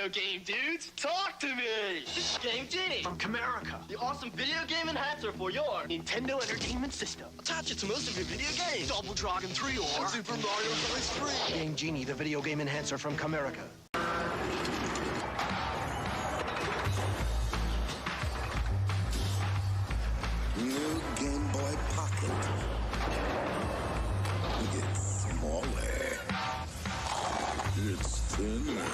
video game dudes. Talk to me. This is Game Genie from Camerica, the awesome video game enhancer for your Nintendo Entertainment System. Attach it to most of your video games. Double Dragon 3 or Super Mario Bros. 3. Game Genie, the video game enhancer from Camerica. New Game Boy Pocket. It's smaller. It's thinner.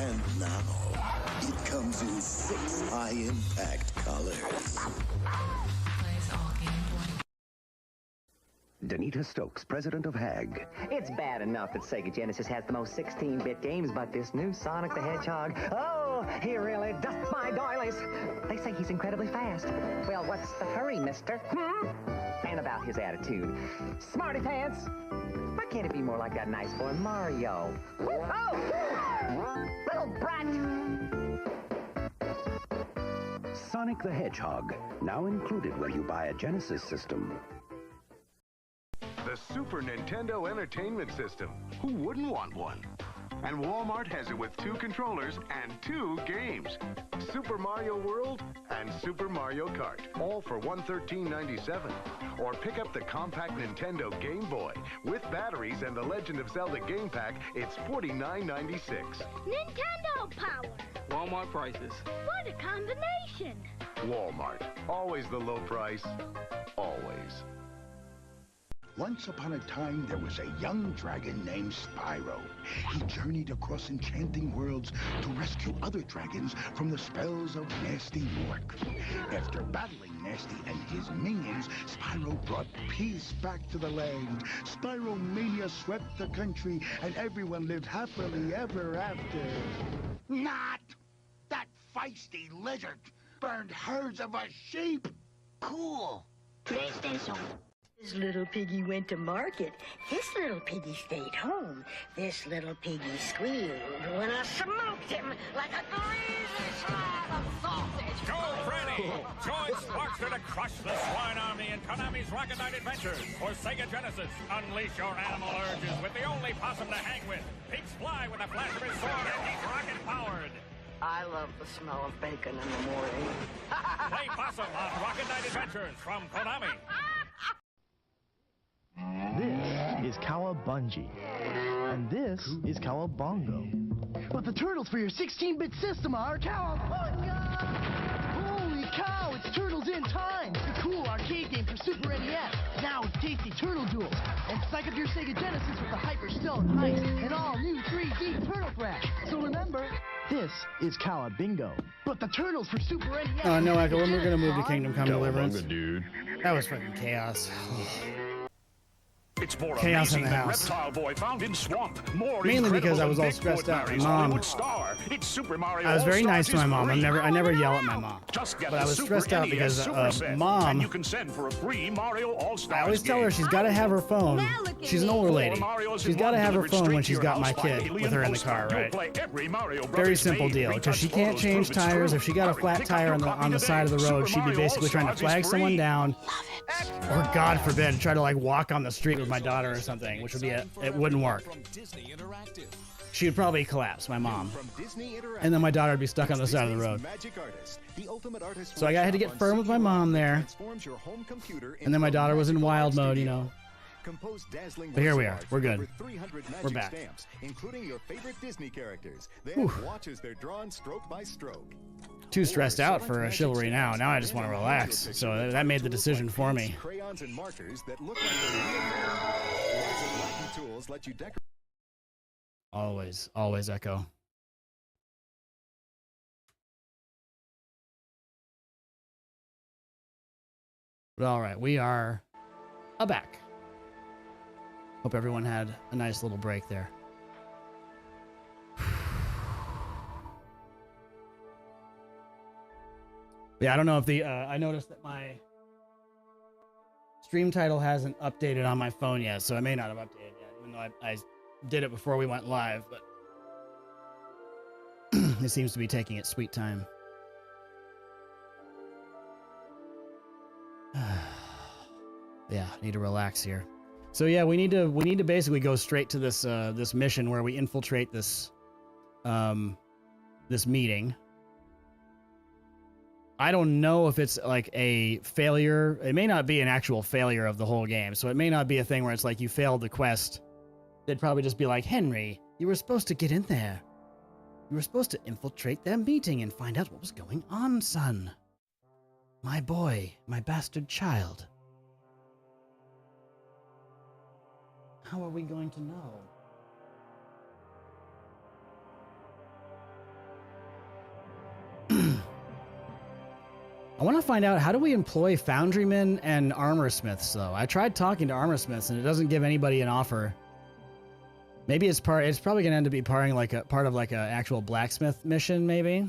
And now, it comes in 6 high-impact colors. Danita Stokes, president of HAG. It's bad enough that Sega Genesis has the most 16-bit games, but this new Sonic the Hedgehog, oh, he really dusts my doilies. They say he's incredibly fast. Well, what's the hurry, mister? And about his attitude. Smarty pants! Why can't it be more like that nice boy Mario? Oh! Little brat! Sonic the Hedgehog, now included when you buy a Genesis system. The Super Nintendo Entertainment System. Who wouldn't want one? And Walmart has it with 2 controllers and 2 games. Super Mario World and Super Mario Kart, all for $113.97. Or pick up the compact Nintendo Game Boy. With batteries and the Legend of Zelda game pack, it's $49.96. Nintendo power! Walmart prices. What a combination! Walmart. Always the low price. Always. Once upon a time, there was a young dragon named Spyro. He journeyed across enchanting worlds to rescue other dragons from the spells of Nasty Mork. After battling Nasty and his minions, Spyro brought peace back to the land. Spyro Mania swept the country, and everyone lived happily ever after. Not! That feisty lizard burned herds of a sheep! Cool! PlayStation. This little piggy went to market. This little piggy stayed home. This little piggy squealed when I smoked him like a greasy slab of sausage. Go, Freddy! Join Sparkster to crush the swine army in Konami's Rocket Knight Adventures for Sega Genesis. Unleash your animal urges with the only possum to hang with. Pigs fly with a flash of his sword and he's rocket-powered. I love the smell of bacon in the morning. Play Possum on Rocket Knight Adventures from Konami. This is Cowabungie, and this is Cowabongo. But the turtles for your 16-bit system are Cowabunga! Holy cow, it's Turtles in Time! The cool arcade game for Super NES. Now with tasty turtle duels. And psych up your Sega Genesis with the Hyper Stone Heist and all new 3D Turtle Crash. So remember, this is Cowabingo. But the turtles for Super NES. Oh no, Echo, when we're gonna move to Kingdom Come Deliverance. Dude. That was fucking chaos. It's more Chaos in amazing the than house. Reptile Boy found in swamp. More Mainly because I incredible was than all Bigfoot stressed out. My marries mom. Hollywood star. It's Super Mario I was very All-Stars nice to my is mom. free. I never yell at my mom. Just get But I the was Super stressed out NES because Super Set, mom. and you can send for a free Mario All-Stars I always tell her game. she's got to have her phone. She's an older lady. She's got to have her phone when she's got my kid with her in the car, right? Very simple deal, because she can't change tires. If she got a flat tire on the side of the road, she'd be basically trying to flag someone down, or God forbid, try to like walk on the street with my daughter or something, which would be it wouldn't work. She would probably collapse, my mom, and then my daughter would be stuck on the side of the road. So I had to get firm with my mom there, and then my daughter was in wild mode, you know. But here we are. We're good. We're back. Including your favorite Disney characters. Whew. Watch as they're drawn stroke by stroke. Too stressed out for a chivalry now. Now I just want to relax. So that made the decision for me. Crayons and markers that look like the real Lots of wacky tools let you decorate. Always, always Echo. But all right, we are back. Hope everyone had a nice little break there. Yeah, I don't know if the I noticed that my stream title hasn't updated on my phone yet, so I may not have updated yet, even though I did it before we went live, but it seems to be taking its sweet time. Yeah, need to relax here. So yeah, we need to basically go straight to this this mission where we infiltrate this this meeting. I don't know if it's like a failure. It may not be an actual failure of the whole game. So it may not be a thing where it's like you failed the quest. They'd probably just be like, Henry, you were supposed to get in there. You were supposed to infiltrate their meeting and find out what was going on, son. My boy, my bastard child. How are we going to know? I want to find out, how do we employ foundrymen and armorsmiths, though? I tried talking to armorsmiths, and it doesn't give anybody an offer. Maybe it's probably going to end up being part of like an actual blacksmith mission, maybe.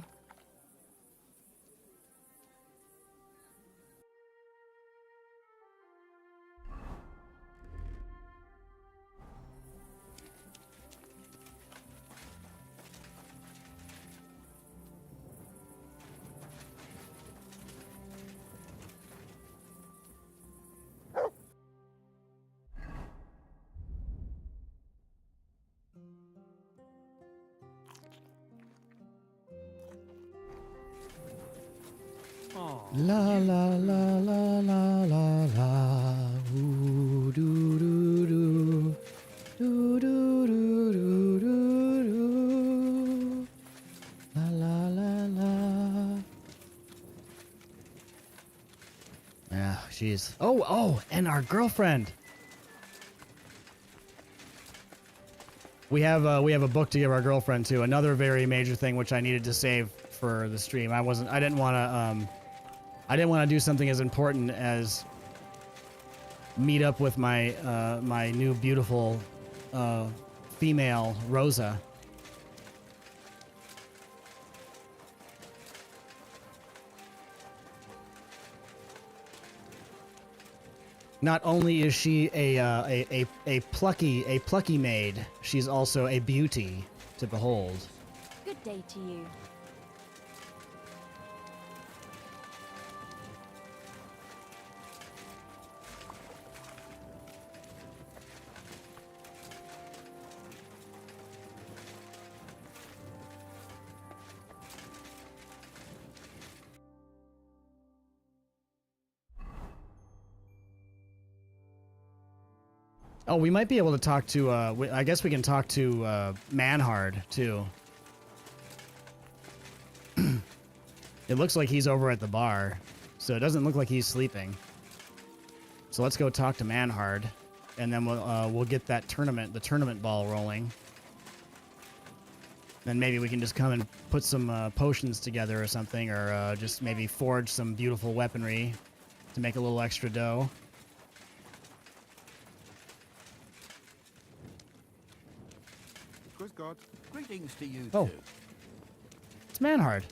La la la la la la la. Ooh, doo doo doo. Doo doo doo doo doo doo. La la la la. Yeah, jeez. Oh, and our girlfriend. We have a book to give our girlfriend too. Another very major thing which I needed to save for the stream. I didn't want to do something as important as meet up with my my new beautiful female Rosa. Not only is she a plucky maid, she's also a beauty to behold. Good day to you. Oh, we might be able to talk to, I guess we can talk to Manhard, too. It looks like he's over at the bar, so it doesn't look like he's sleeping. So let's go talk to Manhard, and then we'll get that the tournament ball rolling. Then maybe we can just come and put some potions together or something, or just maybe forge some beautiful weaponry to make a little extra dough. Grüß Gott. Greetings to you Oh, too. it's Manhard.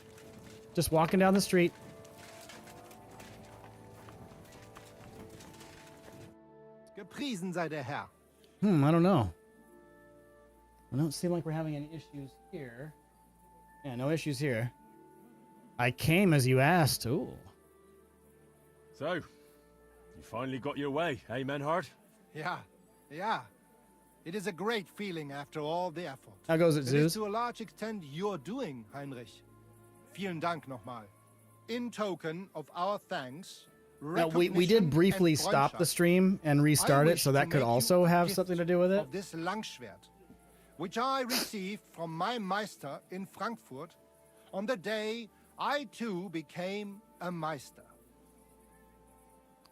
Just walking down the street. Gepriesen sei der Herr. I don't know. I don't seem like we're having any issues here. Yeah, no issues here. I came as you asked. Ooh. So, you finally got your way, eh, Manhard? Yeah, yeah. It is a great feeling after all the effort. How goes it, It Zeus? is to a large extent your doing, Heinrich. Vielen Dank nochmal. In token of our thanks, Now, we did briefly stop the stream and restart it, so that could also have something to do with it. of this Langschwert, which I received from my Meister in Frankfurt on the day I too became a Meister.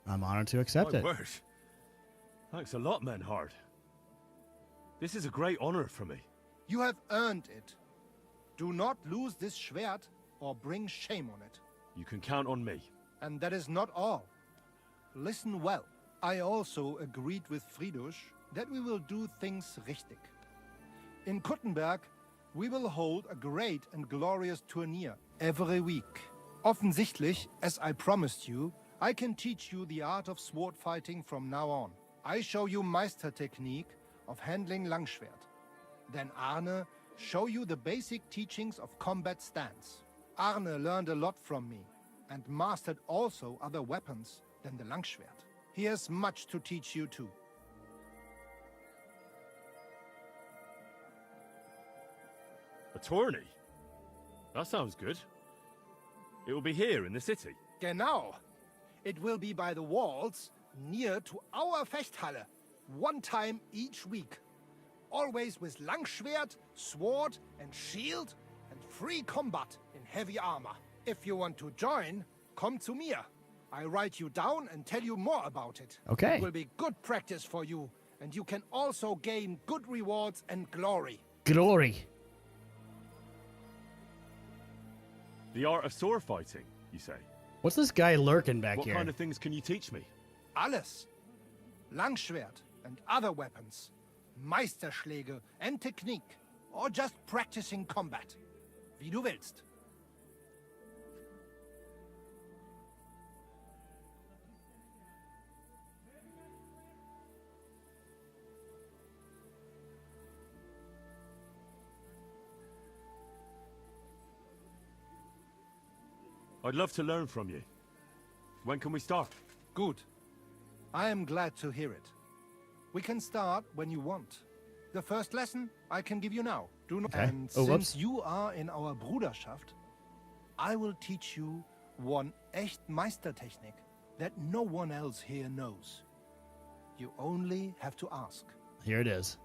I'm honored to accept My it. word. Thanks a lot, Manhard. This is a great honor for me. You have earned it. Do not lose this Schwert or bring shame on it. You can count on me. And that is not all. Listen well. I also agreed with Friedrich that we will do things richtig. In Kuttenberg, we will hold a great and glorious tourney every week. Offensichtlich, as I promised you, I can teach you the art of sword fighting from now on. I show you Meister technique of handling Langschwert. Then Arne show you the basic teachings of combat stance. Arne learned a lot from me and mastered also other weapons than the Langschwert. He has much to teach you too. A tourney? That sounds good. It will be here in the city. Genau. It will be by the walls, near to our Fechthalle, one time each week. Always with Langschwert, sword, and shield, and free combat in heavy armor. If you want to join, come to me. I write you down and tell you more about it. Okay. It will be good practice for you, and you can also gain good rewards and glory. Glory. The art of sword fighting, you say? What's this guy lurking back What here? kind of things can you teach me? Alles. Langschwert and other weapons. Meisterschläge and technique. Or just practicing combat. Wie du willst. I'd love to learn from you. When can we start? Good. I am glad to hear it. We can start when you want. The first lesson I can give you now. Do not. Okay. And Oh, since whoops. you are in our Bruderschaft, I will teach you one echt Meistertechnik that no one else here knows. You only have to ask. Here it is.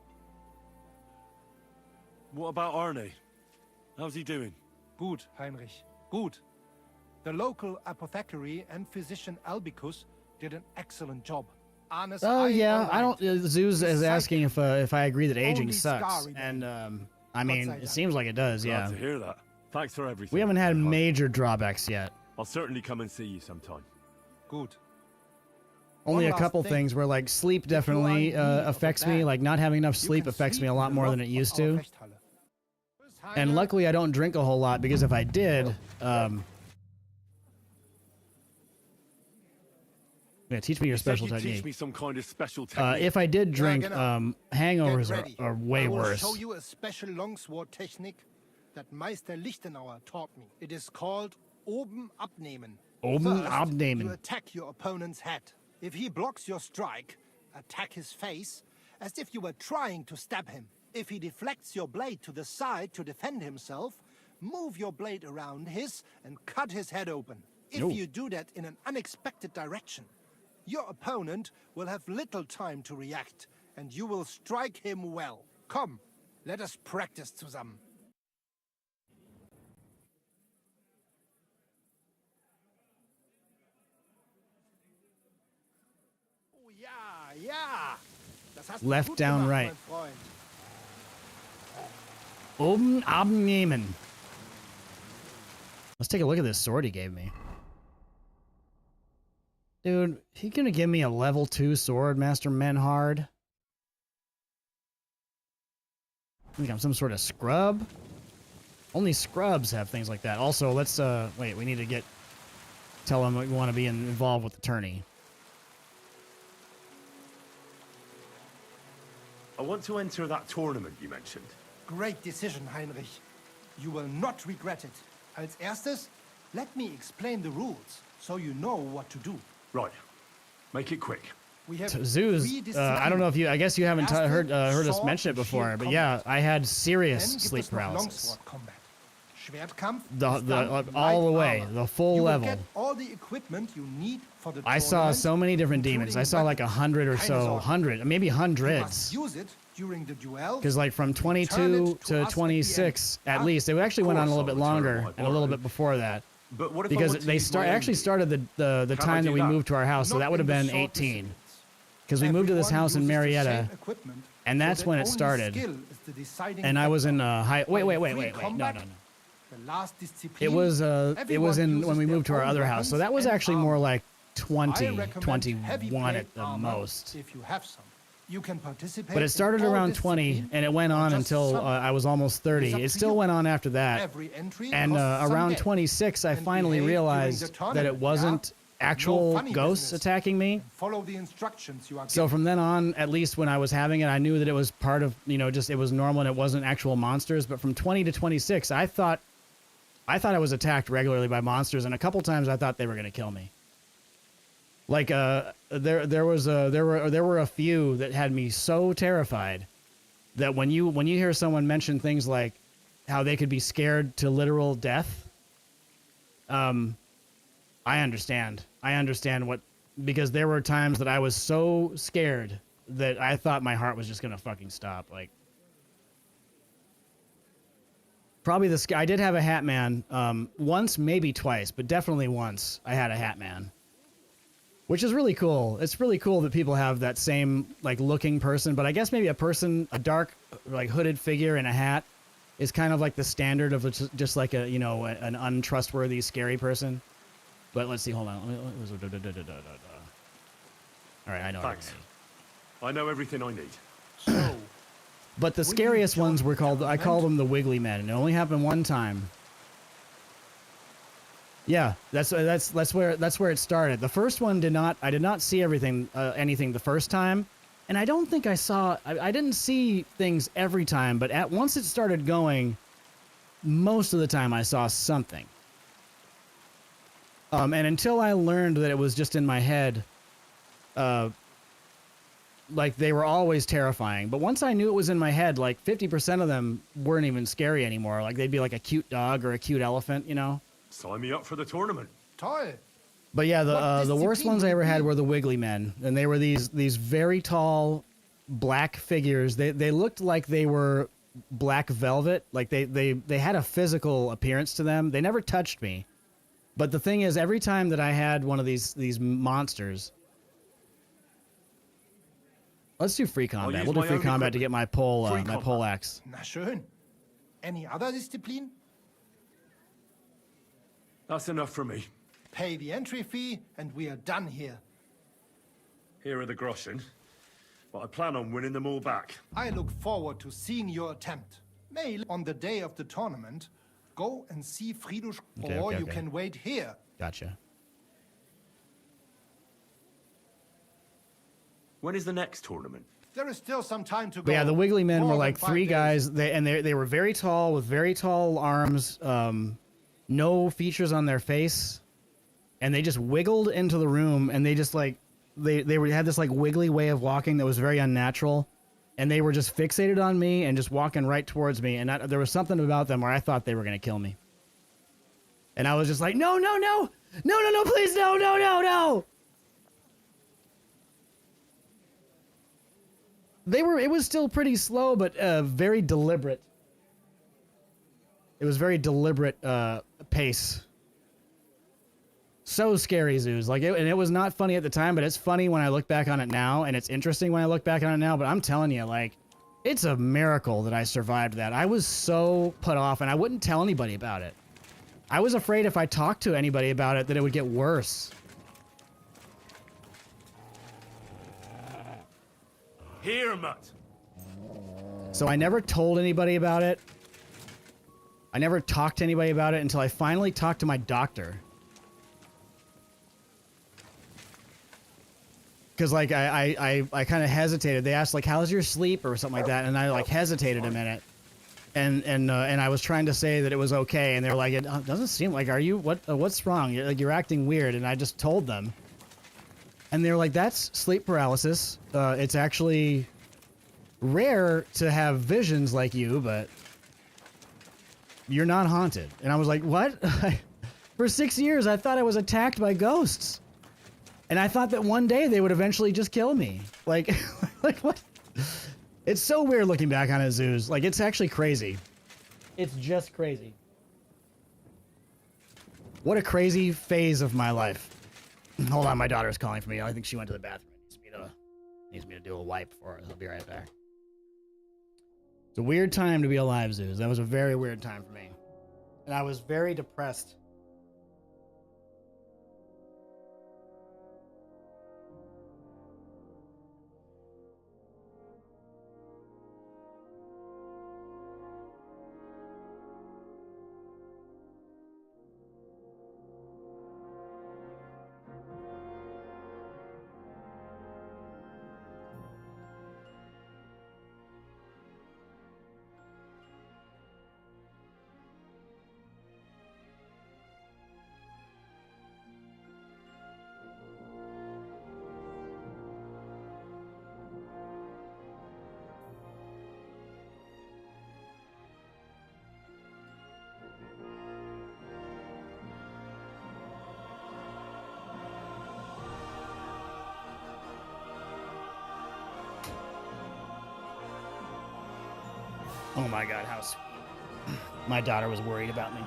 What about Arne? How's he doing? Gut, Heinrich. Gut. The local apothecary and physician Albicus did an excellent job. Arne's Oh eye yeah, I aligned. don't. Zeus is asking if I agree that aging Only sucks, scar and I mean it seems like it does. Glad Yeah. to hear that. Thanks for everything. We haven't had Bernhard. major drawbacks yet. I'll certainly come and see you sometime. Good. Only a last couple thing. things where like sleep definitely in need of a affects me. bath, Like not having enough You sleep can affects me sleep a in lot the more than loft it used of our to. Fechthalle. And luckily I don't drink a whole lot because if I did, yeah, teach me your You said special you'd teach technique. me some kind of special technique. If I did drink, genau. hangovers Get ready. are way I will worse. show you a special longsword technique that Meister Lichtenauer taught me. It is called Oben abnehmen. Oben First, abnehmen. You attack your opponent's head. If he blocks your strike, attack his face as if you were trying to stab him. If he deflects your blade to the side to defend himself, move your blade around his and cut his head open. If No. you do that in an unexpected direction, your opponent will have little time to react, and you will strike him well. Come, let us practice zusammen. Oh ja, ja. Das hast du Left, gut down, gemacht, right. mein Freund. Oben abnehmen. Let's take a look at this sword he gave me. Dude, he gonna give me a level 2 sword, Master Menhard? I think I'm some sort of scrub? Only scrubs have things like that. Also, let's, wait, we need to tell him we want to be involved with the tourney. I want to enter that tournament you mentioned. Great decision, Heinrich. You will not regret it. Als erstes, let me explain the rules so you know what to do. Right. Make it quick. We have Zeus, three I don't know if you, I guess you haven't Erste, heard us sword mention it and before, shield but combat. yeah, I had Then serious gibt sleep es noch paralysis. Longsword combat. Schwertkampf The- is the- done all in the light way, armor. the full You will level. get all the equipment you need for the I saw tournament, so many different demons. I including saw like weapons. 100 or Keine so, Sorge. 100, maybe You hundreds. must use it during the duel. Because like from Return 22 it to us at 26 the at end. least. It actually went on a little bit I'll return longer my and a little body. bit before that. But what if I Because want to they use my own actually gear? started the Can I time that do we that? moved to our house, so Not that would have in the been short 18. disciplines. Because we moved to this Everyone house in uses the Marietta, same equipment, and so that's that when it only started. skill is the deciding And I was in factor. high. Wait, While wait, in wait, free wait, wait. No, combat, no, no. the last discipline, It was everyone in uses when we their moved to our own other house. So that was weapons and actually more armor. like 20, I recommend 21 heavy plate at the armor most. If you have some, you can participate. But it in started all around 20, disciplines and it went or on just until some. I was almost 30. up It to still you. went on after that. Every entry And costs some around game. 26, I And finally behave during the realized that it tournament, wasn't yeah? actual No funny ghosts business. attacking me. Follow the instructions you are So given. from then on, at least when I was having it, I knew that it was part of, just it was normal and it wasn't actual monsters. But from 20 to 26, I thought I was attacked regularly by monsters, and a couple times I thought they were going to kill me. Like there were a few that had me so terrified that when you hear someone mention things like how they could be scared to literal death. I understand. I understand because there were times that I was so scared that I thought my heart was just gonna fucking stop. Like, probably I did have a Hat Man once, maybe twice, but definitely once I had a Hat Man, which is really cool. It's really cool that people have that same like looking person, but I guess maybe a dark like hooded figure in a hat is kind of like the standard of just like a, you know, an untrustworthy, scary person. But let's see, hold on. All right, I know. Thanks. I know everything I need. But the scariest ones were I call them the Wiggly Men, and it only happened one time. Yeah, that's where it started. The first one I did not see anything the first time, and I don't think I didn't see things every time, but once it started going, most of the time I saw something. And until I learned that it was just in my head, like they were always terrifying. But once I knew it was in my head, like 50% of them weren't even scary anymore. Like they'd be like a cute dog or a cute elephant, you know? Sign me up for the tournament. Toll. But yeah, the worst ones I ever had were the Wiggly Men, and they were these very tall black figures. They looked like they were black velvet. Like they had a physical appearance to them. They never touched me. But the thing is, every time that I had one of these monsters, let's do free combat. We'll do free combat to get my pole axe. Na schön. Any other discipline? That's enough for me. Pay the entry fee, and we are done here. Here are the groschen, but I plan on winning them all back. I look forward to seeing your attempt. May, on the day of the tournament, go and see Fridush, or you can wait here. Gotcha. When is the next tournament? There is still some time to go. But yeah, the Wiggly Men were like 3 days. guys. They were very tall with very tall arms, no features on their face, and they just wiggled into the room, and they just like they had this like wiggly way of walking that was very unnatural, and they were just fixated on me and just walking right towards me, and there was something about them where I thought they were gonna kill me, and I was just like, no, please, no. It was still pretty slow, but very deliberate. It was very deliberate pace. So scary, Zeus. Like, and it was not funny at the time, but it's funny when I look back on it now, and it's interesting when I look back on it now. But I'm telling you, like, it's a miracle that I survived that. I was so put off, and I wouldn't tell anybody about it. I was afraid if I talked to anybody about it that it would get worse. Here, Mutt. So I never told anybody about it. I never talked to anybody about it until I finally talked to my doctor. Because like I kind of hesitated. They asked like, "How's your sleep?" or something like that, and I like hesitated a minute, and I was trying to say that it was okay, and they were like, "It doesn't seem like. Are you what's wrong? You're acting weird." And I just told them, and they were like, "That's sleep paralysis. It's actually rare to have visions like you, but you're not haunted." And I was like, "What?" For 6 years, I thought I was attacked by ghosts. And I thought that one day they would eventually just kill me. Like, like what? It's so weird looking back on it, Zeus. Like, it's actually crazy. It's just crazy. What a crazy phase of my life. Hold on, my daughter's calling for me. I think she went to the bathroom. Needs me to do a wipe for her. I'll be right back. It's a weird time to be alive, Zeus. That was a very weird time for me. And I was very depressed. Oh my God, my daughter was worried about me.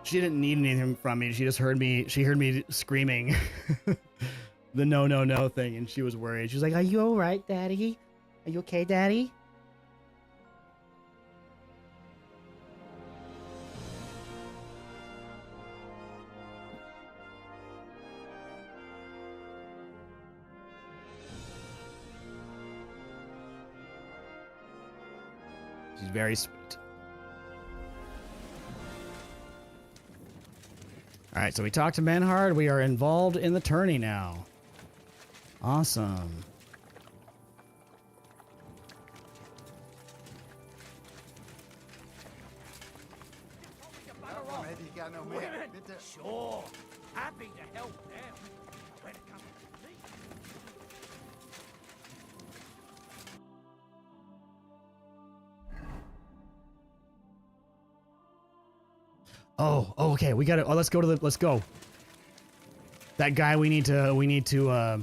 She didn't need anything from me. She heard me screaming the no, no, no thing, and she was worried. She was like, "Are you all right, Daddy? Are you okay, Daddy?" She's very sweet. All right, so we talked to Menhard. We are involved in the tourney now. Awesome. Sure. Happy to help now. When it comes to me. Oh, okay. We got to. Oh, let's go. That guy we need to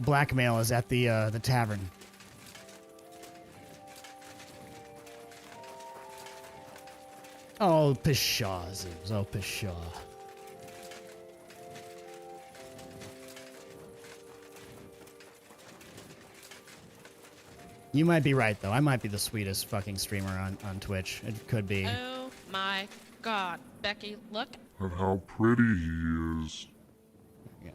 blackmail is at the tavern. Oh, pshaw, Zeus. Oh, pshaw. You might be right, though. I might be the sweetest fucking streamer on Twitch. It could be. Oh my God, Becky, look. And how pretty he is. Yeah.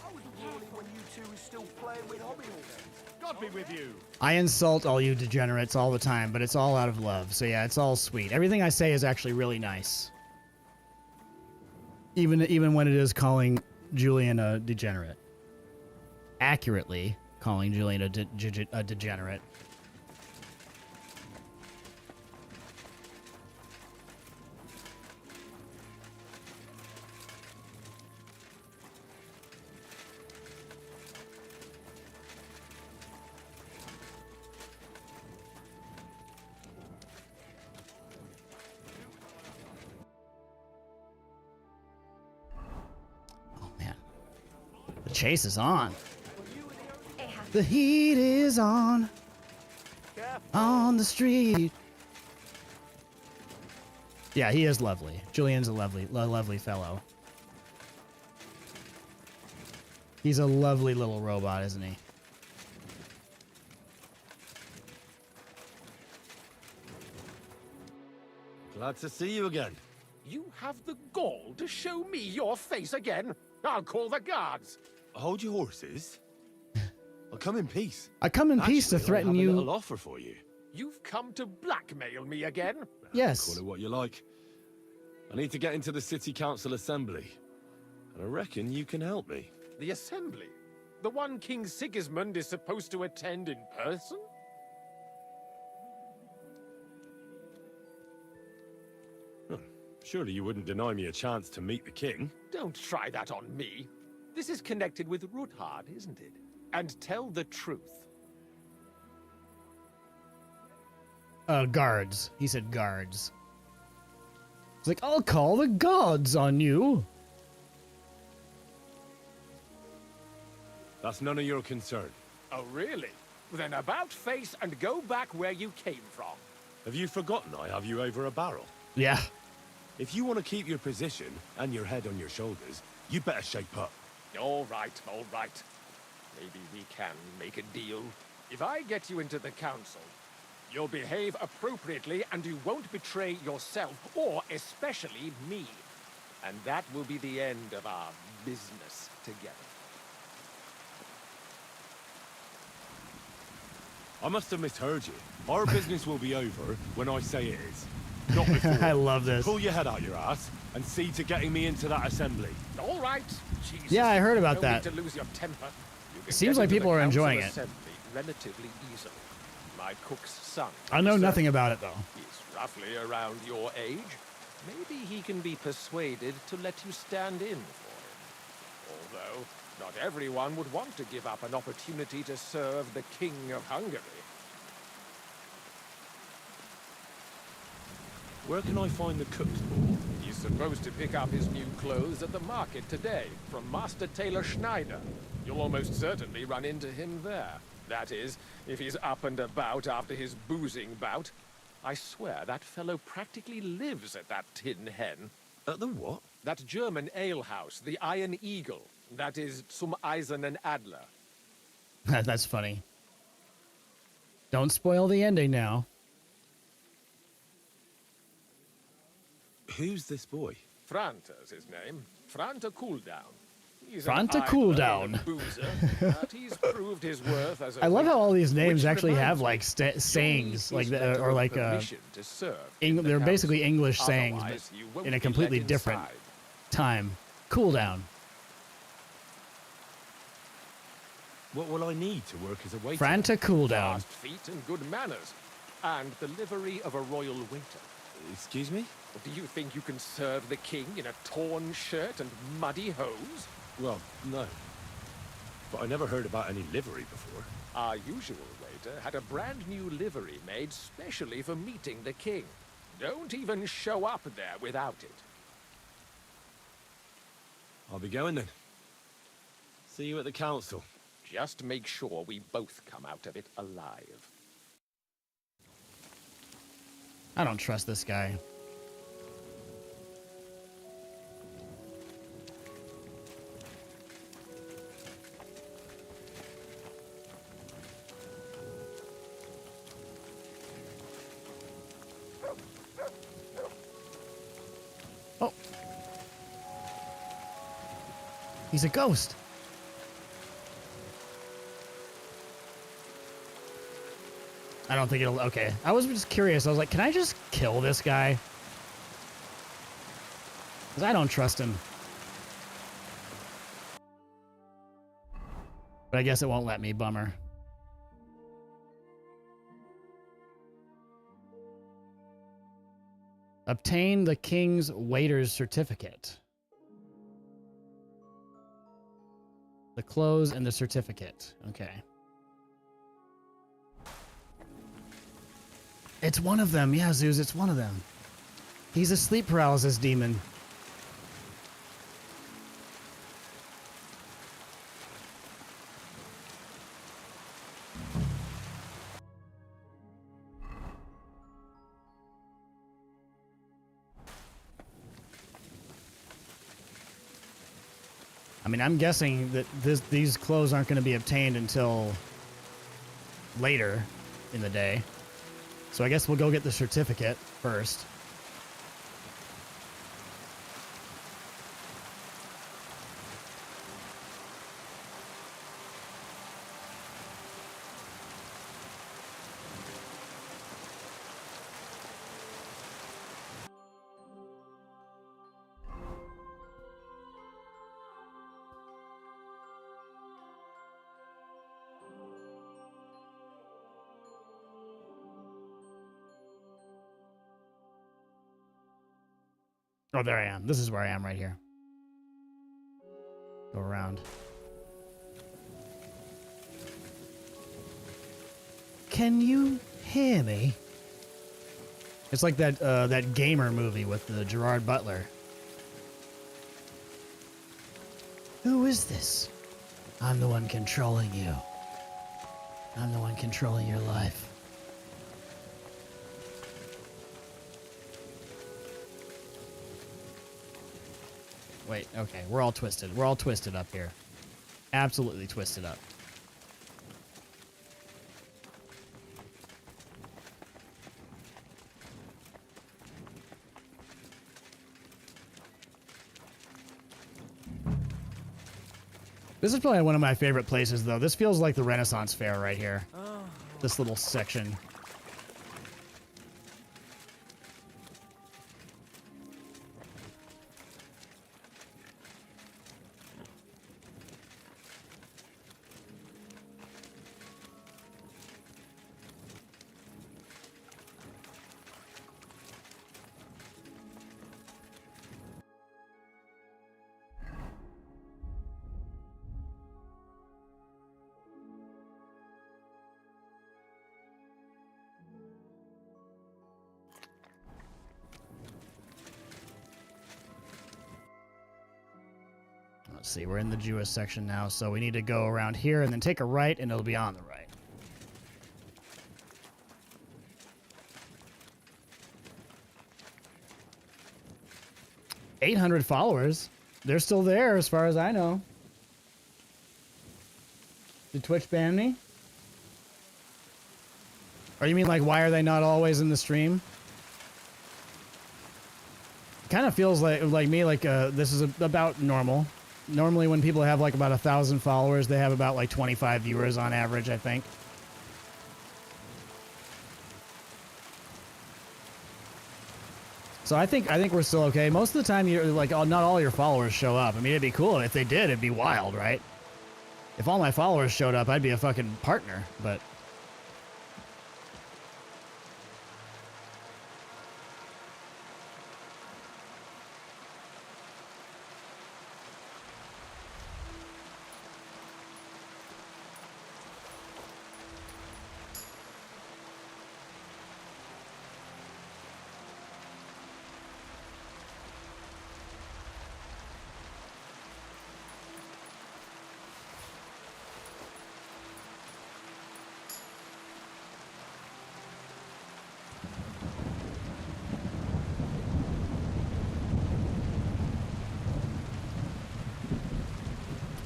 I was wondering when you two were still playing with hobby horses. God be with you. I insult all you degenerates all the time, but it's all out of love. So yeah, it's all sweet. Everything I say is actually really nice. Even when it is calling Julian a degenerate. Accurately calling Julian a degenerate. The chase is on. The heat is on the street. Yeah, he is lovely. Julian's a lovely fellow. He's a lovely little robot, isn't he? Glad to see you again. You have the gall to show me your face again? I'll call the guards. Hold your horses. I'll come in peace. I come in peace to Actually, threaten I have you. a little offer for you. You've come to blackmail me again? Yes. Call it what you like. I need to get into the City Council Assembly. And I reckon you can help me. The Assembly? The one King Sigismund is supposed to attend in person? Surely you wouldn't deny me a chance to meet the king? Don't try that on me. This is connected with Ruthard, isn't it? And tell the truth. Guards. He said guards. It's like, I'll call the gods on you. That's none of your concern. Oh, really? Then about face and go back where you came from. Have you forgotten I have you over a barrel? Yeah. If you want to keep your position and your head on your shoulders, you better shape up. All right, all right. Maybe we can make a deal. If I get you into the council, you'll behave appropriately and you won't betray yourself, or especially me. And that will be the end of our business together. I must have misheard you. Our business will be over when I say it is. Not before. I love this. Pull your head out your ass and see to getting me into that assembly. All right. Jesus. Yeah, I heard about No that. need to lose your temper. You can Seems get like into people the are council enjoying it. assembly relatively easily. My cook's son. I know sir, nothing about it, though. He's roughly around your age. Maybe he can be persuaded to let you stand in for him. Although, not everyone would want to give up an opportunity to serve the King of Hungary. Where can I find the cook's book? He's supposed to pick up his new clothes at the market today from Master Tailor Schneider. You'll almost certainly run into him there. That is, if he's up and about after his boozing bout. I swear that fellow practically lives at that Tin Hen. At the what? That German alehouse, the Iron Eagle. That is Zum Eisernen Adler. That's funny. Don't spoil the ending now. Who's this boy? Franta's his name. Franta Cooldown. He's Franta an Cooldown. idler and a boozer, but he's proved his worth as a I love how all these names which actually have reminds like sayings, like that, or like permission to serve they're basically English sayings, Otherwise, you but won't in a be completely let different inside. time. Cooldown. What will I need to work as a waiter? Franta Cooldown. Fast feet and good manners, and the livery of a royal waiter. Excuse me? Do you think you can serve the king in a torn shirt and muddy hose? Well, no. But I never heard about any livery before. Our usual waiter had a brand new livery made specially for meeting the king. Don't even show up there without it. I'll be going then. See you at the council. Just make sure we both come out of it alive. I don't trust this guy. Oh. He's a ghost. I don't think it'll... Okay. I was just curious. I was like, can I just kill this guy? Because I don't trust him. But I guess it won't let me. Bummer. Obtain the king's waiter's certificate. The clothes and the certificate. Okay. It's one of them. Yeah, Zeus, it's one of them. He's a sleep paralysis demon. I mean, I'm guessing that these clothes aren't going to be obtained until later in the day. So I guess we'll go get the certificate first. Oh, there I am. This is where I am right here. Go around. Can you hear me? It's like that that Gamer movie with Gerard Butler. Who is this? I'm the one controlling you. I'm the one controlling your life. Wait, okay, we're all twisted. We're all twisted up here. Absolutely twisted up. This is probably one of my favorite places, though. This feels like the Renaissance Fair right here. Oh. This little section. Let's see, we're in the Jewish section now, so we need to go around here and then take a right, and it'll be on the right. $800 followers. They're still there as far as I know. Did Twitch ban me? Or you mean like why are they not always in the stream? Kind of feels like me like this is about normal. Normally when people have like about 1,000 followers, they have about like 25 viewers on average, I think. So I think we're still okay. Most of the time, you're like, not all your followers show up. I mean, it'd be cool if they did. It'd be wild, right? If all my followers showed up, I'd be a fucking partner. But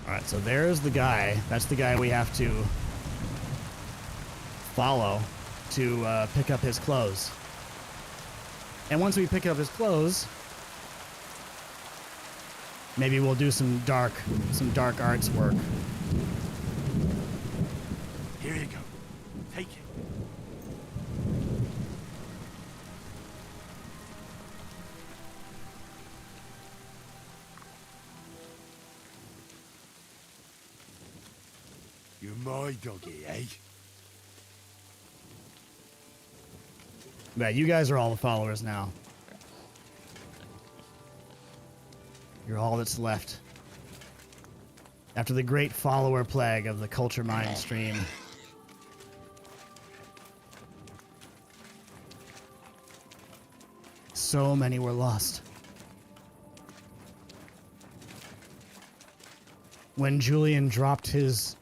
Alright, so there's the guy. That's the guy we have to follow to pick up his clothes. And once we pick up his clothes, maybe we'll do some dark arts work. Here you go. Take it. You're my doggy, eh? Yeah, you guys are all the followers now. You're all that's left. After the great follower plague of the Culture Mine stream. So many were lost. When Julian dropped his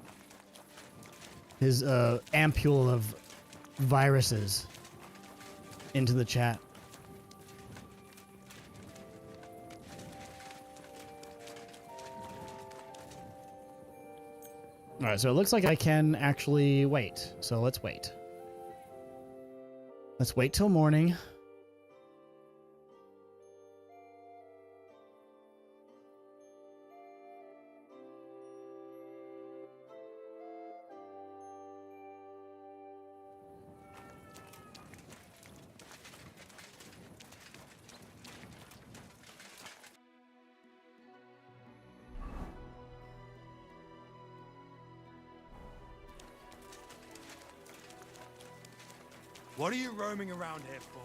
ampule of viruses into the chat. All right, so it looks like I can actually wait. So let's wait. Let's wait till morning. What are you roaming around here for?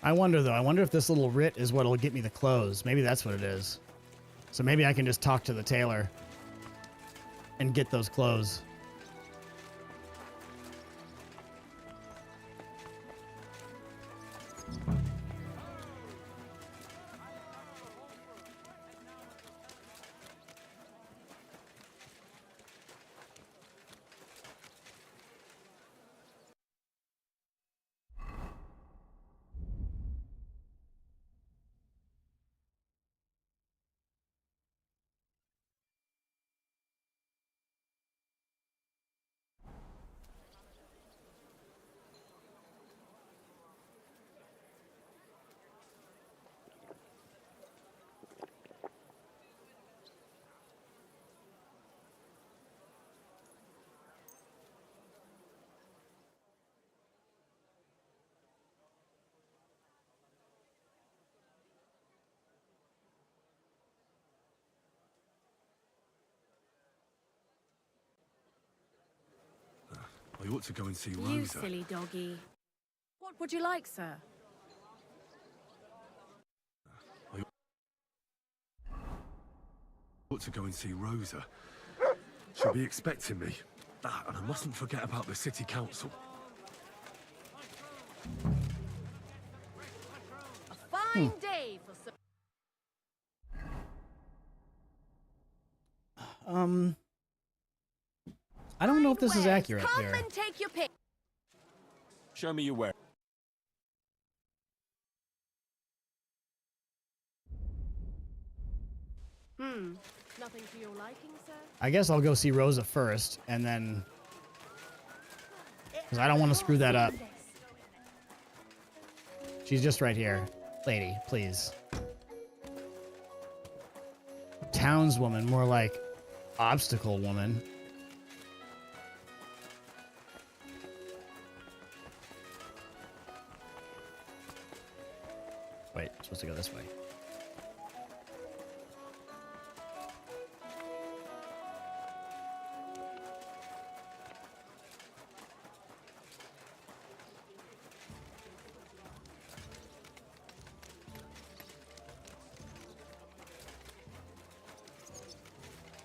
I wonder, though. I wonder if this little writ is what'll get me the clothes. Maybe that's what it is. So maybe I can just talk to the tailor and get those clothes. I ought to go and see You Rosa. silly doggy. What would you like, sir? I ought to go and see Rosa. She'll be expecting me. Ah, and I mustn't forget about the city council. A fine day for some... I don't know if this is accurate Come here. and take your pick. Show me your where. Nothing to your liking, sir? I guess I'll go see Rosa first, and then... Because I don't want to screw that up. She's just right here. Lady, please. Townswoman, more like obstacle woman. Wait, I'm supposed to go this way.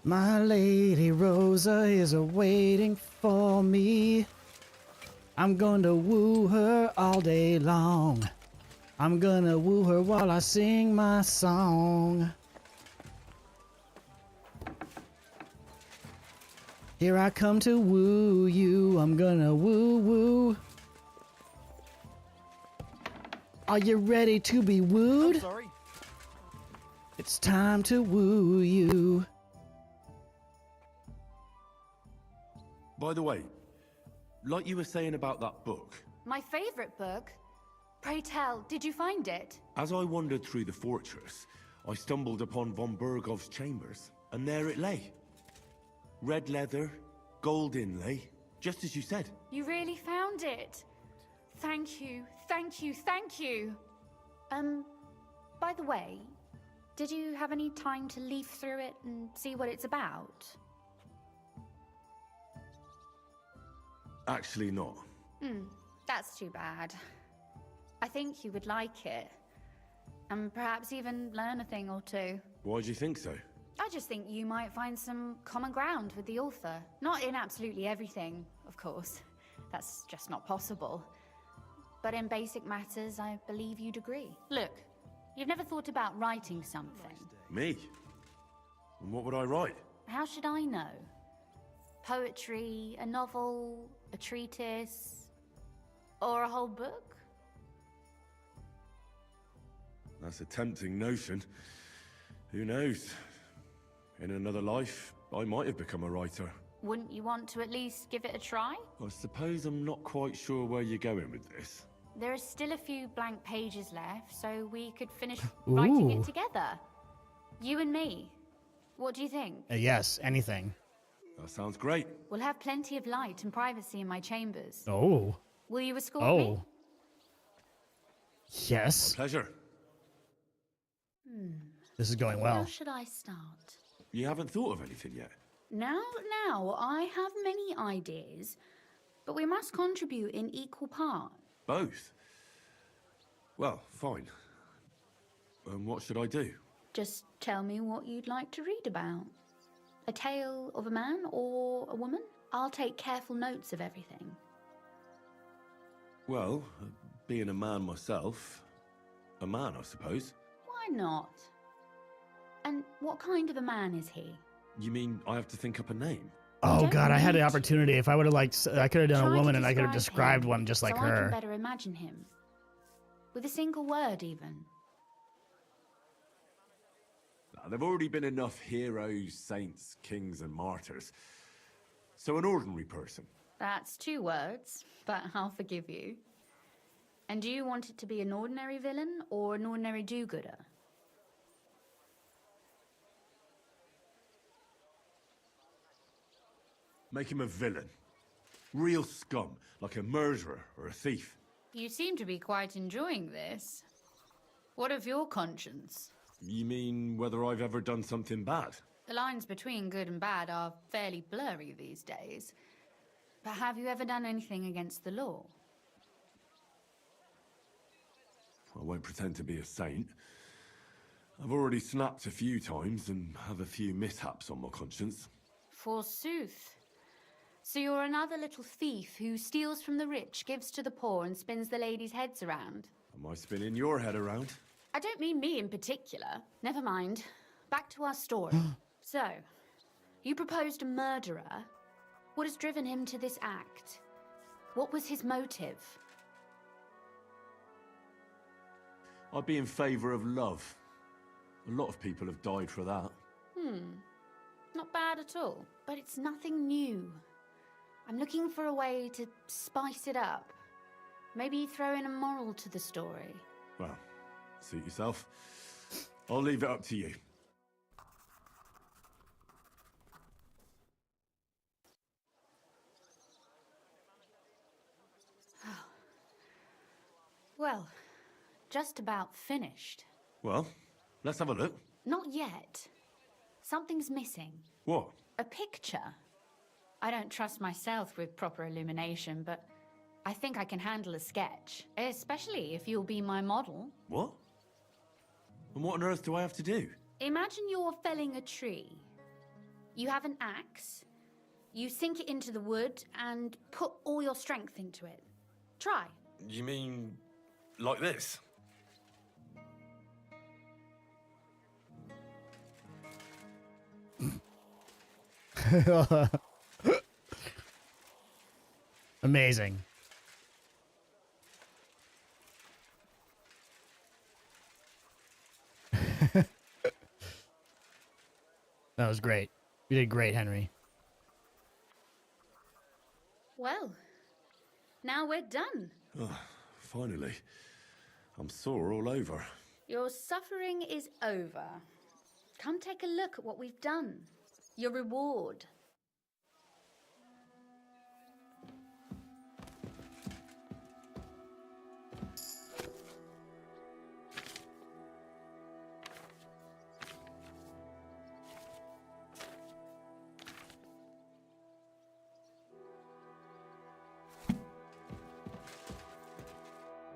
My lady Rosa is waiting for me. I'm gonna woo her all day long. I'm gonna woo her while I sing my song. Here I come to woo you. I'm gonna woo woo. Are you ready to be wooed? I'm sorry. It's time to woo you. By the way, like you were saying about that book, My favorite book. Pray tell, did you find it? as I wandered through the fortress, I stumbled upon von Bergov's chambers, and there it lay. Red leather, gold inlay, just as you said. You really found it. Thank you, thank you, thank you. By the way, did you have any time to leaf through it and see what it's about? Actually not. That's too bad. I think you would like it. And perhaps even learn a thing or two. Why do you think so? I just think you might find some common ground with the author. Not in absolutely everything, of course. That's just not possible. But in basic matters, I believe you'd agree. Look, you've never thought about writing something. Me? And what would I write? How should I know? Poetry, a novel, a treatise, or a whole book? That's a tempting notion. Who knows? In another life, I might have become a writer. Wouldn't you want to at least give it a try? I suppose I'm not quite sure where you're going with this. There are still a few blank pages left, so we could finish writing it together. You and me. What do you think? Yes, anything. That sounds great. We'll have plenty of light and privacy in my chambers. Oh. Will you escort me? Yes. Pleasure. This is going Where well. should I start? You haven't thought of anything yet? Now, I have many ideas, but we must contribute in equal part. Both? Well, fine. What should I do? Just tell me what you'd like to read about. A tale of a man or a woman? I'll take careful notes of everything. Well, being a man myself, a man, I suppose. Why not? And what kind of a man is he? You mean I have to think up a name? Oh god, I had the opportunity. If I would have liked, I could have done Try a to woman and I could have describe described him one just like so I her. can better imagine him. With a single word, even. There've already been enough heroes, saints, kings, and martyrs. So an ordinary person. That's 2 words, but I'll forgive you. And do you want it to be an ordinary villain or an ordinary do-gooder? Make him a villain. Real scum, like a murderer or a thief. You seem to be quite enjoying this. What of your conscience? You mean whether I've ever done something bad? The lines between good and bad are fairly blurry these days. But have you ever done anything against the law? I won't pretend to be a saint. I've already snapped a few times and have a few mishaps on my conscience. Forsooth. So you're another little thief who steals from the rich, gives to the poor, and spins the ladies' heads around. Am I spinning your head around? I don't mean me in particular. Never mind. Back to our story. So, you proposed a murderer. What has driven him to this act? What was his motive? I'd be in favour of love. A lot of people have died for that. Not bad at all. But it's nothing new. I'm looking for a way to spice it up. Maybe throw in a moral to the story. Well, suit yourself. I'll leave it up to you. Well, just about finished. Well, let's have a look. Not yet. Something's missing. What? A picture. I don't trust myself with proper illumination, but I think I can handle a sketch. Especially if you'll be my model. What? And what on earth do I have to do? Imagine you're felling a tree. You have an axe. You sink it into the wood and put all your strength into it. Try. You mean like this? Amazing. That was great. You did great, Henry. Well, now we're done. Oh, finally. I'm sore all over. Your suffering is over. Come take a look at what we've done. Your reward.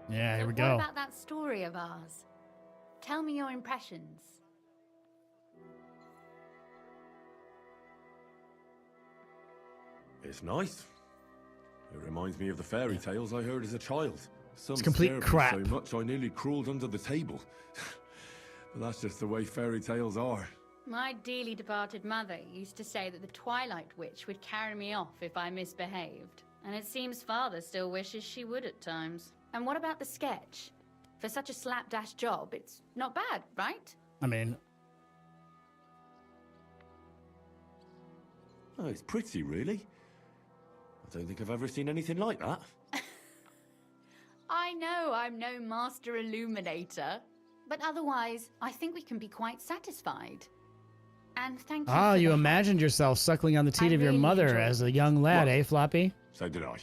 Yeah, here we What go. about that story of ours? Tell me your impressions. It's nice. It reminds me of the fairy tales I heard as a child. Some It's complete scared me crap. so much I nearly crawled under the table. But that's just the way fairy tales are. My dearly departed mother used to say that the Twilight Witch would carry me off if I misbehaved. And it seems father still wishes she would at times. And what about the sketch? For such a slapdash job, it's not bad, right? I mean, Oh, it's pretty, really. I don't think I've ever seen anything like that. I know I'm no master illuminator, but otherwise, I think we can be quite satisfied. And thank you. ah, for you the- imagined yourself suckling on the teat I of your really mother enjoyed as a young lad, What? eh, Floppy? So did I.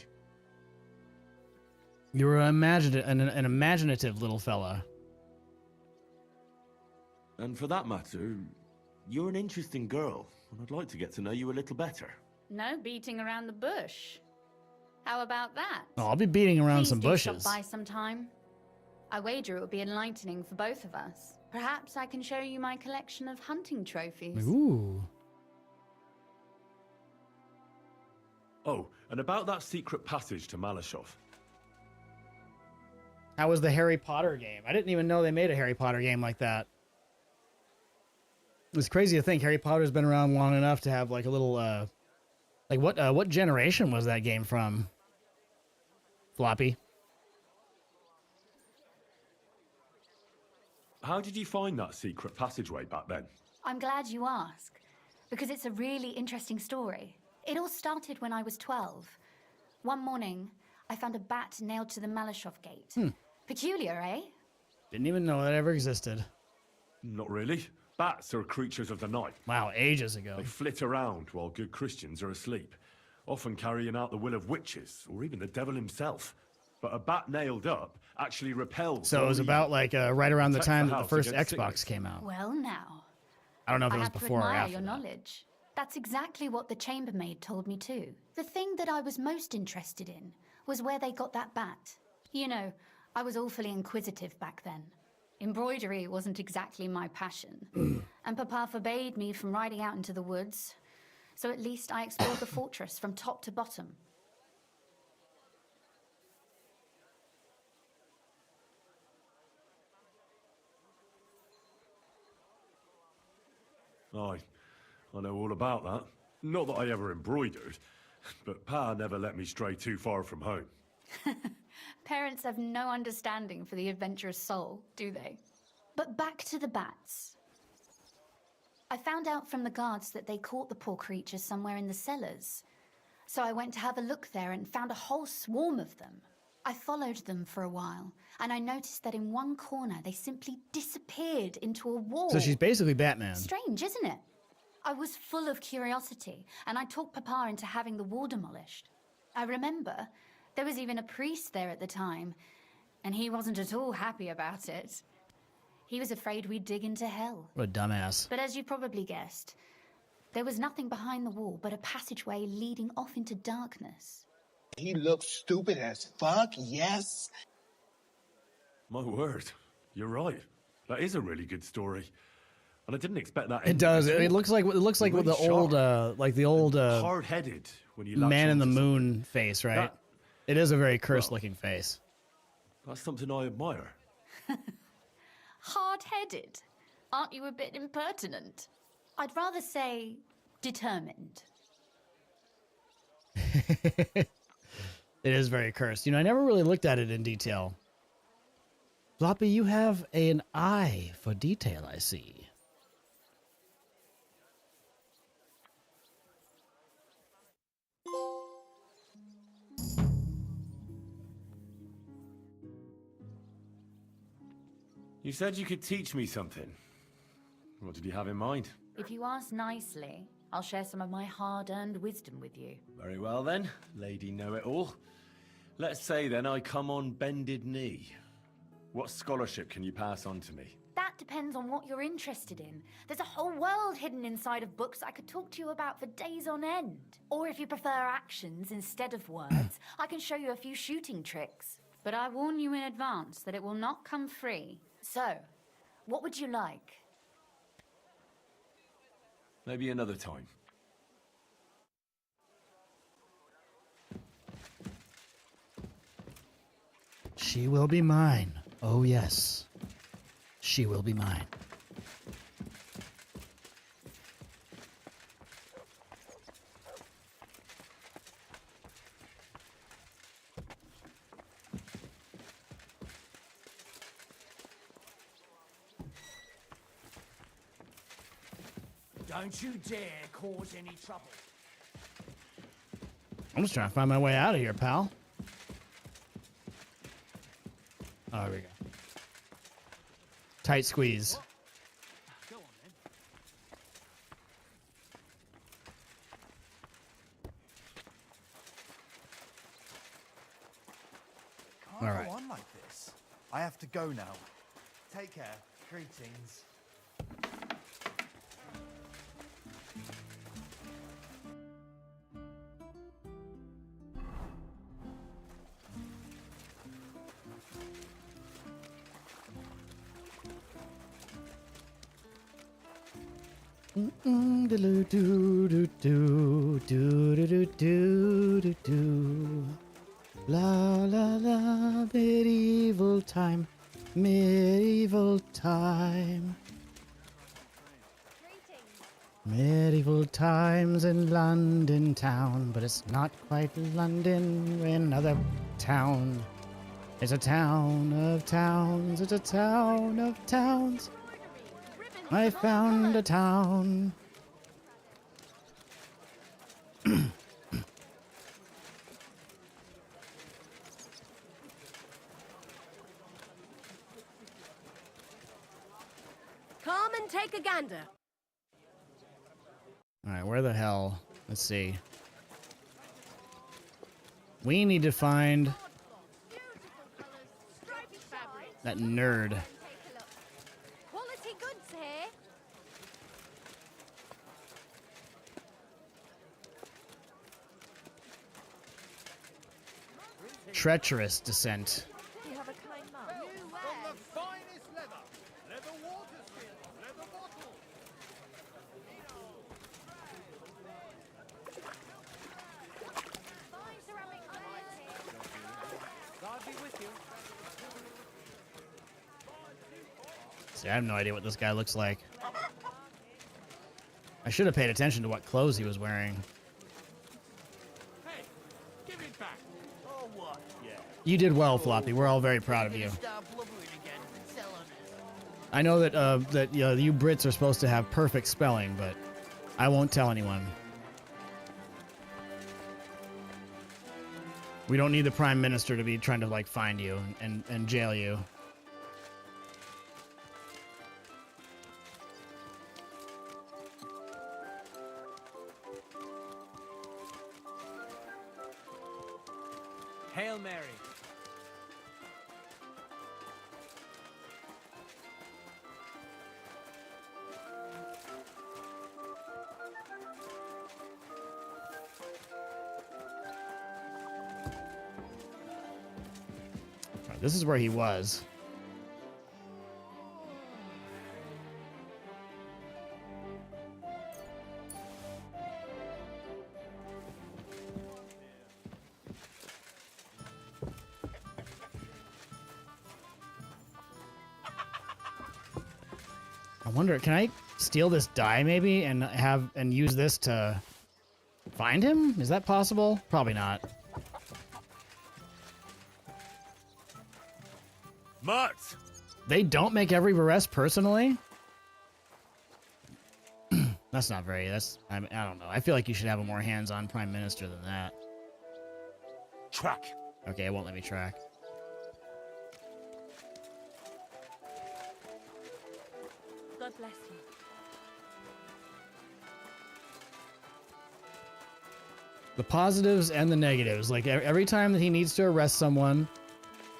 You were an imaginative little fella. And for that matter, you're an interesting girl, and I'd like to get to know you a little better. No beating around the bush. How about that? Oh, I'll be beating around Please some do bushes. Stop by sometime. I wager it will be enlightening for both of us. Perhaps I can show you my collection of hunting trophies. Ooh. Oh, and about that secret passage to Malashov. How was the Harry Potter game? I didn't even know they made a Harry Potter game like that. It's crazy to think Harry Potter's been around long enough to have like a little, like what generation was that game from? Floppy. How did you find that secret passageway back then? I'm glad you ask, because it's a really interesting story. It all started when I was 12. One morning, I found a bat nailed to the Malashov gate. Peculiar, eh? Didn't even know that ever existed. Not really. Bats are creatures of the night. Wow, ages ago. They flit around while good Christians are asleep, often carrying out the will of witches, or even the devil himself. But a bat nailed up actually repels... So it was all about evil. like right around the Protects time the that the house first against Xbox sickness. came out. Well, now. I don't know if it I was have to before or admire after your that. knowledge. That's exactly what the chambermaid told me too. The thing that I was most interested in was where they got that bat. You know, I was awfully inquisitive back then. Embroidery wasn't exactly my passion. And Papa forbade me from riding out into the woods, so at least I explored the fortress from top to bottom. I know all about that. Not that I ever embroidered, but Pa never let me stray too far from home. Parents have no understanding for the adventurous soul, do they? But back to the bats. I found out from the guards that they caught the poor creatures somewhere in the cellars. So I went to have a look there and found a whole swarm of them. I followed them for a while, and I noticed that in one corner they simply disappeared into a wall. So she's basically Batman. Strange, isn't it? I was full of curiosity, and I talked Papa into having the wall demolished. I remember there was even a priest there at the time, and he wasn't at all happy about it. He was afraid we'd dig into hell. What a dumbass. But as you probably guessed, there was nothing behind the wall but a passageway leading off into darkness. He looks stupid as fuck, yes. My word, you're right. That is a really good story. And I didn't expect that. It does. It looks like with the old hard-headed when you Man in the Moon face, right? It is a very cursed looking face. That's something I admire. Hard-headed? Aren't you a bit impertinent? I'd rather say determined. It is very cursed. You know, I never really looked at it in detail. Floppy, you have an eye for detail, I see. You said you could teach me something. What did you have in mind? If you ask nicely, I'll share some of my hard-earned wisdom with you. Very well then, Lady Know-It-All. Let's say then I come on bended knee. What scholarship can you pass on to me? That depends on what you're interested in. There's a whole world hidden inside of books I could talk to you about for days on end. Or if you prefer actions instead of words, I can show you a few shooting tricks. But I warn you in advance that it will not come free. So, what would you like? Maybe another time. She will be mine. Oh, yes. She will be mine. Don't you dare cause any trouble. I'm just trying to find my way out of here, pal. Oh, there we go. Tight squeeze. Go on, then. All right. Go on like this. I have to go now. Take care. Greetings. La la la, medieval time, medieval time. Medieval times in London town, but it's not quite London, another town. It's a town of towns, it's a town of towns. I found a town. Come and take a gander. Alright, where the hell? Let's see. We need to find that nerd. Quality goods here. treacherous descent. You have a kind mouth. From the finest leather. Leather water skin. Leather bottle. God be with you. See, I have no idea what this guy looks like. I should have paid attention to what clothes he was wearing. Hey, give it back. Oh, what? Yeah. You did well, Floppy. We're all very proud of you. I know that you Brits are supposed to have perfect spelling, but I won't tell anyone. We don't need the Prime Minister to be trying to like find you and jail you. Hail Mary. Right, this is where he was. I wonder, can I steal this die maybe and use this to find him? Is that possible? Probably not. Mutts! They don't make every arrest personally? That's not very, I don't know. I feel like you should have a more hands-on Prime Minister than that. Track. Okay, it won't let me track. God bless you. The positives and the negatives. Like every time that he needs to arrest someone,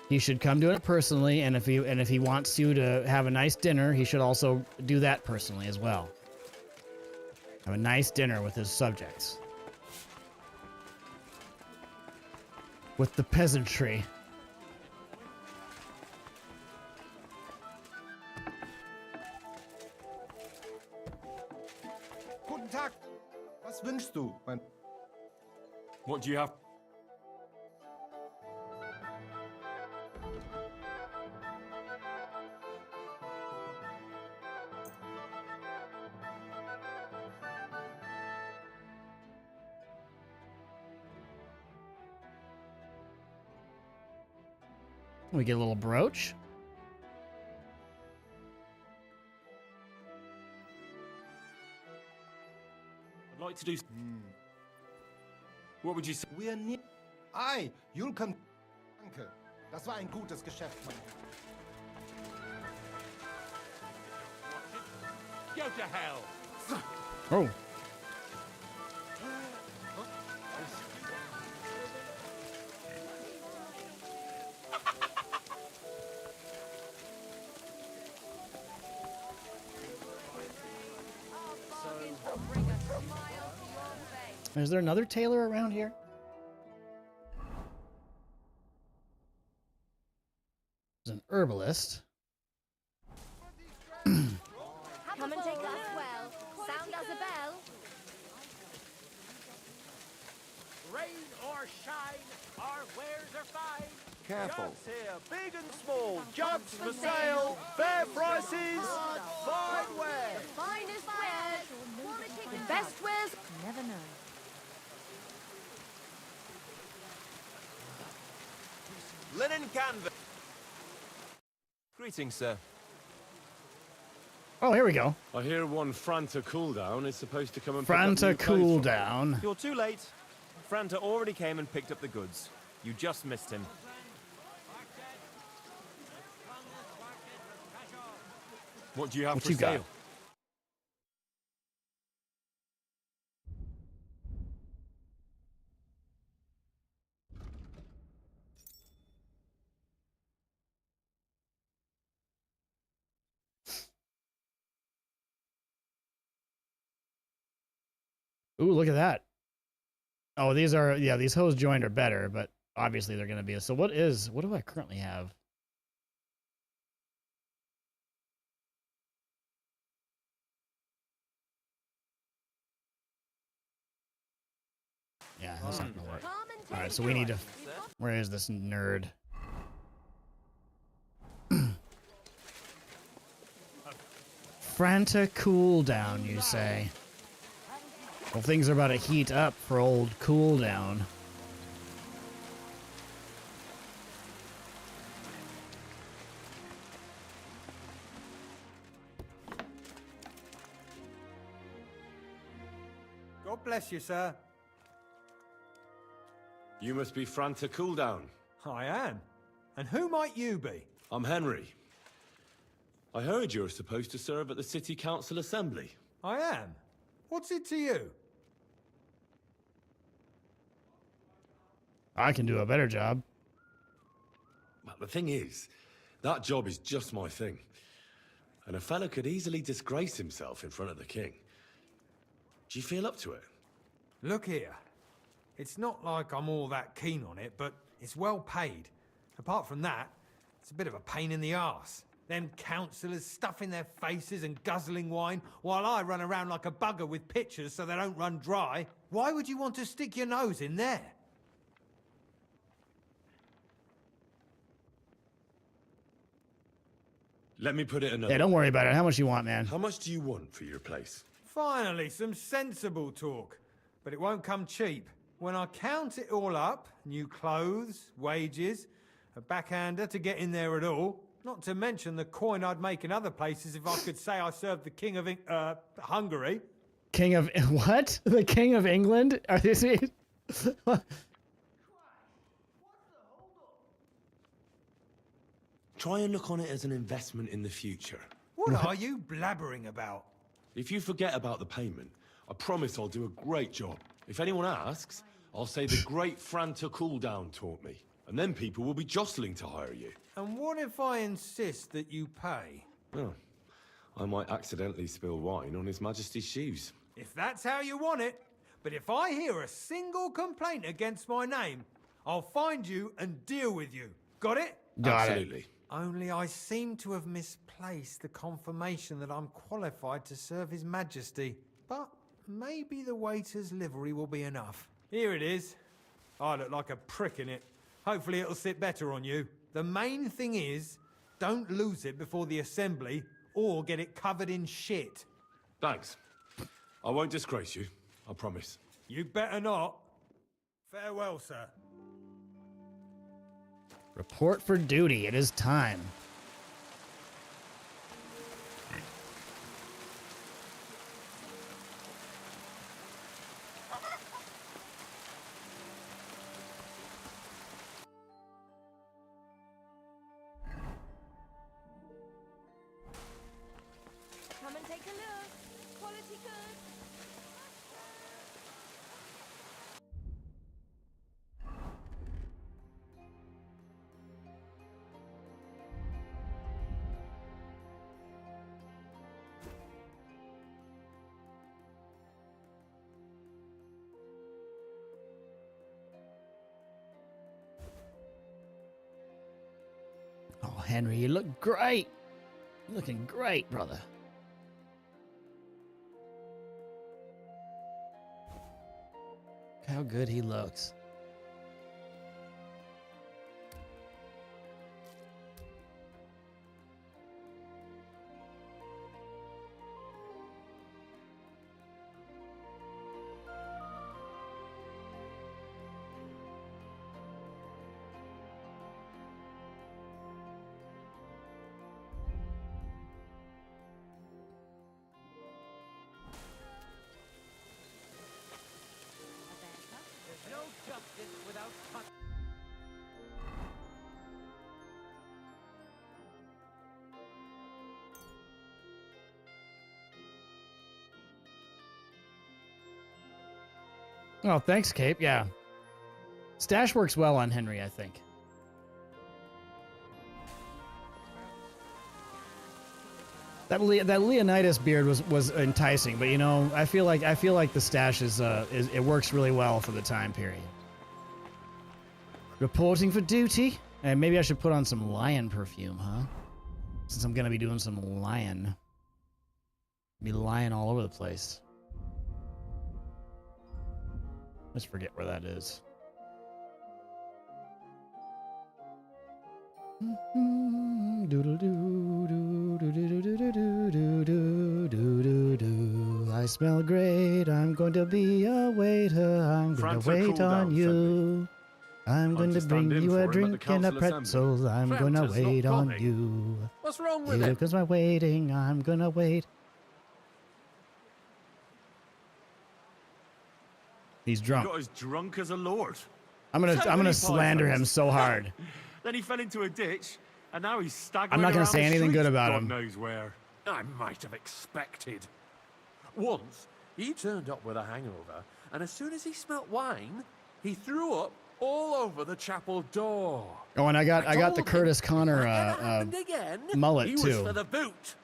he should come to it personally, and if he wants you to have a nice dinner, he should also do that personally as well. Have a nice dinner with his subjects. With the peasantry. Guten Tag. Was wünschst du, mein... What do you have? We get a little brooch. I'd like to do... What would you say? We're near... Ei, you'll come... Danke. Das war ein gutes Geschäft, mein Herr. Go to hell. Oh. Is there another tailor around here? There's an herbalist. Come and take that well. Sound as a bell. Rain or shine, our wares are fine. Careful. Jugs here, big and small. Jugs for sale. Fair prices. Fine wear. The finest wares. The best wares. Never know. Linen canvas. Greetings, sir. Oh, here we go. I hear one Franta Cooldown is supposed to come and Franta pick up new clothes from- Cooldown. You're too late. Franta already came and picked up the goods. You just missed him. What do you have What for you got? sale? Ooh, look at that. Oh, these hose joined are better, but obviously they're going to be. So what do I currently have? Yeah, that's not going to work. All right, so we need to... Where is this nerd? Franta cooldown, you say? Well, things are about to heat up for old cooldown. God bless you, sir. You must be Franta Cooldown. I am. And who might you be? I'm Henry. I heard you're supposed to serve at the City Council Assembly. I am. What's it to you? I can do a better job. Well, the thing is, that job is just my thing. And a fella could easily disgrace himself in front of the king. Do you feel up to it? Look here. It's not like I'm all that keen on it, but it's well paid. Apart from that, it's a bit of a pain in the arse. Them councillors stuffing their faces and guzzling wine, while I run around like a bugger with pitchers so they don't run dry. Why would you want to stick your nose in there? Let me put it another Yeah, don't worry about it. How much you want, man? How much do you want for your place? Finally, some sensible talk. But it won't come cheap. When I count it all up, new clothes, wages, a backhander to get in there at all, not to mention the coin I'd make in other places if I could say I served the King of Hungary. King of what? The King of England? Are this it? Try and look on it as an investment in the future. What are you blabbering about? If you forget about the payment, I promise I'll do a great job. If anyone asks, I'll say the great Franta Cooldown taught me. And then people will be jostling to hire you. And what if I insist that you pay? Well, I might accidentally spill wine on His Majesty's shoes. If that's how you want it. But if I hear a single complaint against my name, I'll find you and deal with you. Got it? Absolutely. Only I seem to have misplaced the confirmation that I'm qualified to serve His Majesty. But maybe the waiter's livery will be enough. Here it is. I look like a prick in it. Hopefully it'll sit better on you. The main thing is, don't lose it before the assembly, or get it covered in shit. Thanks. I won't disgrace you, I promise. You better not. Farewell, sir. Report for duty. It is time. Come and take a look. Quality goods. Oh, Henry, you look great. You're looking great, brother. Look how good he looks. There's no justice without punishment. Oh, thanks, Cape. Yeah. Stash works well on Henry, I think. That Leonidas beard was enticing, but you know, I feel like the stash is it works really well for the time period. Reporting for duty. And maybe I should put on some lion perfume, huh? Since I'm gonna be doing some lion. Be lying all over the place. Let's forget where that is. I smell great. I'm going to be a waiter. I'm going to wait on you. I'm going to bring you a drink and a pretzel. I'm going to wait on you. What's wrong with it? Because I'm waiting. I'm going to wait. He's drunk. He got as drunk as a lord. I'm gonna slander him so hard. Then he fell into a ditch, and now he's staggering. I'm not gonna around say the anything streets, good about God him. knows where. I might have expected. Once, he turned up with a hangover, and as soon as he smelt wine, he threw up all over the chapel door. Oh, and I got the Curtis Connor Again, mullet he was too. for the boot.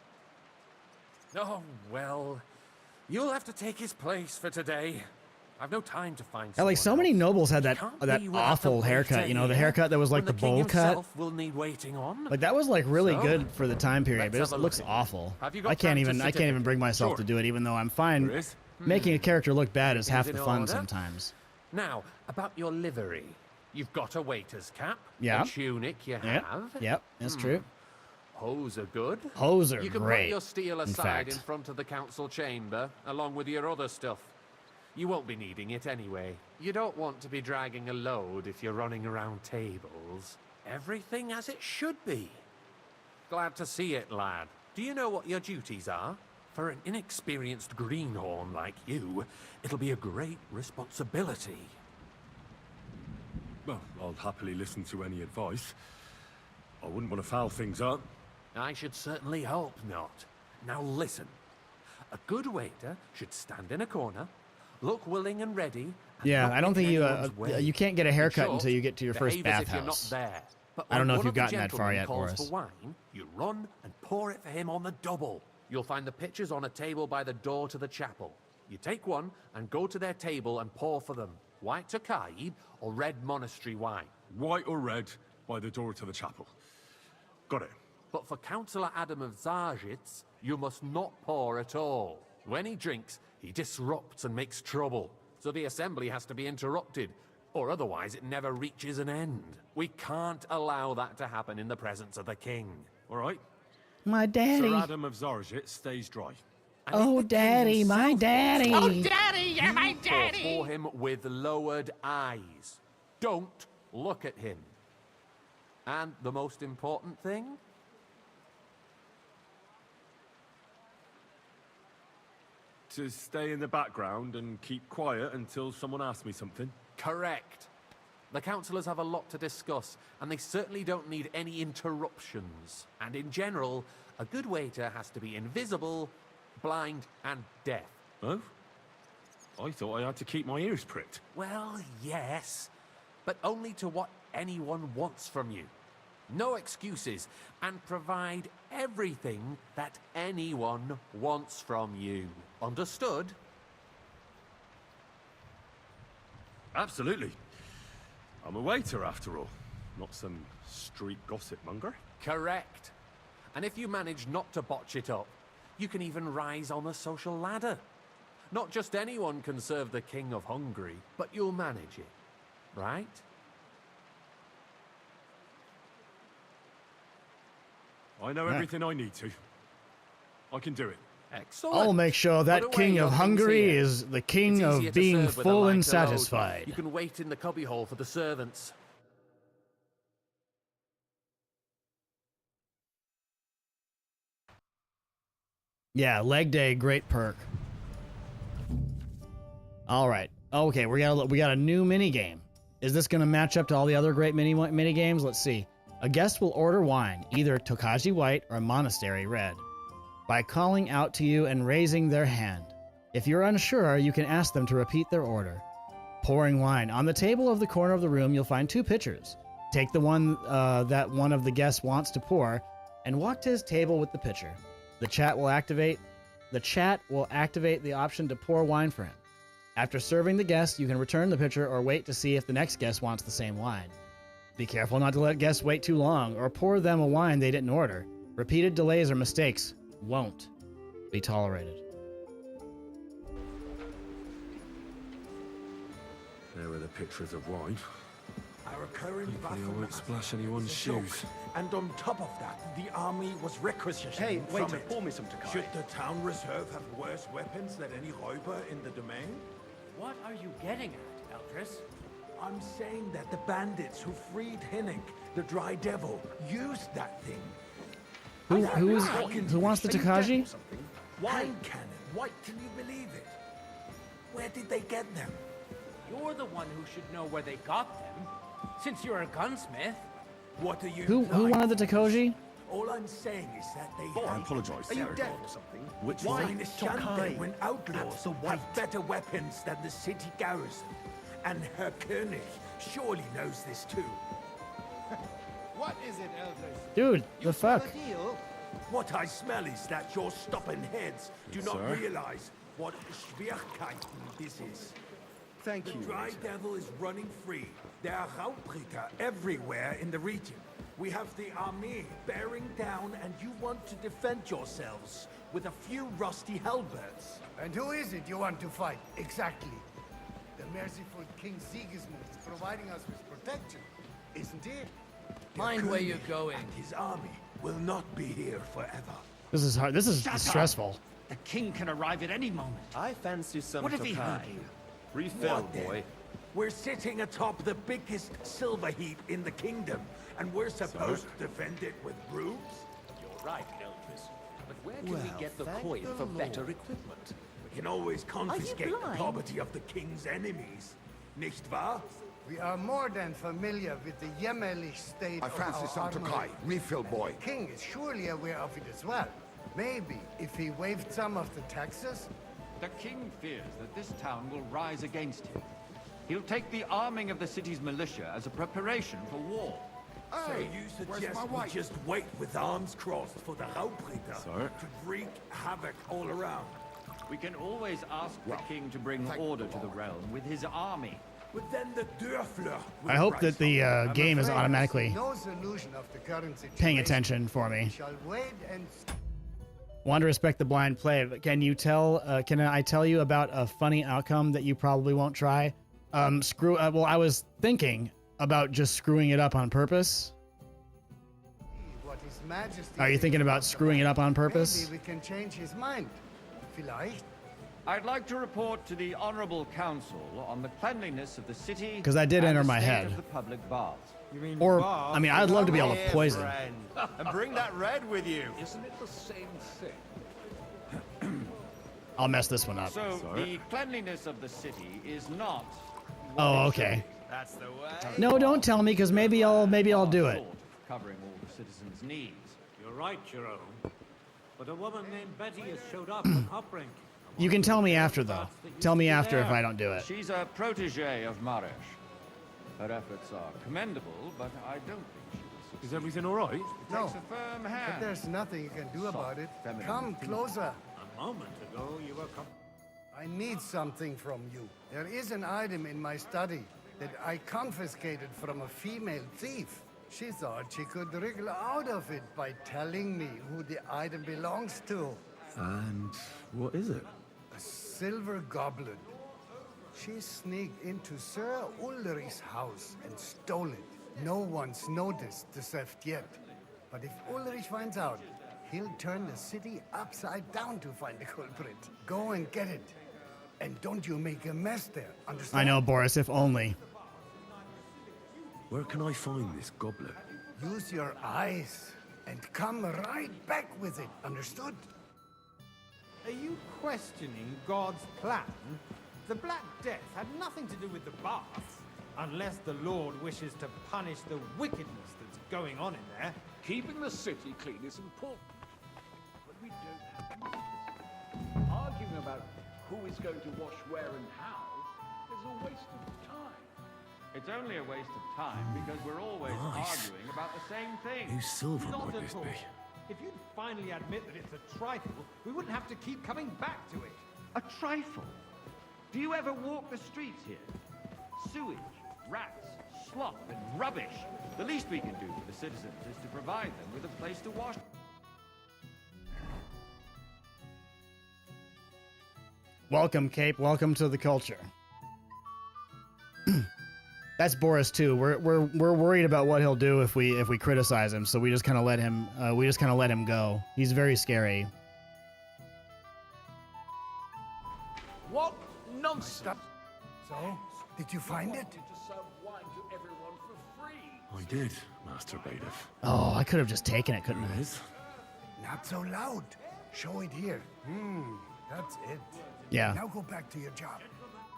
Oh, well, you'll have to take his place for today. I've no time to find Yeah, like so many nobles had that be without awful the haircut. You know, the birthday, haircut that was like the when the king bowl cut. himself will need waiting on. Like that was like really So, good for the time period, but let's it have a looks look. awful. Have you got I can't practice even bring myself Sure. to do it, even though I'm fine. There is? Making a character look bad is half Things the in fun order? sometimes. Now, about your livery. You've got a waiter's cap. Yeah. A tunic you Yep. have. Yep, that's true. Hose are good. Hose are You can great, put your steel in aside in fact. front of the council chamber, along with your other stuff. You won't be needing it anyway. You don't want to be dragging a load if you're running around tables. Everything as it should be. Glad to see it, lad. Do you know what your duties are? For an inexperienced greenhorn like you, it'll be a great responsibility. Well, I'll happily listen to any advice. I wouldn't want to foul things up. I should certainly hope not. Now listen. A good waiter should stand in a corner, look willing and ready. And Yeah, not I don't get think in anyone's way. you can't get a haircut In short, until you get to your first behave as if you're bathhouse. not there. But I don't when know if one you've of the gotten that far gentlemen yet, calls Boris. for wine, you run and pour it for him on the double. You'll find the pitchers on a table by the door to the chapel. You take one and go to their table and pour for them. White Tokaib or red monastery wine. White or red by the door to the chapel. Got it. But for Councillor Adam of Zarzhitz, you must not pour at all. When he drinks, he disrupts and makes trouble. So the assembly has to be interrupted, or otherwise it never reaches an end. We can't allow that to happen in the presence of the king. All right. My daddy. Sir Adam of Zarzhit stays dry. Oh, daddy, my daddy. Oh, daddy, you're my Pour daddy. for him with lowered eyes. Don't look at him. And the most important thing? To stay in the background and keep quiet until someone asks me something. Correct. The councillors have a lot to discuss, and they certainly don't need any interruptions. And in general, a good waiter has to be invisible, blind, and deaf. Oh? I thought I had to keep my ears pricked. Well, yes, but only to what anyone wants from you. No excuses, and provide everything that anyone wants from you. Understood? Absolutely. I'm a waiter after all, not some street gossip monger. Correct. And if you manage not to botch it up, you can even rise on the social ladder. Not just anyone can serve the King of Hungary, but you'll manage it, right? I know everything I need to. I can do it. Excellent. I'll make sure that Put away king your of things Hungary here. is the king It's of easier to being serve with a full and lighter load. satisfied. You can wait in the cubbyhole for the servants. Yeah, leg day, great perk. All right. Okay, we got a new mini game. Is this going to match up to all the other great mini games? Let's see. A guest will order wine, either Tokaji White or Monastery Red, by calling out to you and raising their hand. If you're unsure, you can ask them to repeat their order. Pouring wine. On the table of the corner of the room, you'll find two pitchers. Take the one that one of the guests wants to pour, and walk to his table with the pitcher. The chat will activate the option to pour wine for him. After serving the guest, you can return the pitcher or wait to see if the next guest wants the same wine. Be careful not to let guests wait too long or pour them a wine they didn't order. Repeated delays or mistakes won't be tolerated. There are the pictures of wine. Our current Hopefully I won't splash anyone's shoes. And on top of that, the army was requisitioned Hey, from waiter, it. pour me some Takai. Should the town reserve have worse weapons than any Räuber in the domain? What are you getting at, Eldris? I'm saying that the bandits who freed Hinnick, the Dry Devil, used that thing. Who wants the Takagi? Hand cannon. What? Can you believe it? Where did they get them? You're the one who should know where they got them, since you're a gunsmith. What are you? Who wanted the Takoji? All I'm saying is that they I apologize, Are you sir. deaf or something? Which Why one? in Ashante when outlaws have better weapons than the city garrison? And Herr König surely knows this too. What is it, Eldris? Dude, the fuck? What I smell is that your stubborn heads do not Sir? realize what Schwierigkeiten this is. Thank The you. Dry waiter. Devil is running free. There are Raubritter everywhere in the region. We have the army bearing down, and you want to defend yourselves with a few rusty halberds. And who is it you want to fight, exactly? The merciful King Sigismund is providing us with protection, isn't he? Mind where you're going. And his army will not be here forever. This is hard. This is stressful. The king can arrive at any moment. I fancy some What if he Takai. heard you? Refill, What then? boy. We're sitting atop the biggest silver heap in the kingdom, and we're supposed to defend it with brooms? You're right, Eldris. But where can Well, we get the thank coin the for better Lord. equipment? We can always confiscate the blind? property of the king's enemies. Nicht wahr? We are more than familiar with the Jämmerlich state I of fancy our some armory. Takai. Refill, boy. The king is surely aware of it as well. Maybe if he waived some of the taxes. The king fears that this town will rise against him. He'll take the arming of the city's militia as a preparation for war. So you where's suggest my we wife? just wait with arms crossed for the Raubritter Sir? to wreak havoc all around? We can always ask the king to bring order to the realm with his army. But then the Dörfler will I hope rise that the I'm game is afraid I see automatically no solution of the current situation. paying attention for We me. shall wait and Want to respect the blind play, but can you tell? Can I tell you about a funny outcome that you probably won't try? Well, I was thinking about just screwing it up on purpose. what His Majesty. Are you thinking about screwing it up on purpose? Maybe we can change his mind. Vielleicht. I'd like to report to the Honorable Council on the cleanliness of the city. 'Cause I did and enter the my state head. of the public baths. You mean Or, bath? I mean, I'd love to be able to Come here, poison. friend. And bring that red with you. Isn't it the same thing? I'll mess this one up. So the cleanliness of the city is not. Oh, okay. That's the way. No, don't tell me, because maybe I'll do it. Covering all the citizens' needs. You're right, Jerome. But a woman named Betty has showed up at Hoprink. You can tell me after, though. Tell me after if I don't do it. She's a protege of Marish. Her efforts are commendable, but I don't think she will succeed. Is everything all right? No, Takes a firm but hand. there's nothing you can do about it. feminine Come closer. A moment ago, you were I need something from you. There is an item in my study that I confiscated from a female thief. She thought she could wriggle out of it by telling me who the item belongs to. And what is it? A silver goblet. She sneaked into Sir Ulrich's house and stole it. No one's noticed the theft yet. But if Ulrich finds out, he'll turn the city upside down to find the culprit. Go and get it. And don't you make a mess there, understand? I know, Boris, if only. Where can I find this goblet? Use your eyes and come right back with it, understood? Are you questioning God's plan? The Black Death had nothing to do with the baths, unless the Lord wishes to punish the wickedness that's going on in there. Keeping the city clean is important. But we don't have to. Arguing about who is going to wash where and how is a waste of time. It's only a waste of time because we're always Nice. arguing about the same thing. Whose silver Not might at this all. be? If you'd finally admit that it's a trifle, we wouldn't have to keep coming back to it. A trifle? Do you ever walk the streets here? Sewage, rats, slop and rubbish. The least we can do for the citizens is to provide them with a place to wash. Welcome, Cape. Welcome to the culture. That's Boris too. We're worried about what he'll do if we criticize him. So we just kind of let him go. He's very scary. What nonsense! So, did you find it? I did, Master Bailiff. Oh, I could have just taken it, couldn't I? Not so loud. Show it here. That's it. Yeah. Now go back to your job.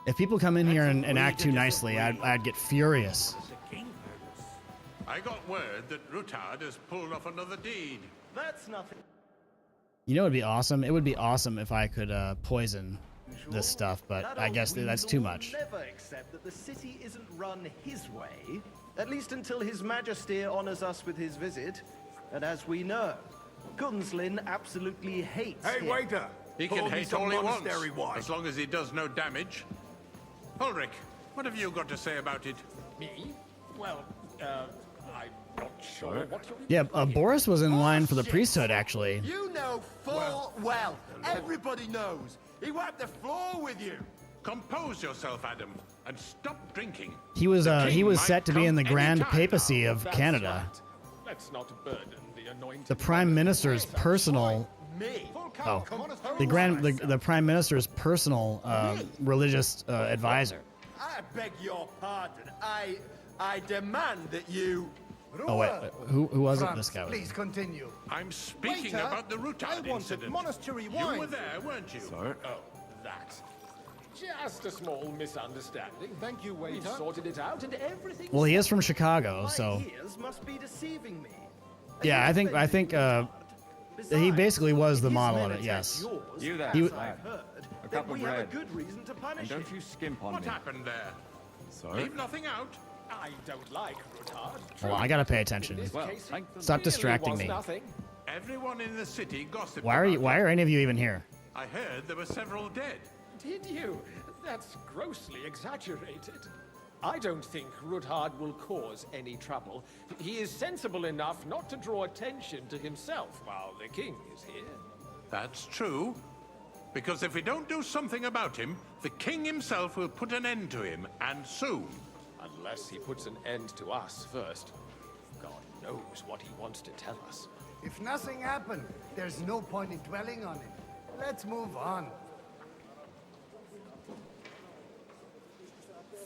If people come in here and act too nicely, I'd get furious. I got word that Rutard has pulled off another deed. That's nothing. You know what would be awesome? It would be awesome if I could poison this stuff, but I guess that's too much. Never accept that the city isn't run his way, at least until His Majesty honors us with his visit. And as we know, Gunslin absolutely hates Hey, him. waiter! He Pour can me hate some all he wants, monastery wine. as long as he does no damage. Ulrich, what have you got to say about it? Me? Well, I'm not sure what you're... Yeah, Boris was in line for the priesthood, actually. You know full well. Everybody knows. He wiped the floor with you. Compose yourself, Adam, and stop drinking. He was set to be in the Grand Papacy of Canada. Let's not burden the anointed. The Prime Minister's personal. Me? Oh, the Prime Minister's personal religious advisor. I beg your pardon. I demand that you... Oh wait, who was it? This guy was. Please continue. I'm speaking Waiter, about the Rutard incident. monastery You wine. were there, weren't you? Sorry. Oh, that. Just a small misunderstanding. Thank you, waiter. We've sorted it out and everything. Well, he is from Chicago, so. My ears must be deceiving me. Yeah, I think he basically was the model of it. Yes. You there, He lad. A cup of bread. And don't you skimp on What me. happened there? Sorry. Leave nothing out. I don't like Rutard. Hold on, I gotta pay attention. Well, Stop distracting me. Everyone in the city gossiped Why are any of you even here? I heard there were several dead. Did you? That's grossly exaggerated. I don't think Rutard will cause any trouble. He is sensible enough not to draw attention to himself while the king is here. That's true. Because if we don't do something about him, the king himself will put an end to him, and soon. Unless he puts an end to us first. God knows what he wants to tell us. If nothing happened, there's no point in dwelling on it. Let's move on.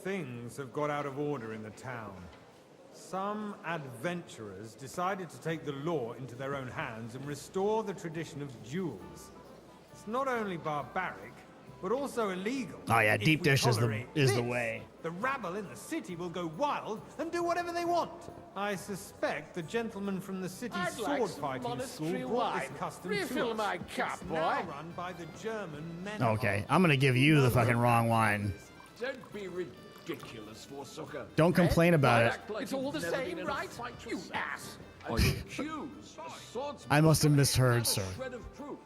Things have got out of order in the town. Some adventurers decided to take the law into their own hands and restore the tradition of duels. It's not only barbaric, but also illegal. Oh yeah, If deep we dish is the tolerate is the this, way. The rabble in the city will go wild and do whatever they want. I suspect the gentleman from the city's I'd like sword some fighting monastery school brought this wine. custom Refill to us. my cup, It's boy. now run by the German men. Okay, I'm gonna give you the fucking wrong wine. Don't be ridiculous, Forsucker. Don't complain about it. It's all the same, right? You ass! I must have misheard, sir. Shred of proof.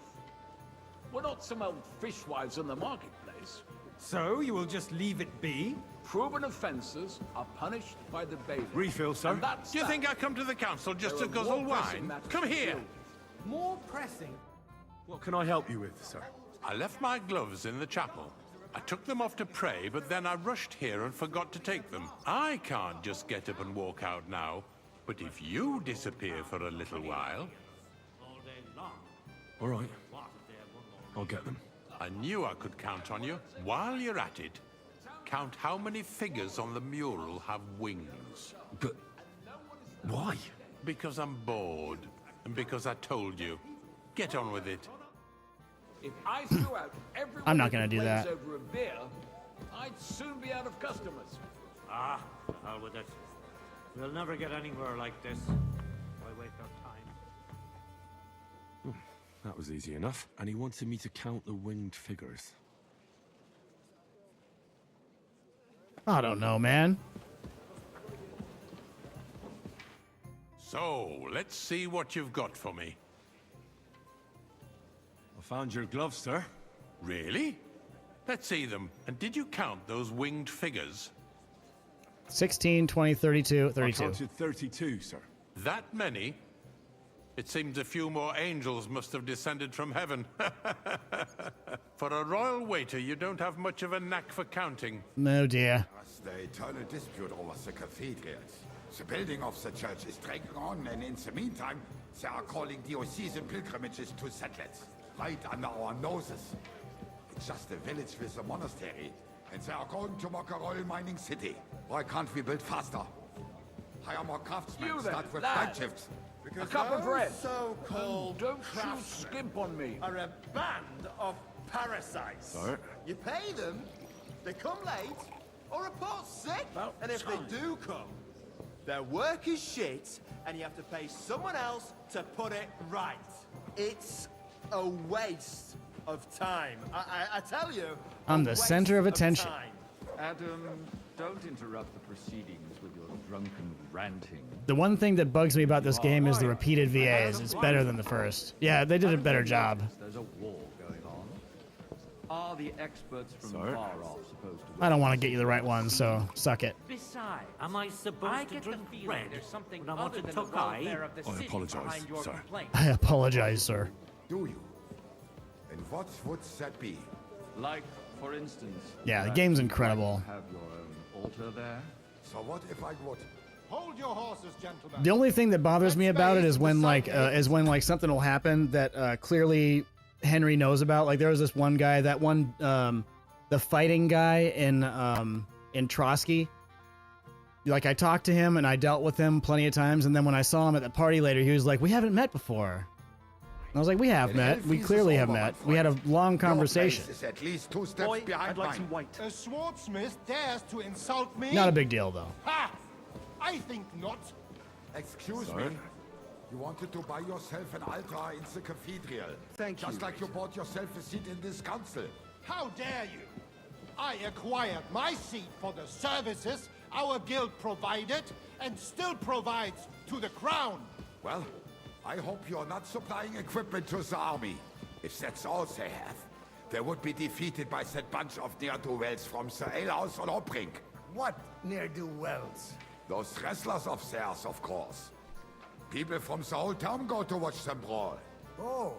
We're not some old fishwives on the marketplace. So you will just leave it be? Proven offences are punished by the bailiff. Refill, sir. And that's Do you that. think I come to the council just There to are guzzle more pressing wine? matters Come to here. deal with. More pressing? What can I help you with, sir? I left my gloves in the chapel. I took them off to pray, but then I rushed here and forgot to take them. I can't just get up and walk out now. But if you disappear for a little while... All right. I'll get them. I knew I could count on you. While you're at it, count how many figures on the mural have wings. But why? Because I'm bored, and because I told you. Get on with it. If I threw out everyone I'm not who gonna do complains that. over a beer, I'd soon be out of customers. Ah, Hell with it. We'll never get anywhere like this. Why waste our time? That was easy enough. And he wanted me to count the winged figures. I don't know, man. So, let's see what you've got for me. I found your gloves, sir. Really? Let's see them. And did you count those winged figures? 16, 20, 32, I 32. counted 32, sir. That many? It seems a few more angels must have descended from heaven. For a royal waiter, you don't have much of a knack for counting. Oh dear. The eternal dispute over the cathedrals. The building of the church is dragging on, and in the meantime, they are calling diocesan pilgrimages to settlers, right under our noses. It's just a village with a monastery, and they are going to mock a royal mining city. Why can't we build faster? Hire more craftsmen, You then, start with lad. night shifts. A cup of bread. So-called Don't you craftsmen skimp on me. are a band of parasites. Sir? You pay them, they come late, or report sick. And if they do come, their work is shit, and you have to pay someone else to put it right. It's a waste of time. I tell you. I'm the center of attention. Adam, don't interrupt the proceedings with your drunken ranting. The one thing that bugs me about this game is the repeated VAs. It's better than the first. Yeah, they did a better job. There's a war going on. Are the experts from far off supposed to... I don't want to get you the right one, so suck it. Besides, am I supposed to drink bread when I want to Tokai? I apologize, sir. I apologize, sir. Do you? And what would that be? Like, for instance... Yeah, the game's incredible. Have your own altar there? So what if I would? Hold your horses, gentlemen. The only thing that bothers me about it is when like something will happen that clearly Henry knows about. Like there was this one guy, that one the fighting guy in Trotsky. Like I talked to him and I dealt with him plenty of times, and then when I saw him at the party later, he was like, "We haven't met before." And I was like, "We have met. We clearly have met. We had a long conversation." Is at least 2 steps behind mine. A swordsmith dares to insult me? Not a big deal though. Ha! I think not. Excuse me. You wanted to buy yourself an altar in the cathedral. Thank you. Just like you bought yourself a seat in this council. How dare you? I acquired my seat for the services our guild provided and still provides to the crown. Well, I hope you're not supplying equipment to the army. If that's all they have, they would be defeated by that bunch of ne'er-do-wells from the alehouse on Obrink. What ne'er-do-wells? Those wrestlers of theirs, of course. People from the whole town go to watch them brawl. Oh,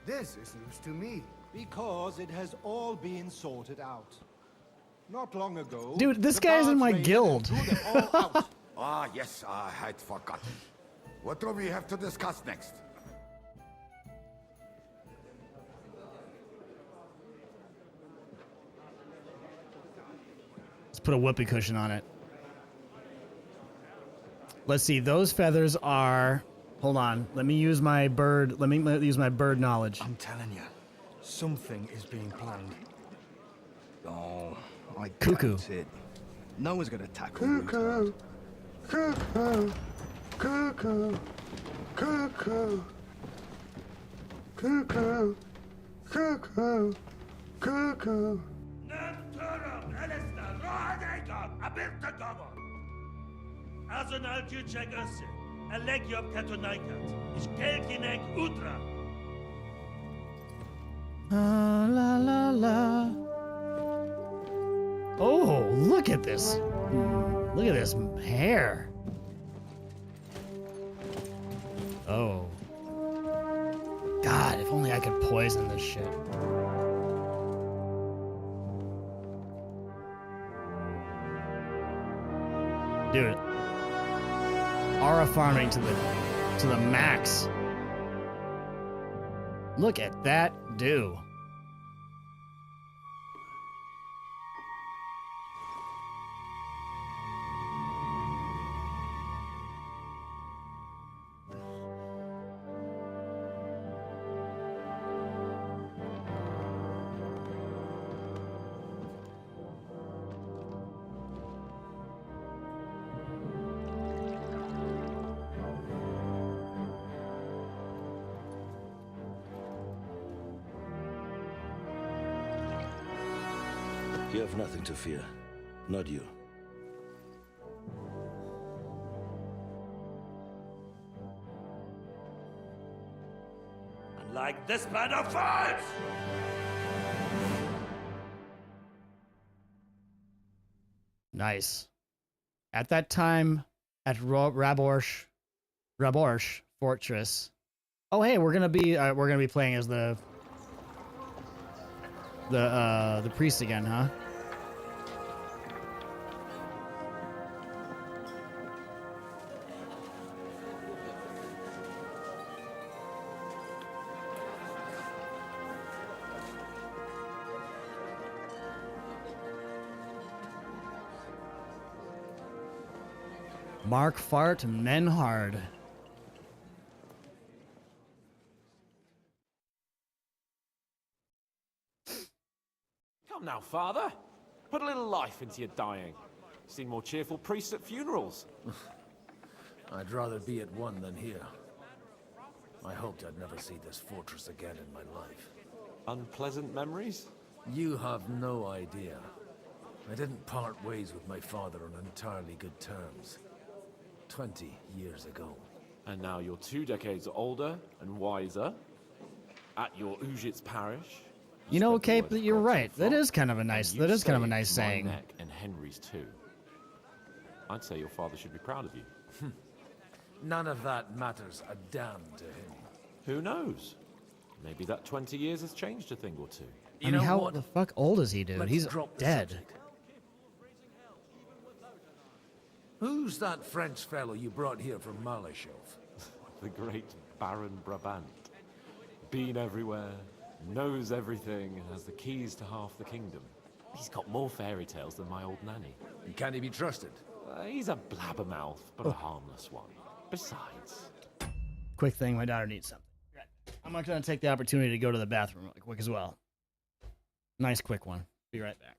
this is news to me. Because it has all been sorted out. Not long ago... Dude, this the guy's in my bards guild. raided and threw them all out. Ah, yes, I had forgotten. What do we have to discuss next? Let's put a whoopee cushion on it. Let's see. Those feathers are... Hold on. Let me use my bird... Let me use my bird knowledge. I'm telling you, something is being planned. Oh, I Cuckoo. doubt it. No one's gonna tackle Cuckoo. Cuckoo. Cuckoo. Cuckoo. Cuckoo. Cuckoo. Cuckoo. Azonal Juchek Össe, Alegiop Katonaikat, is Kelkinek Utra. La la la. Oh, look at this. Look at this hair. Oh. God, if only I could poison this shit. Dude. Aura farming to the max. Look at that do. You have nothing to fear. Not you. Like this band of fights! Nice. At that time, at Raborsh Fortress. Oh, hey, we're gonna be playing as the priest again, huh? Mark Fart Menhard. Come now, father. Put a little life into your dying. Seen more cheerful priests at funerals. I'd rather be at one than here. I hoped I'd never see this fortress again in my life. Unpleasant memories? You have no idea. I didn't part ways with my father on entirely good terms. 20 years ago. And now you're 2 decades older and wiser. At your Ujit's parish. You know, Cape, you're right. That is kind of a nice. That is kind of a nice my saying. Neck and Henry's too. I'd say your father should be proud of you. None of that matters a damn to him. Who knows? Maybe that 20 years has changed a thing or two. I mean, how the fuck old is he, dude? Let's He's drop the dead. subject. Who's that French fellow you brought here from Malashov? The great Baron Brabant. Been everywhere, knows everything, and has the keys to half the kingdom. He's got more fairy tales than my old nanny. And can he be trusted? He's a blabbermouth, but a harmless one. Besides... Quick thing, my daughter needs something. I'm not gonna take the opportunity to go to the bathroom really quick as well. Nice quick one. Be right back.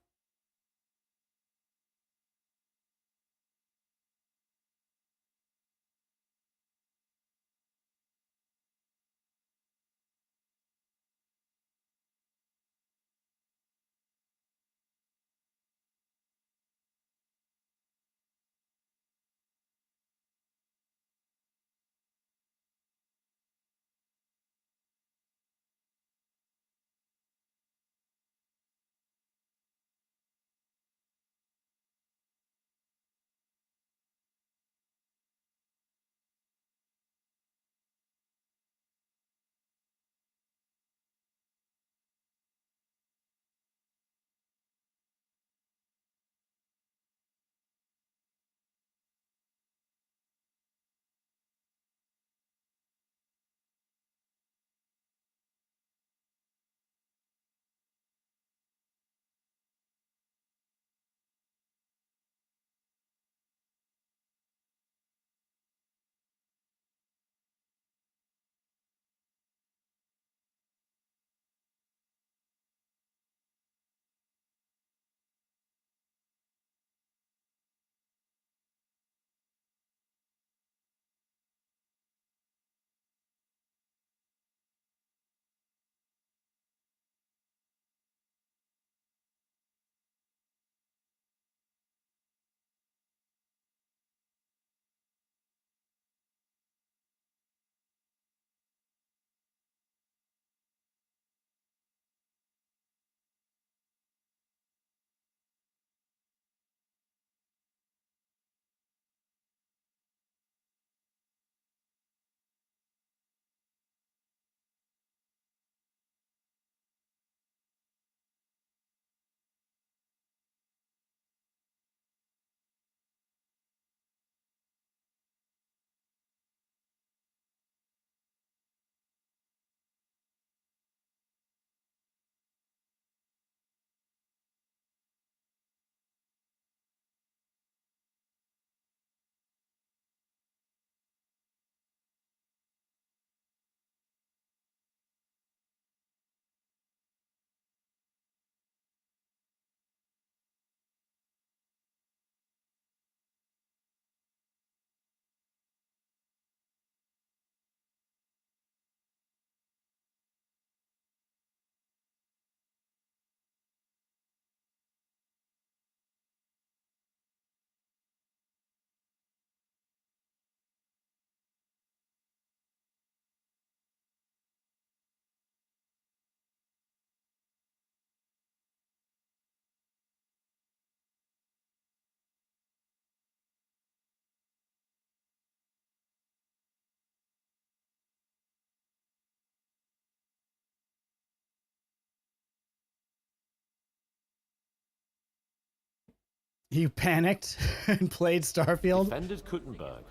You panicked and played Starfield? Defended Kuttenberg,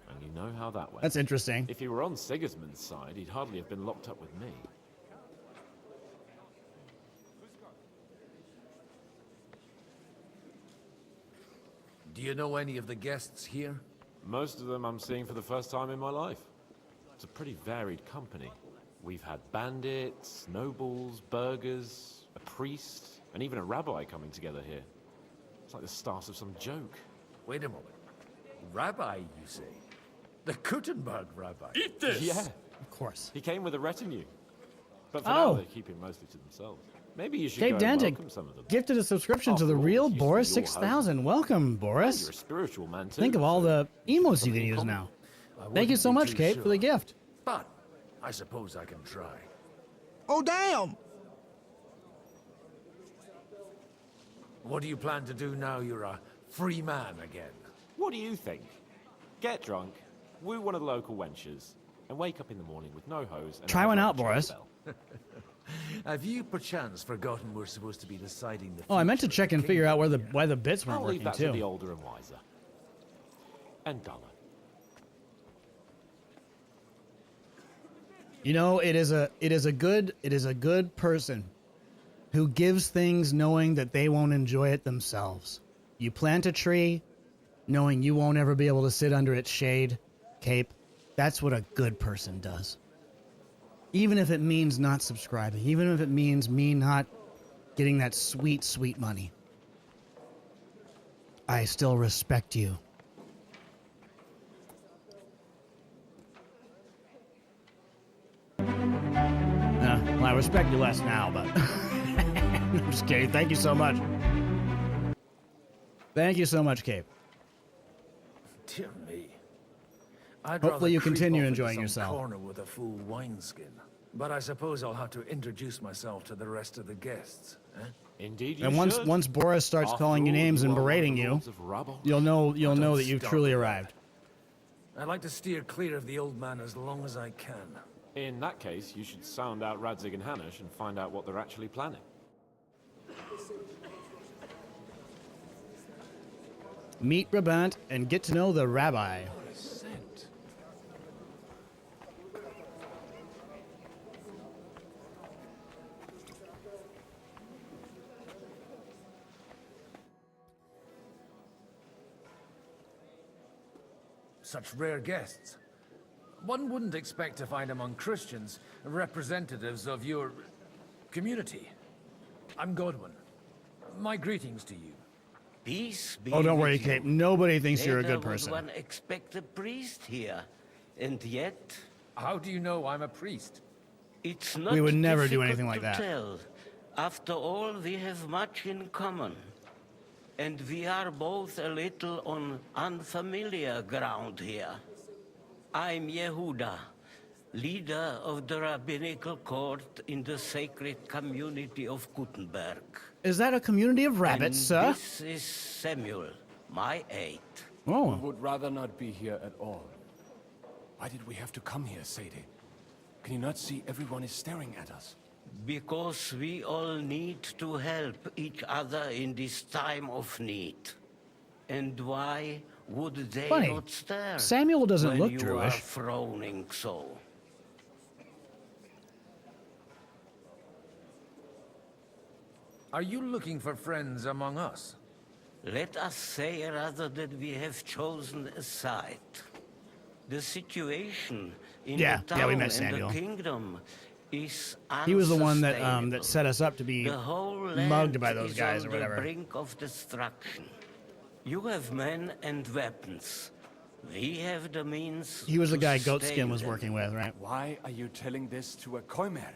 and you know how that went. That's interesting. If he were on Sigismund's side, he'd hardly have been locked up with me. Do you know any of the guests here? Most of them I'm seeing for the first time in my life. It's a pretty varied company. We've had bandits, nobles, burghers, a priest, and even a rabbi coming together here. It's like the start of some joke. Wait a moment. Rabbi, you say? The Kuttenberg rabbi? Eat this! Yeah. Of course. He came with a retinue. But for now, they keep him mostly to themselves. Maybe you should Cape go and Dantic welcome some of them. gifted a subscription to the real Boris 6000. Welcome, Boris. You're a spiritual man too. Think of all the emotes you can use now. Thank you so much, Cape, for the gift. But I suppose I can try. Oh, damn! What do you plan to do now you're a free man again? What do you think? Get drunk, woo one of the local wenches, and wake up in the morning with no hose. And Try one out, Boris. Have you perchance forgotten we're supposed to be deciding the Oh, I meant to check and figure out why the bits weren't I'll leave working that to the too. older and wiser. And duller. You know, it is a good person who gives things knowing that they won't enjoy it themselves. You plant a tree knowing you won't ever be able to sit under its shade, Cape. That's what a good person does. Even if it means not subscribing, even if it means me not getting that sweet, sweet money. I still respect you. Well, I respect you less now, but I'm just kidding. Thank you so much. Thank you so much, Cape. Dear me. I'd Hopefully you rather creep continue off into enjoying some yourself. corner with a full wineskin. But I suppose I'll have to introduce myself to the rest of the guests. Eh? Indeed, you And should. once Boris starts After calling you all, names you and are one of berating the you, lords of Rabble. you'll know that you've stop truly with that. arrived. I'd like to steer clear of the old man as long as I can. In that case, you should sound out Radzig and Hanush and find out what they're actually planning. Meet Brabant and get to know the rabbi. Such rare guests. One wouldn't expect to find among Christians representatives of your community. I'm Godwin. My greetings to you. Peace be Oh, don't worry, with you. Cape. Nobody thinks you're a Neither good person. would one expect a priest here, and yet How do you know I'm a priest? it's not We would never do difficult anything like to that. tell. After all, we have much in common, and we are both a little on unfamiliar ground here. I'm Yehuda, leader of the rabbinical court in the sacred community of Kuttenberg. Is that a community of rabbits, And sir? this is Samuel, my aide. Oh. We would rather not be here at all. Why did we have to come here, Sadie? Can you not see everyone is staring at us? Because we all need to help each other in this time of need. And why would they Funny. not stare? Samuel doesn't when look you Jewish. are frowning so? Are you looking for friends among us? Let us say rather that we have chosen a side. The situation in Yeah, the town yeah, we met and Samuel. the kingdom is He was the one that unsustainable. set us up to be The whole land mugged by those is guys on or whatever. the brink of destruction. You have men and weapons. We have the means. He was the to guy sustain Goatskin was them. working with, right? Why are you telling this to a Koimer?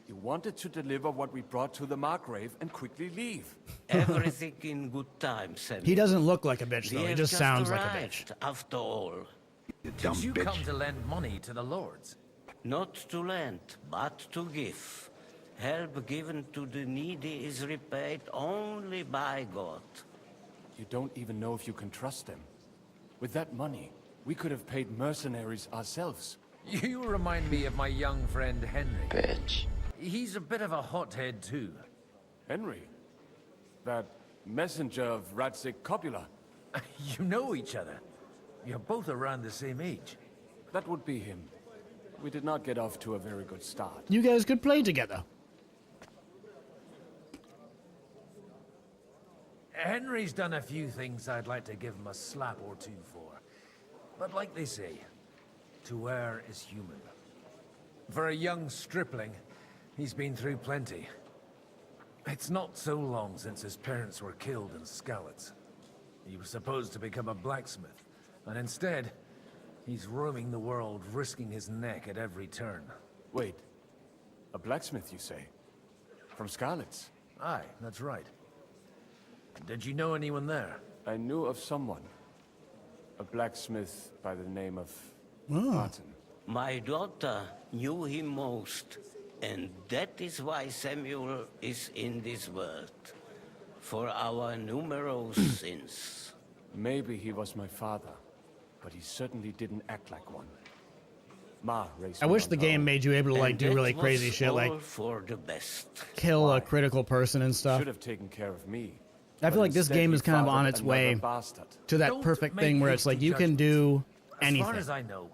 You wanted to deliver what we brought to the Margrave and quickly leave. Everything in good time, Samuel. He doesn't look like a bitch, We though. He have just sounds like a arrived, bitch. After all, Did you come to lend money to the lords? not to lend, but to give. Help given to the needy is repaid only by God. You don't even know if you can trust them. With that money, we could have paid mercenaries ourselves. You remind me of my young friend Henry. Bitch. He's a bit of a hothead too. Henry? That messenger of Radzik Copula. You know each other. You're both around the same age. That would be him. We did not get off to a very good start. You guys could play together. Henry's done a few things I'd like to give him a slap or two for. But like they say, to err is human. For a young stripling, he's been through plenty. It's not so long since his parents were killed in Skalitz. He was supposed to become a blacksmith, and instead, he's roaming the world, risking his neck at every turn. Wait, a blacksmith, you say? From Skalitz? Aye, that's right. Did you know anyone there? I knew of someone. A blacksmith by the name of Oh. Martin. My daughter knew him most, and that is why Samuel is in this world. For our numerous sins. Maybe he was my father, but he certainly didn't act like one. Ma raised I me wish on the her game own. made you able to like And do that really was crazy shit, like all for the best. kill a critical person and stuff. Should have taken care of me. I feel but like this instead game he is kind of on fathered its another way bastard. to that Don't perfect make thing where it's like hasty you can do As anything. far as I know,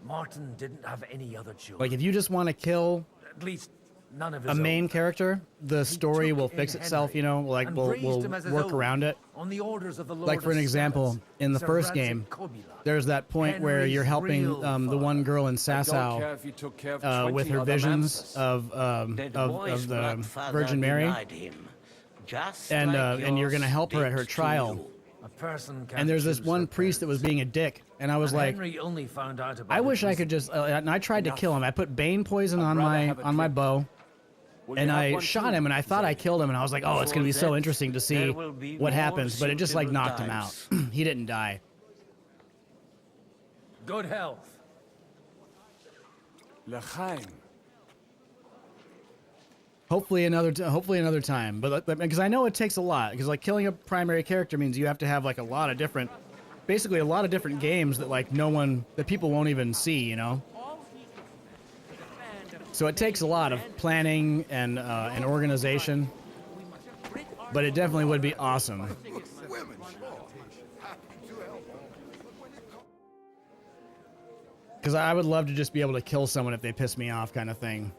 Martin didn't have any other children. Like if you just want to kill At least none of his a main own. character, the story took will in fix itself, Henry you know, like and we'll raised him as his work own, around it. On the orders of the Lord Like for of an example, Skalitz, in the Sir first Radzik game, Kobila. there's that point where Henry's you're helping real the one girl in I don't care Sasau if you took care of with 20 her other visions masters. That boy's of the grandfather Virgin Mary, denied him, just and like and you're gonna yours help her at her did to trial. you. A person can't And there's this choose one their priest that was parents. being a dick, and I was And like, Henry only found out about I it wish I recently. could just. And I tried to kill him. I put bane poison I'd on rather my have a drink. bow, Will and you have I one shot too? him, and I thought I killed him, and I was like, oh, it's gonna be so that, interesting to see there will be what more happens. But it just like suitable knocked him out. times. He didn't die. Good health. L'chaim. Hopefully another time. But because I know it takes a lot. Because like killing a primary character means you have to have like a lot of different, basically a lot of different games that like that people won't even see. You know. So it takes a lot of planning and organization. But it definitely would be awesome. Because I would love to just be able to kill someone if they piss me off, kind of thing.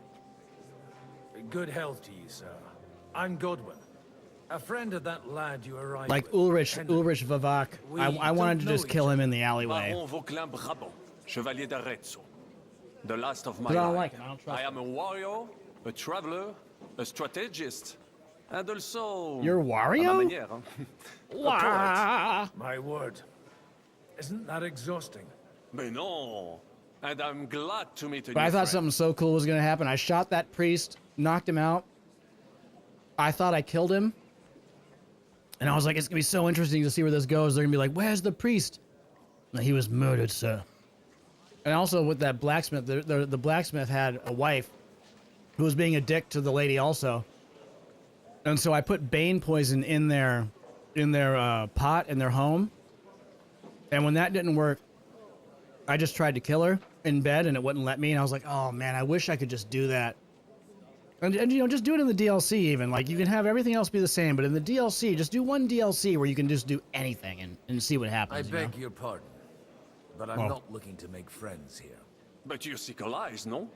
Good health to you, sir. I'm Godwin. A friend of that lad you arrived Like with. Ulrich Henry. Vivak. I wanted to just kill him in the alleyway. Baron Vauclin Brabant, Chevalier d'Arezzo. The last of my But I don't line. like him. I don't trust I am a warrior, a traveler, a strategist, and also... You're Wario? à ma manière, hein? A poet. My word. Isn't that exhausting? Mais non. And I'm glad to meet a But new I thought friend. something so cool was going to happen. I shot that priest, knocked him out. I thought I killed him. And I was like, it's going to be so interesting to see where this goes. They're going to be like, where's the priest? No, he was murdered, sir. And also with that blacksmith, the blacksmith had a wife who was being a dick to the lady also. And so I put bane poison in their pot in their home. And when that didn't work, I just tried to kill her in bed and it wouldn't let me. And I was like, oh man, I wish I could just do that. And you know, just do it in the DLC even. Like you can have everything else be the same, but in the DLC, just do one DLC where you can just do anything and see what I happens. you know? beg your pardon, but I'm Well- not looking to make friends here. But you seek allies, no?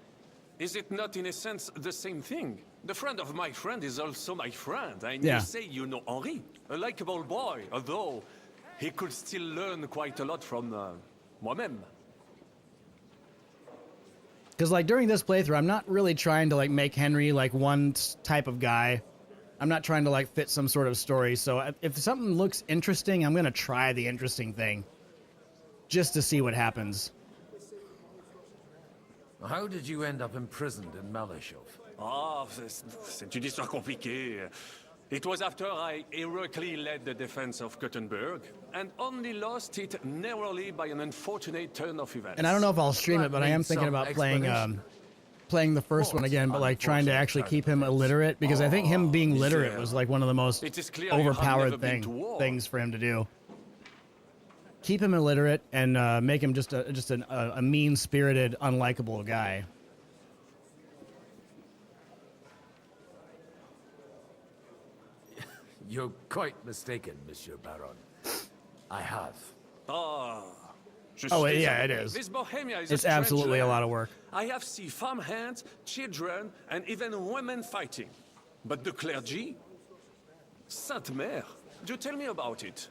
Is it not in a sense the same thing? The friend of my friend is also my friend. And Yeah. you say you know Henri, a likable boy, although he could still learn quite a lot from moi-même. Because like during this playthrough, I'm not really trying to like make Henry like one type of guy. I'm not trying to like fit some sort of story. So if something looks interesting, I'm gonna try the interesting thing, just to see what happens. How did you end up imprisoned in Malashov? Ah, c'est une histoire compliquée. It was after I heroically led the defense of Gothenburg, and only lost it narrowly by an unfortunate turn of events. And I don't know if I'll stream it, but I am needs thinking some about explanation. playing the first one again, but like trying to actually keep him illiterate, because I think him being literate was like one of the most It is clear you have never overpowered been to war. things for him to do. Keep him illiterate and make him just a mean-spirited, unlikable guy. You're quite mistaken, Monsieur Baron. I have. Ah. Oh, yeah, it is. This Bohemia is It's a strange absolutely a land. lot of work. I have seen farmhands, children, and even women fighting. But the clergy? Sainte Mère, do tell me about it.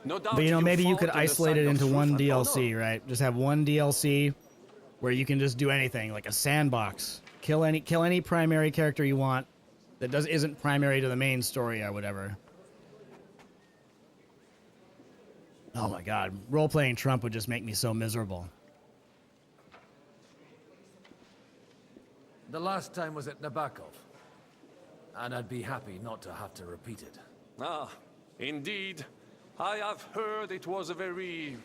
No doubt But you know, maybe you fought could on the isolate side it of into truth one and DLC, honor. right? Just have one DLC where you can just do anything, like a sandbox. Kill any primary character you want that isn't primary to the main story or whatever. Oh my god, role-playing Trump would just make me so miserable. The last time was at Nabokov. And I'd be happy not to have to repeat it. Ah, indeed. I have heard it was a very...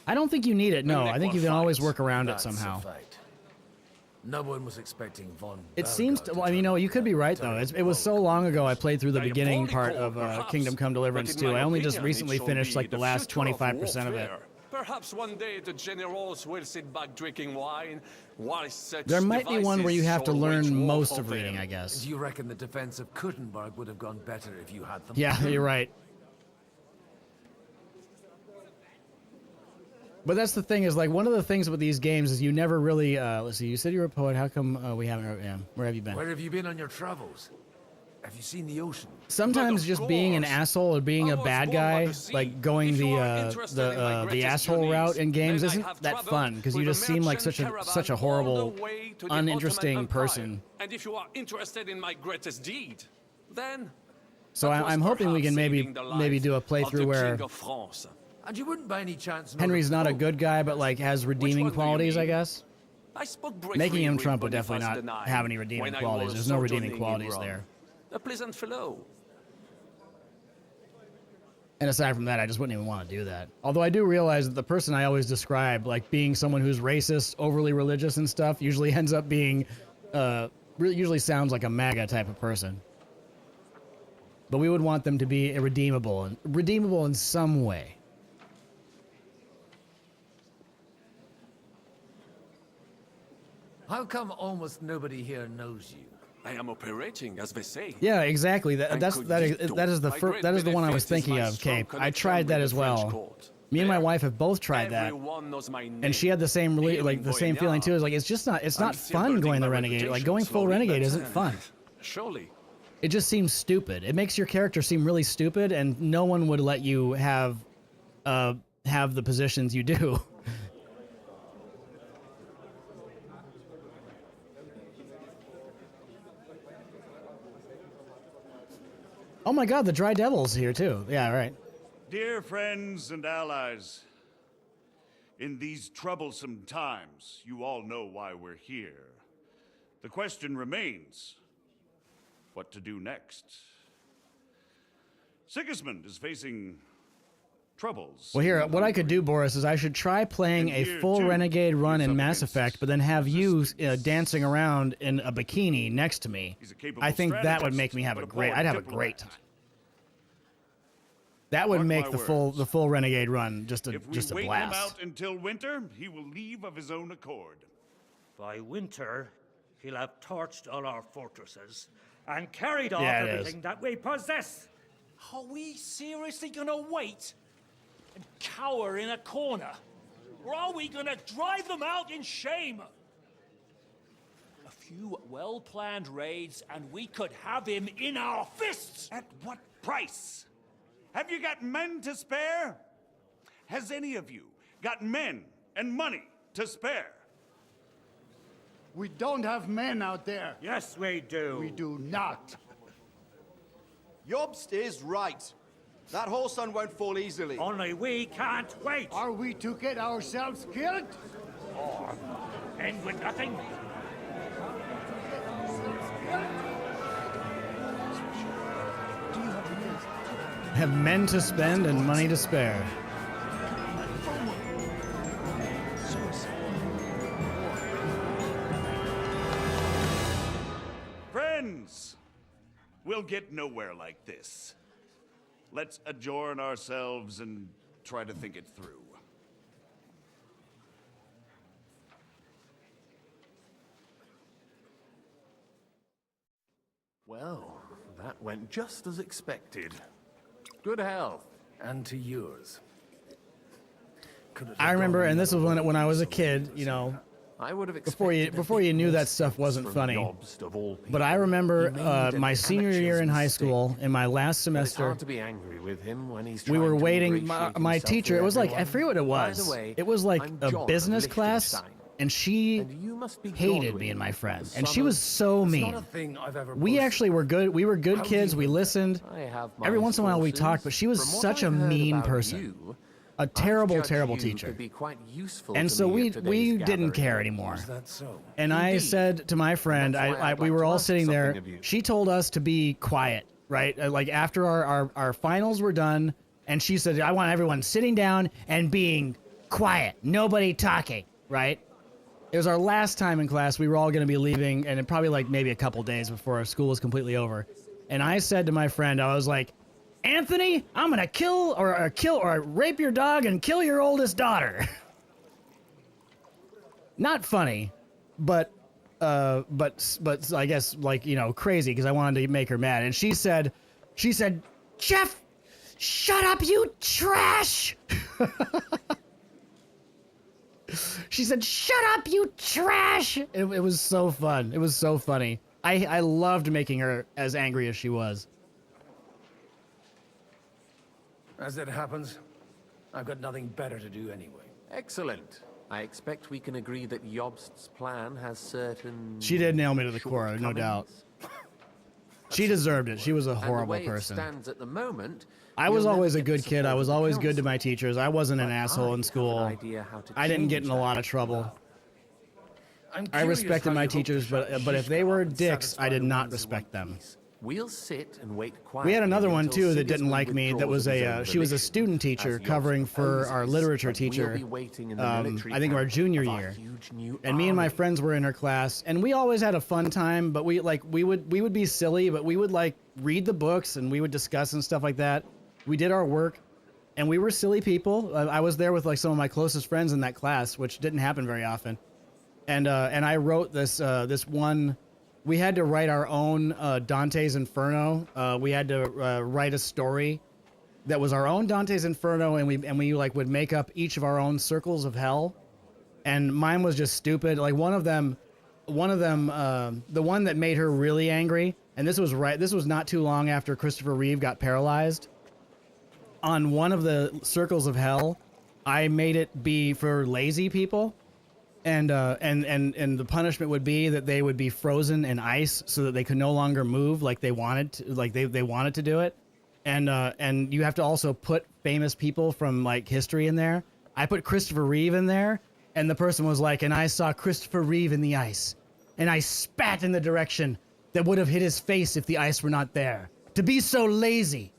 I don't think you need it, no. I think you can always work around it That's a somehow. fact. No one was expecting von It seems to, well, I mean, no, you could be right, though. It was so long ago I played through the beginning part of Kingdom Come Deliverance 2. I only just recently finished, like, the last 25% of it. Perhaps one day the generals will sit back drinking wine while such There might be one where you have to devices shall wage learn war most for of reading, them. I guess. Do you reckon the defense of Kuttenberg would have gone better if you had them? Yeah, you're right. But that's the thing is, like, one of the things with these games is you never really, let's see, you said you were a poet. How come we haven't, where have you been? Where have you been on your travels? Have you seen the ocean? Sometimes just being an asshole or being a bad guy, like going the asshole route in games isn't that fun, because you just seem like such a horrible, uninteresting person. And if you are interested in my greatest deed, then... So I'm hoping we can maybe do a playthrough where And you wouldn't by any chance know Henry's not a good guy, but like has redeeming qualities, I guess. I spoke briefly Making him with Trump would Boniface definitely the not Ninth have any redeeming when I qualities. was There's no redeeming sojourning in qualities Rome. there. A pleasant fellow. And aside from that, I just wouldn't even want to do that. Although I do realize that the person I always describe, like being someone who's racist, overly religious and stuff, usually ends up being, usually sounds like a MAGA type of person. But we would want them to be redeemable in some way. How come almost nobody here knows you? I am operating, as they say. Yeah, exactly. That is the one I was thinking of, Cape. I tried that as well. Me and my wife have both tried that, and she had the same same feeling too. It's like it's not fun going the renegade. Like going full renegade isn't fun. Surely. It just seems stupid. It makes your character seem really stupid, and no one would let you have the positions you do. Oh my god, the Dry Devil's here too. Yeah, right. Dear friends and allies, in these troublesome times, you all know why we're here. The question remains, what to do next? Sigismund is facing troubles. Well, here, what I could do, Boris, is I should try playing a full Renegade run in Mass Effect, but then have you dancing around in a bikini next to me. I think that would make me have I'd have a great time. That would make the full Renegade run just a blast. If we wait him out until winter, he will leave of his own accord. By winter, he'll have torched all our fortresses and carried off Yeah, everything that we possess. Are we seriously gonna wait and cower in a corner? Or are we gonna drive them out in shame? A few well-planned raids and we could have him in our fists! At what price? Have you got men to spare? Has any of you got men and money to spare? We don't have men out there. Yes, we do. We do not. Jobst is right. That whole sun won't fall easily. Only we can't wait. Are we to get ourselves killed? Or end with nothing? Have men to spend and money to spare. Friends, we'll get nowhere like this. Let's adjourn ourselves and try to think it through. Well, that went just as expected. Good health. And to yours. I remember, and this was when I was a kid, you know, I would have before you knew that stuff wasn't funny. But I remember my senior year in high school, in my last semester, to be angry with him when he's we were waiting. My teacher, it was like, I forget what it was. It was like a business class, and she hated me and my friend, and she was so mean. We actually were good. We were good kids. We listened. Every once in a while we talked, but she was such a mean person. A terrible, terrible teacher. And so we didn't care anymore. And I said to my friend, we were all sitting there, she told us to be quiet, right? Like after our finals were done, and she said, I want everyone sitting down and being quiet, nobody talking, right? It was our last time in class. We were all going to be leaving, and it probably like maybe a couple days before our school was completely over. And I said to my friend, I was like, Anthony, I'm gonna kill or rape your dog and kill your oldest daughter. Not funny, but I guess like, you know, crazy because I wanted to make her mad. And she said, Jeff, shut up, you trash. She said, shut up, you trash. It was so fun. It was so funny. I loved making her as angry as she was. As it happens, I've got nothing better to do anyway. Excellent. I expect we can agree that Jobst's plan has certain... She did nail me to the core, no doubt. She deserved it. She was a horrible person. Stands at the moment, I was always a good kid. I was always good to my teachers. I wasn't an asshole in school. I didn't get in a lot of trouble. I respected my teachers, but if they were dicks, I did not respect them. We'll sit and wait quietly. We had another one too that didn't like me. That was she was a student teacher covering for our literature teacher. I think our junior year. And me and my friends were in her class, and we always had a fun time. But we would be silly, but we would like read the books and we would discuss and stuff like that. We did our work, and we were silly people. I was there with like some of my closest friends in that class, which didn't happen very often. And I wrote this one. We had to write our own Dante's Inferno. We had to write a story that was our own Dante's Inferno, and we like would make up each of our own circles of hell. And mine was just stupid. Like one of them, the one that made her really angry. And this was not too long after Christopher Reeve got paralyzed. On one of the circles of hell, I made it be for lazy people. And the punishment would be that they would be frozen in ice so that they could no longer move like they wanted to, like they wanted to do it. And you have to also put famous people from like history in there. I put Christopher Reeve in there, and the person was like, and I saw Christopher Reeve in the ice, and I spat in the direction that would have hit his face if the ice were not there. To be so lazy,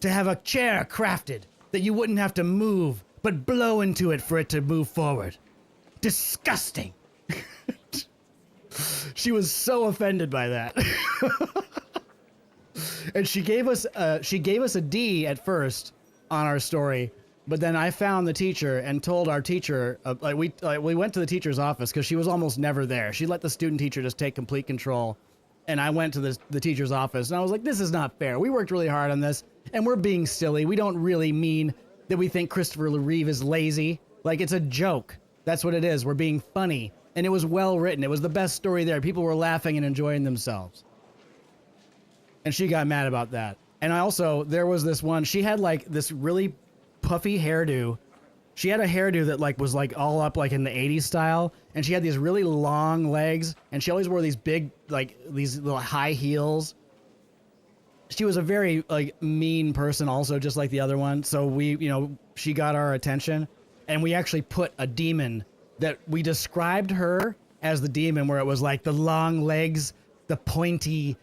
to have a chair crafted that you wouldn't have to move, but blow into it for it to move forward. Disgusting. She was so offended by that. And she gave us a D at first on our story, but then I found the teacher and told our teacher, we went to the teacher's office because she was almost never there. She let the student teacher just take complete control. And I went to the teacher's office and I was like, this is not fair. We worked really hard on this and we're being silly. We don't really mean that we think Christopher Reeve is lazy. Like, it's a joke. That's what it is. We're being funny. And it was well written. It was the best story there. People were laughing and enjoying themselves. And she got mad about that. And there was this one, she had like this really puffy hairdo. She had a hairdo that like was like all up like in the 80s style. And she had these really long legs. And she always wore these big, like these little high heels. She was a very like mean person also, just like the other one. So she got our attention. And we actually put a demon that we described her as the demon, where it was like the long legs, the pointy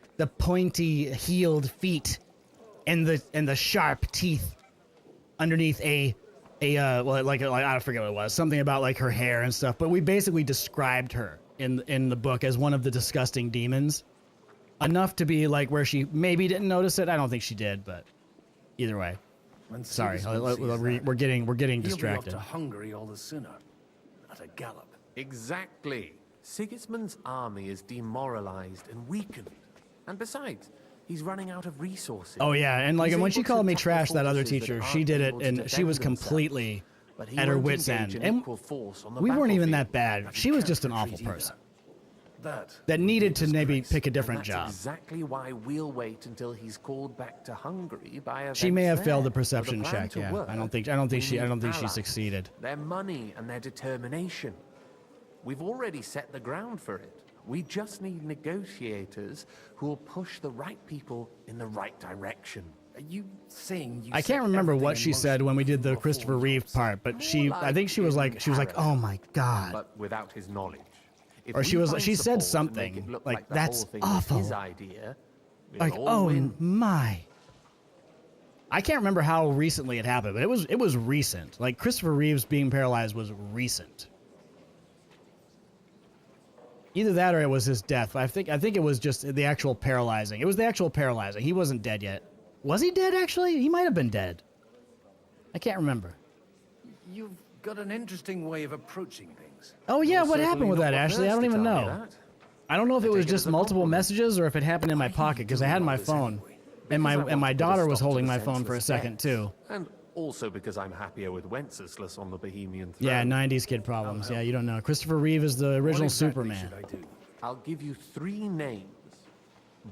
heeled feet, and the sharp teeth underneath I forget what it was, something about like her hair and stuff. But we basically described her in the book as one of the disgusting demons, enough to be like where she maybe didn't notice it. I don't think she did, but either way. Sorry, we're getting distracted. To Hungary all the sooner. At a gallop. Exactly. Sigismund's army is demoralized and weakened. And besides, He's running out of resources. Oh yeah, and like, He's and when able she to called me tackle trash, that other forces that teacher, she aren't did it, able to and she defend was themselves. completely But he at her won't wit's engage end. in And equal force on the we weren't even battlefield. that bad. She was just an awful person that needed to maybe pick a different That's job. exactly why we'll wait until he's called back to Hungary by She may have events failed the there. For perception plan check. to Yeah, work, I don't think we she need succeeded. Their money and their determination. We've already set the ground for it. We just need negotiators who will push the right people in the right direction. Are you saying you I can't remember what she said when we did the Christopher Reeve part, but I think she was like, "Oh my god," But without his knowledge. If or we she find said support to make something it look like, the "That's whole thing was awful." His idea, we'll Like, all oh win. my. I can't remember how recently it happened, but it was recent. Like Christopher Reeves being paralyzed was recent. Either that or it was his death. I think it was just the actual paralyzing. It was the actual paralyzing. He wasn't dead yet. Was he dead actually? He might have been dead. I can't remember. You've got an interesting way of approaching things. Oh yeah, You're what happened certainly with not that, the Ashley? I first don't to even tell me know. that. I don't know if it I was take it just as a multiple compliment. messages or if it happened in my pocket because I had my phone, and my daughter was holding my phone for a second too. And also because I'm happier with Wenceslas on the Bohemian throne. Yeah, 90s kid problems. Yeah, you don't know. Christopher Reeve is the original Superman. I'll give you 3 names.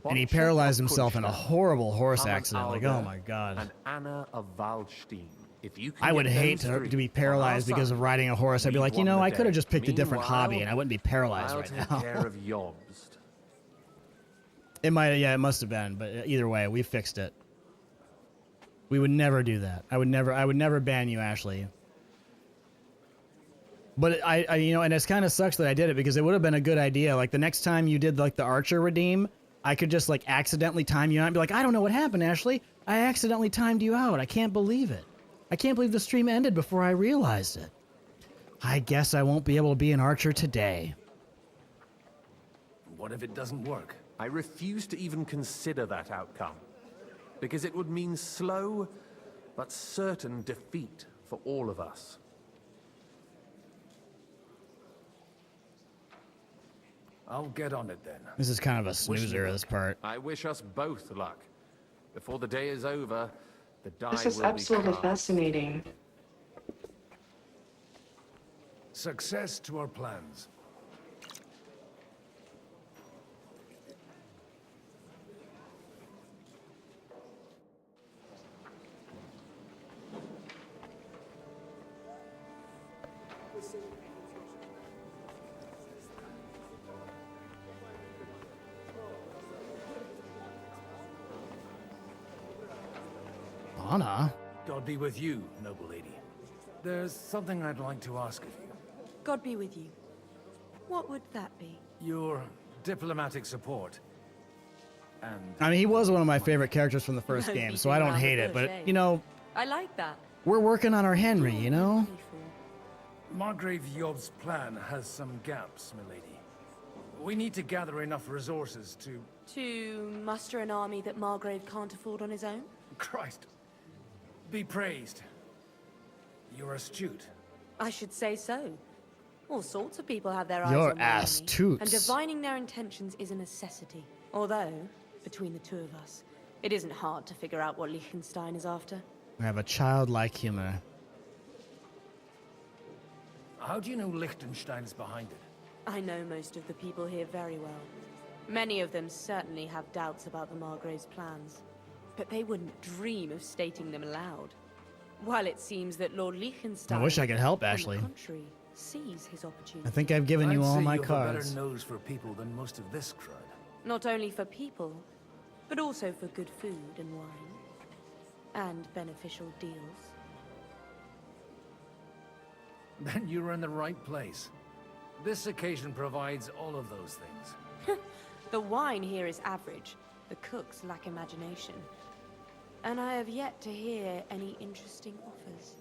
And he Boccia paralyzed of himself in a Kunshan, horrible horse Haman accident. Like, Alda, oh my god. And Anna of Waldstein. If you can I would get hate those to 3 be on our paralyzed because side, of riding a horse. I'd be we've like, you won know, the I could have day. just picked a different hobby Meanwhile, and I wouldn't be paralyzed I'll right take now. care of Jobst. It might, yeah, it must have been. But either way, we fixed it. We would never do that. I would never ban you, Ashley. But I you know, and it kind of sucks that I did it because it would have been a good idea. Like the next time you did like the Archer redeem, I could just like accidentally time you out and be like, I don't know what happened, Ashley. I accidentally timed you out. I can't believe it. I can't believe the stream ended before I realized it. I guess I won't be able to be an Archer today. What if it doesn't work? I refuse to even consider that outcome. Because it would mean slow, but certain defeat for all of us. I'll get on it then. This is kind of a snoozer, this part. I wish us both luck. Before the day is over, the die This is will absolutely be cast. fascinating. Success to our plans. Anna? God be with you, noble lady. There's something I'd like to ask of you. God be with you. What would that be? Your diplomatic support. And I mean, he was one of my favorite characters from the first No game, so beating I don't around the hate it. bush, But, eh? you know, I like that. we're working on our Henry, you know? Margrave Yob's plan has some gaps, milady. We need to gather enough resources to... To muster an army that Margrave can't afford on his own? Christ. Be praised. You're astute. I should say so. All sorts of people have their eyes You're on my army, astute. and divining their intentions is a necessity. Although, between the two of us, it isn't hard to figure out what Liechtenstein is after. We have a childlike humor. How do you know Liechtenstein's behind it? I know most of the people here very well. Many of them certainly have doubts about the Margrave's plans, but they wouldn't dream of stating them aloud. While it seems that Lord Liechtenstein, I wish I could help, on Ashley. the contrary, sees his opportunity. I think I've given you I'd all say my you have cards. a better nose for people than most of this crowd. Not only for people, but also for good food and wine. And beneficial deals. Then you're in the right place. This occasion provides all of those things. The wine here is average. The cooks lack imagination. And I have yet to hear any interesting offers.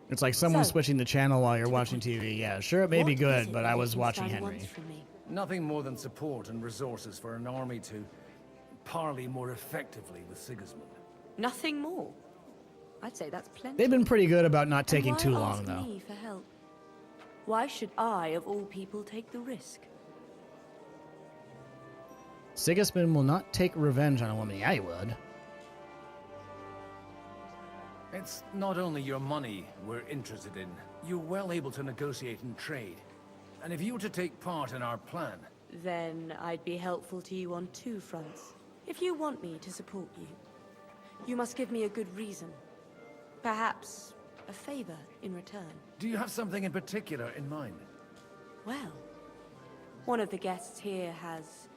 It's like someone So, switching the channel while you're watching TV. Yeah, sure, it may be What is good, it but that I was watching Liechtenstein Henry. wants from me? Nothing more than support and resources for an army to parley more effectively with Sigismund. Nothing more. I'd say that's plenty. They've been pretty good about not And taking why too long, ask though. me for help? Why should I, of all people, take the risk? Sigismund will not take revenge on a woman. Yeah, he would. It's not only your money we're interested in. You're well able to negotiate and trade. And if you were to take part in our plan... Then I'd be helpful to you on 2 fronts. If you want me to support you, you must give me a good reason. Perhaps a favor in return. Do you have something in particular in mind? Well, one of the guests here has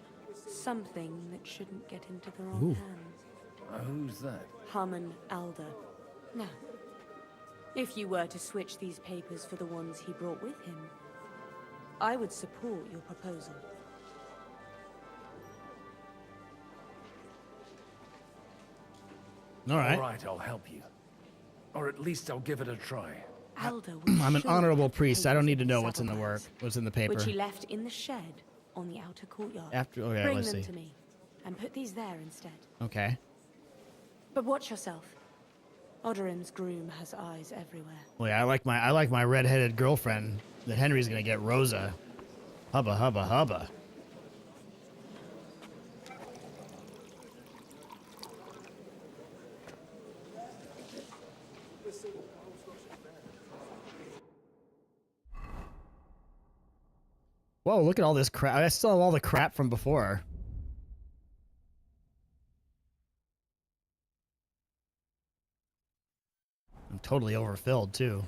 something that shouldn't get into the wrong hands. Who's that? Harmon Alder. Now, if you were to switch these papers for the ones he brought with him, I would support your proposal. All right. All right, I'll help you. Or at least I'll give it a try. Alder I'm an honorable priest. I don't need to know what's in the what's in the paper. Which he left in the shed on the outer courtyard. Okay, Bring let's them see. to me, and put these there instead. Okay. But watch yourself. Odorin's groom has eyes everywhere. Well, yeah, I like my red-headed girlfriend that Henry's gonna get, Rosa. Hubba hubba hubba. Whoa, look at all this crap. I still have all the crap from before. I'm totally overfilled, too.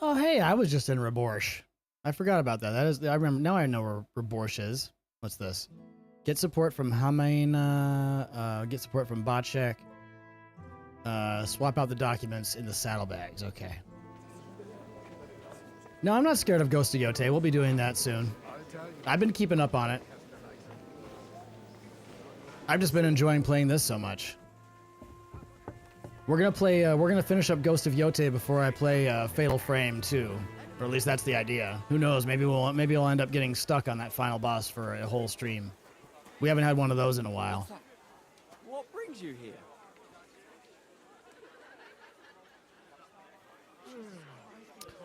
Oh, hey, I was just in Raborsh. I forgot about that. I remember. Now I know where Raborsh is. What's this? Get support from Hamaina. Get support from Botchek. Swap out the documents in the saddlebags. Okay. No, I'm not scared of Ghost of Yotei. We'll be doing that soon. I've been keeping up on it. I've just been enjoying playing this so much. We're gonna play. We're gonna finish up Ghost of Yotei before I play Fatal Frame 2, or at least that's the idea. Who knows? Maybe we'll end up getting stuck on that final boss for a whole stream. We haven't had one of those in a while. What brings you here?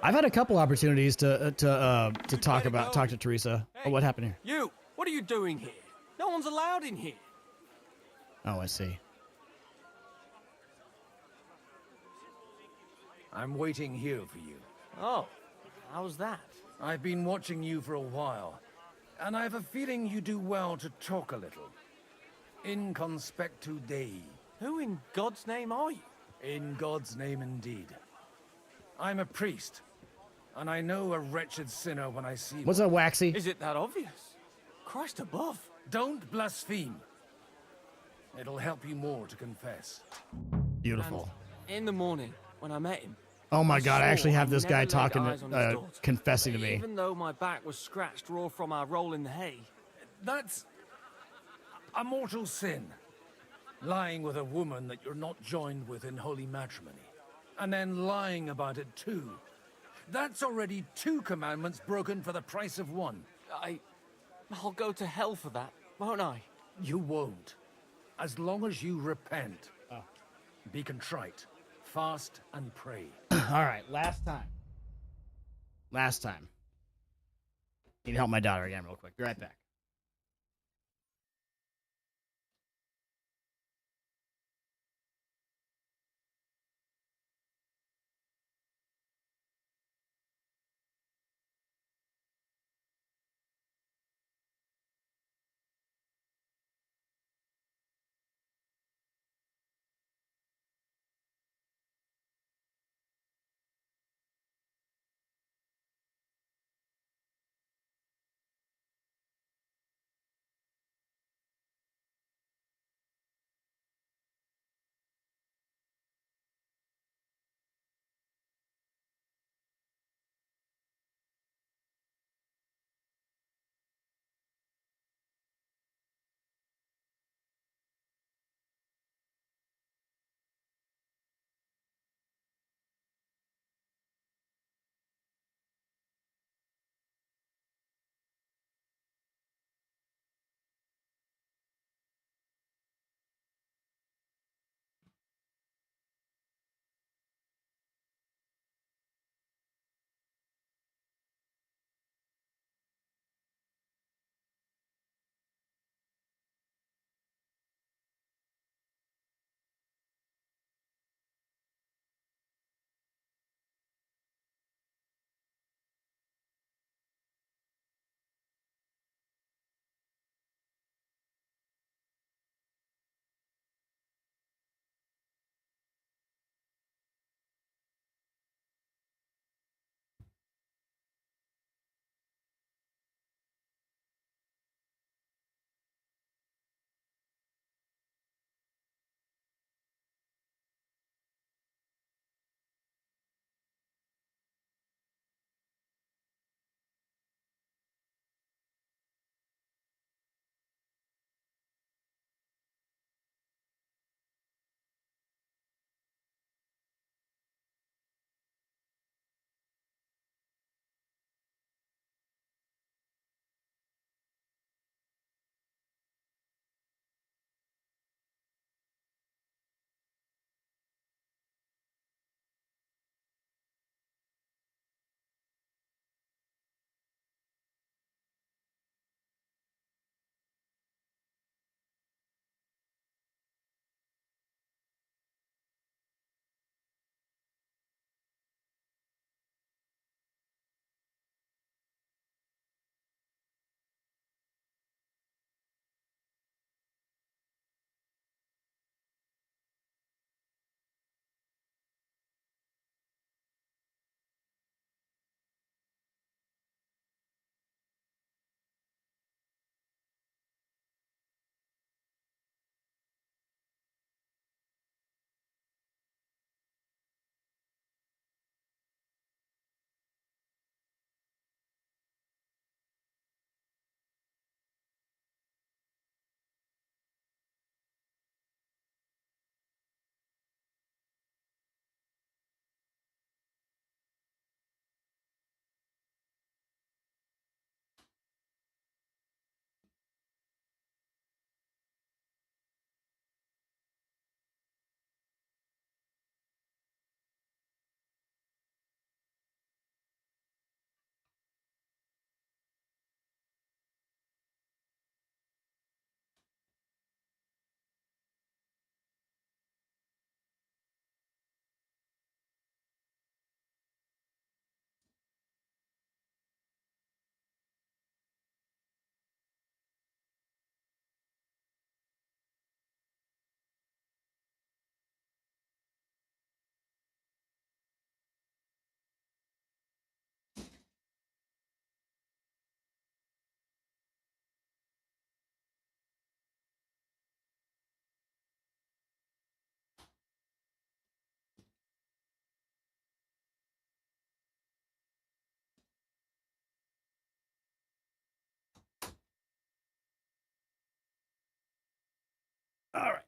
I've had a couple opportunities to talk to Teresa. Hey, oh, what happened here? You! What are you doing here? No one's allowed in here. Oh, I see. I'm waiting here for you. Oh, how's that? I've been watching you for a while, and I have a feeling you do well to talk a little. In conspectu Dei. Who in God's name are you? In God's name indeed. I'm a priest, and I know a wretched sinner when I see What's up, Waxy? Is it that obvious? Christ above. Don't blaspheme. It'll help you more to confess. Beautiful. And in the morning, when I met him, Oh my God! I actually have swore this I'd guy never laid talking, eyes on his daughter. confessing to me. Even though my back was scratched raw from our roll in the hay. That's a mortal sin. Lying with a woman that you're not joined with in holy matrimony. And then lying about it too. That's already 2 commandments broken for the price of 1. I'll go to hell for that, won't I? You won't. As long as you repent. Be contrite. Fast and pray. All right, last time. Need to help my daughter again real quick. Be right back. All right.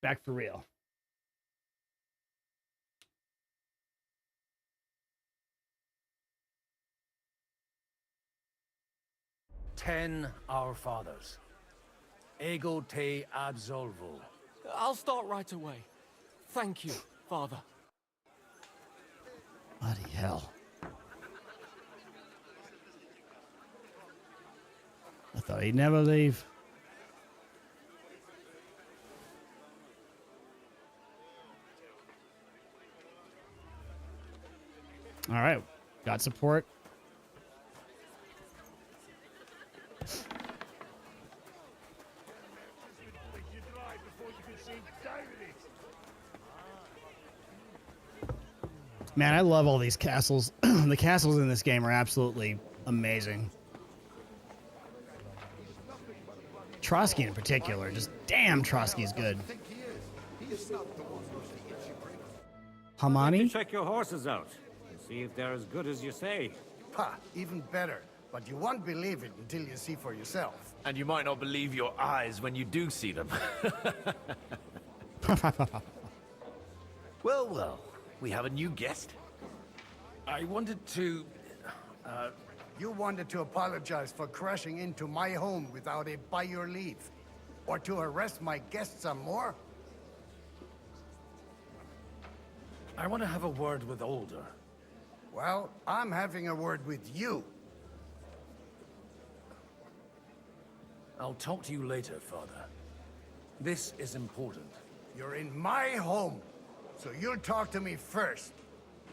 Back for real. Ten Our Fathers. Ego te absolvo. I'll start right away. Thank you, Father. Bloody hell. I thought he'd never leave. All right. Got support. Man, I love all these castles. The castles in this game are absolutely amazing. Trotsky in particular, just damn, Trotsky's good. Hamani? Check your horses out and see if they're as good as you say. Ha, even better. But you won't believe it until you see for yourself. And you might not believe your eyes when you do see them. Well, well. We have a new guest. I wanted to... You wanted to apologize for crashing into my home without a by your leave. Or to arrest my guests some more? I want to have a word with Older. Well, I'm having a word with you. I'll talk to you later, Father. This is important. You're in my home, so you'll talk to me first.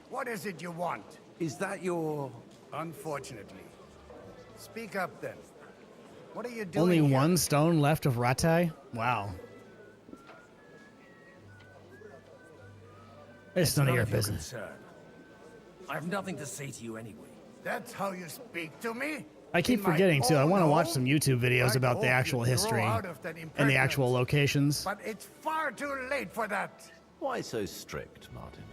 What is it you want? Is that your... Unfortunately. Speak up, then. What are you doing Only here? one stone left of Rattay? Wow. It's none of your business. Concern. I have nothing to say to you anyway. That's how you speak to me? I keep forgetting, too. I want to watch some YouTube videos about the actual history and the actual locations. But it's far too late for that. Why so strict, Martin?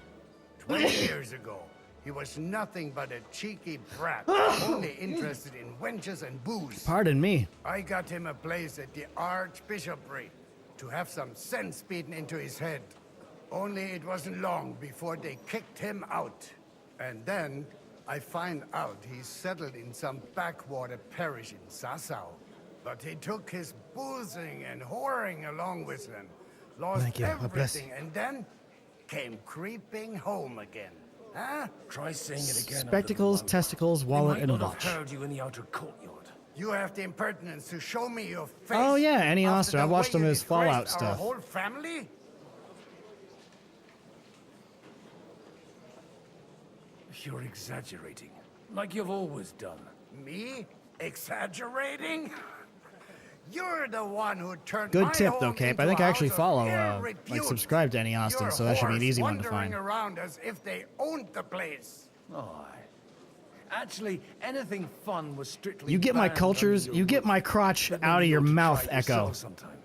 20 years ago, he was nothing but a cheeky brat, only interested in wenches and booze. Pardon me. I got him a place at the Archbishopric to have some sense beaten into his head. Only it wasn't long before they kicked him out. And then I find out he's settled in some backwater parish in Sassau. But he took his boozing and whoring along with him, lost Thank you. God bless. everything, and then came creeping home again. Huh? Try saying it again. Spectacles, testicles, wallet, and a They might not bunch. have heard you in the outer courtyard. You have the impertinence to show me your face. Oh, yeah, Annie after Oster. the I've watched way some of you his Fallout disgraced our stuff. whole family? You're exaggerating. Like you've always done. Me? Exaggerating? You're the one who turned Good my tip, home though, Cape. into I think a I actually house of follow, ill like, repute. subscribe to Annie Austin, Your so that should be an whores easy one to wandering find. around as if they owned the place. Oh, actually, anything fun was strictly You get my banned cultures, under you get my crotch But out of maybe your you ought to mouth, try it yourself Echo. sometime.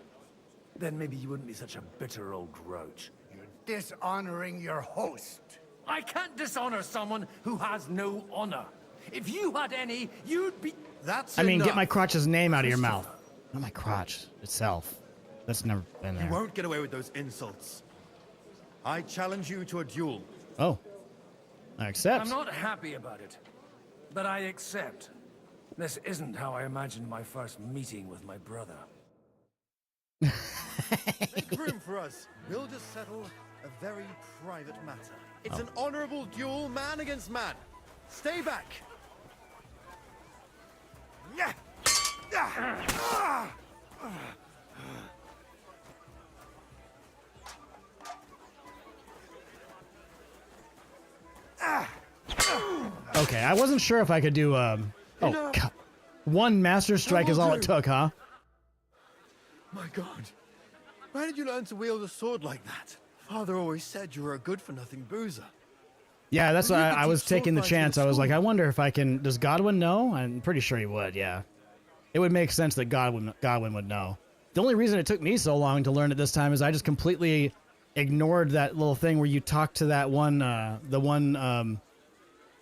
Then maybe you wouldn't be such a bitter old grouch. You're dishonoring your host. I can't dishonor someone who has no honor. If you had any, you'd be... That's I mean, get enough. my crotch's name out of your mouth. Not my crotch itself. That's never been You there. won't get away with those insults. I challenge you to a duel. Oh. I accept. I'm not happy about it, but I accept. This isn't how I imagined my first meeting with my brother. Make room for us. We'll just settle a very private matter. It's an honorable duel, man against man. Stay back. Yeah. Okay, I wasn't sure if I could do, oh, God. One Master Strike is all it took, huh? My God. Where did you learn to wield a sword like that? Father always said you were a good-for-nothing boozer. Yeah, that's Well, why you could I was teach sword taking the fighting in chance. I was like, school. I wonder if I can. Does Godwin know? I'm pretty sure he would. Yeah, it would make sense that Godwin would know. The only reason it took me so long to learn it this time is I just completely ignored that little thing where you talk to that one,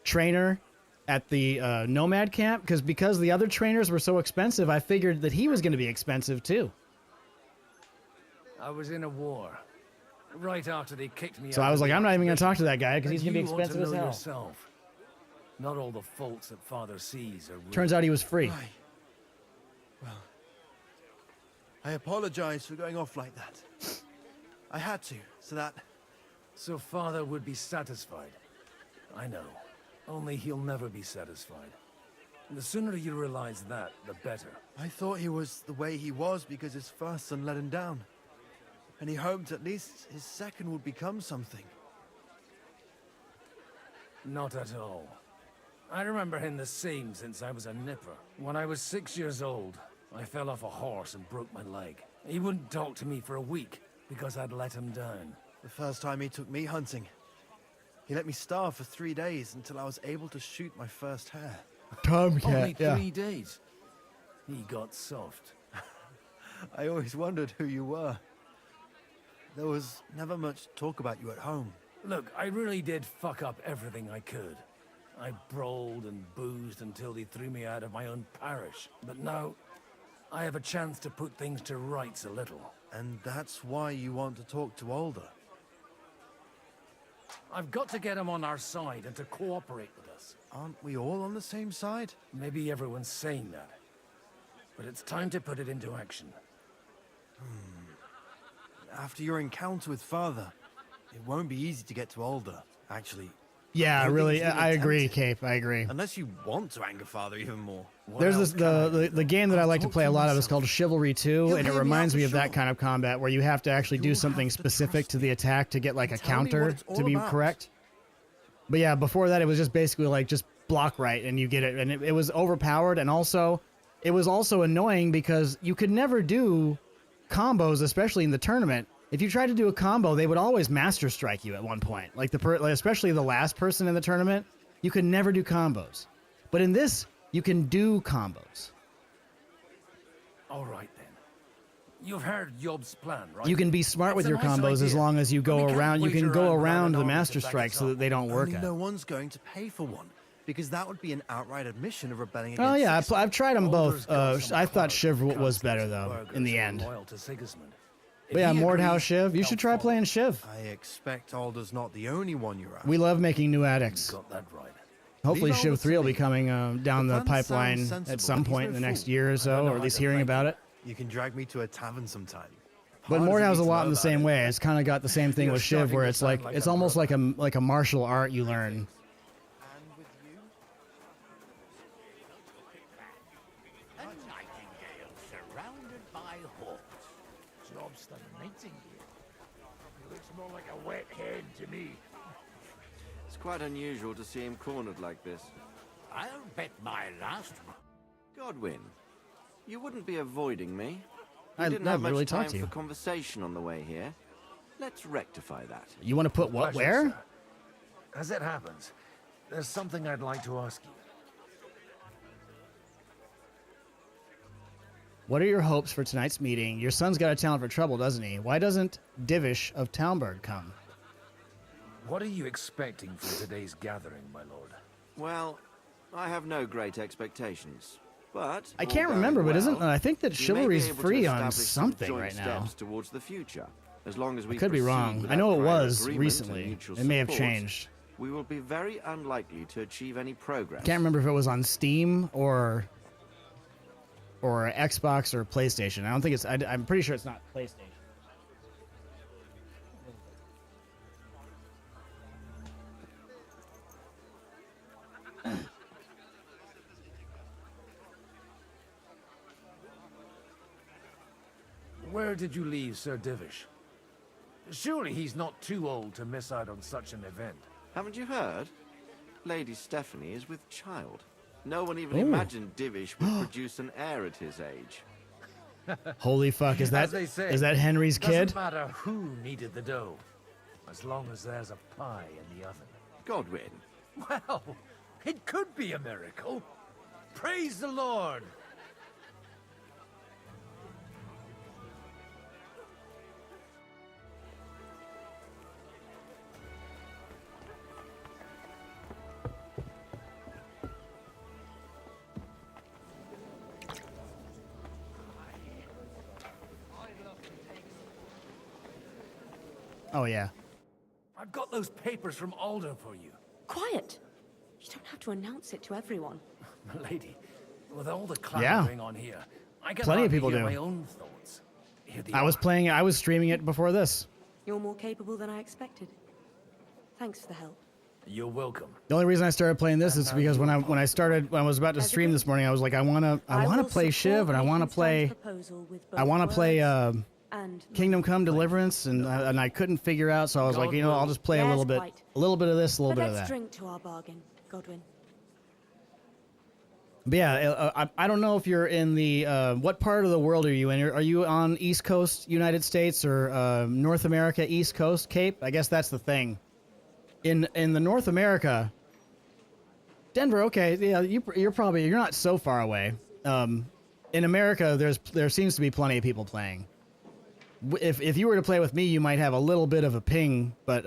trainer at the Nomad camp, because the other trainers were so expensive. I figured that he was going to be expensive too. I was in a war. Right after they kicked me out. So I was like, I'm not even going to talk to that guy because he's going to be You want expensive as know hell. yourself. Not all the faults that Father sees are real. Turns out he was free. I apologize for going off like that. I had to, so that... So Father would be satisfied. I know. Only he'll never be satisfied. And the sooner you realize that, the better. I thought he was the way he was because his first son let him down. And he hoped at least his second would become something. Not at all. I remember him the same since I was a nipper. When I was 6 years old, I fell off a horse and broke my leg. He wouldn't talk to me for a week because I'd let him down. The first time he took me hunting, he let me starve for 3 days until I was able to shoot my first hare. Tomcat, Only yeah. 3 days. He got soft. I always wondered who you were. There was never much talk about you at home. Look, I really did fuck up everything I could. I brawled and boozed until they threw me out of my own parish. But now, I have a chance to put things to rights a little. And that's why you want to talk to Alder. I've got to get him on our side and to cooperate with us. Aren't we all on the same side? Maybe everyone's saying that. But it's time to put it into action. After your encounter with Father, it won't be easy to get to Alder, actually. Yeah, don't think really, it's even I agree, attempted. Cape. I agree. Unless you want to anger Father even more. There's this the game that I like to play a lot of is called Chivalry 2, and it reminds me of that kind of combat where you have to actually do something specific to the attack to get like a counter to be correct. But yeah, before that it was just basically like just block right and you get it, and it was overpowered, and also it was also annoying because you could never do combos, especially in the tournament. If you tried to do a combo, they would always master strike you at one point. Like especially the last person in the tournament, you could never do combos. But in this, you can do combos. All right, then. You've heard Yob's plan, right? You can be smart with That's your a nice combos as idea. long as you But we go can't around. You wait can go around around the an army master to back strike us so up. that they don't work Only out. no one's going to pay for one, because that would be an outright admission of rebelling against Oh yeah, Sigismund. I've tried them both. Alder's got some I thought Shiv was customs better though in the end. Loyal to Sigismund. But yeah, If he Mordhau agrees, Shiv. You I'll should try follow. playing Shiv. I expect Alder's not the only one you're after. We love making new addicts. Got that right. Hopefully Leave Shiv Alder 3 to will be me. coming down the The plan sounds pipeline sensible, at some but he's point no in the next fool. year or I so, don't know or at how least to hearing thank about you. it. You can drag me to a tavern sometime. But Hard as it Mordhau's is a to lot know in the about same it. way. It's kind of got the same thing You're with Shiv, starting where to it's sound like like it's a almost brother. like a martial art you learn. And with you? A nightingale surrounded by hawks. Job's the nightingale. He looks more like a wet hen to me. It's quite unusual to see him cornered like this. I'll bet my last one. Godwin, you wouldn't be avoiding me. You I didn't have never really much time talked to for you. conversation on the way here. Let's rectify that. You want to put what Pleasure, where? sir. As it happens, there's something I'd like to ask you. What are your hopes for tonight's meeting? Your son's got a talent for trouble, doesn't he? Why doesn't Divish of Talmberg come? What are you expecting from today's gathering, my lord? Well, I have no great expectations. But I all can't going remember, but well, isn't I think that you may be Chivalry's able to free on establish some something joint right now. steps towards the future. As long as we I could be proceed wrong. I without know it prior was agreement and recently. mutual It may have support, changed. We will be very unlikely to achieve any progress. Can't remember if it was on Steam or Xbox or PlayStation. I don't think it's. I'm pretty sure it's not PlayStation. Where did you leave Sir Divish? Surely he's not too old to miss out on such an event. Haven't you heard? Lady Stephanie is with child. No one even Ooh. imagined Divish would produce an heir at his age. Holy fuck! Is As they say, that Henry's kid? Doesn't matter who needed the dough, as long as there's a pie in the oven. Godwin. Well, it could be a miracle. Praise the Lord. Oh, yeah. I've got those papers from Aldo for you. Quiet! You don't have to announce it to everyone. Milady, with all the cloud Yeah. going on here, I can Plenty of hardly people hear do. my own thoughts. Here they I was are. playing, I was streaming it before this. You're more capable than I expected. Thanks for the help. You're welcome. The only reason I started playing this is because when I was about to stream this morning, I was like, I wanna play Shiv, and I wanna play Kingdom Come Deliverance, and I couldn't figure out, so I was like, you know, I'll just play a little bit of this, a little bit of Let's that. drink to our bargain, Godwin. But yeah, I don't know if you're in the what part of the world are you in? Are you on East Coast United States or North America East Coast Cape? I guess that's the thing. In the North America, Denver. Okay, yeah, you're not so far away. In America, there seems to be plenty of people playing. If you were to play with me, you might have a little bit of a ping, but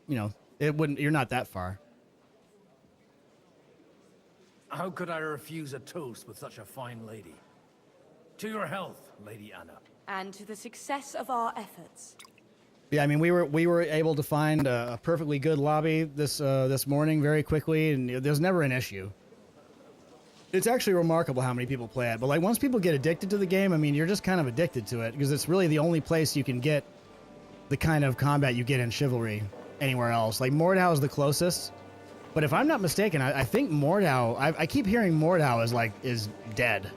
you know, it wouldn't. You're not that far. How could I refuse a toast with such a fine lady? To your health, Lady Anna. And to the success of our efforts. Yeah, I mean, we were able to find a perfectly good lobby this morning very quickly, and there's never an issue. It's actually remarkable how many people play it. But like once people get addicted to the game, I mean, you're just kind of addicted to it because it's really the only place you can get the kind of combat you get in Chivalry anywhere else. Like Mordhau is the closest, but if I'm not mistaken, I think Mordhau. I keep hearing Mordhau is dead.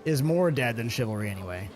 Is more dead than Chivalry anyway.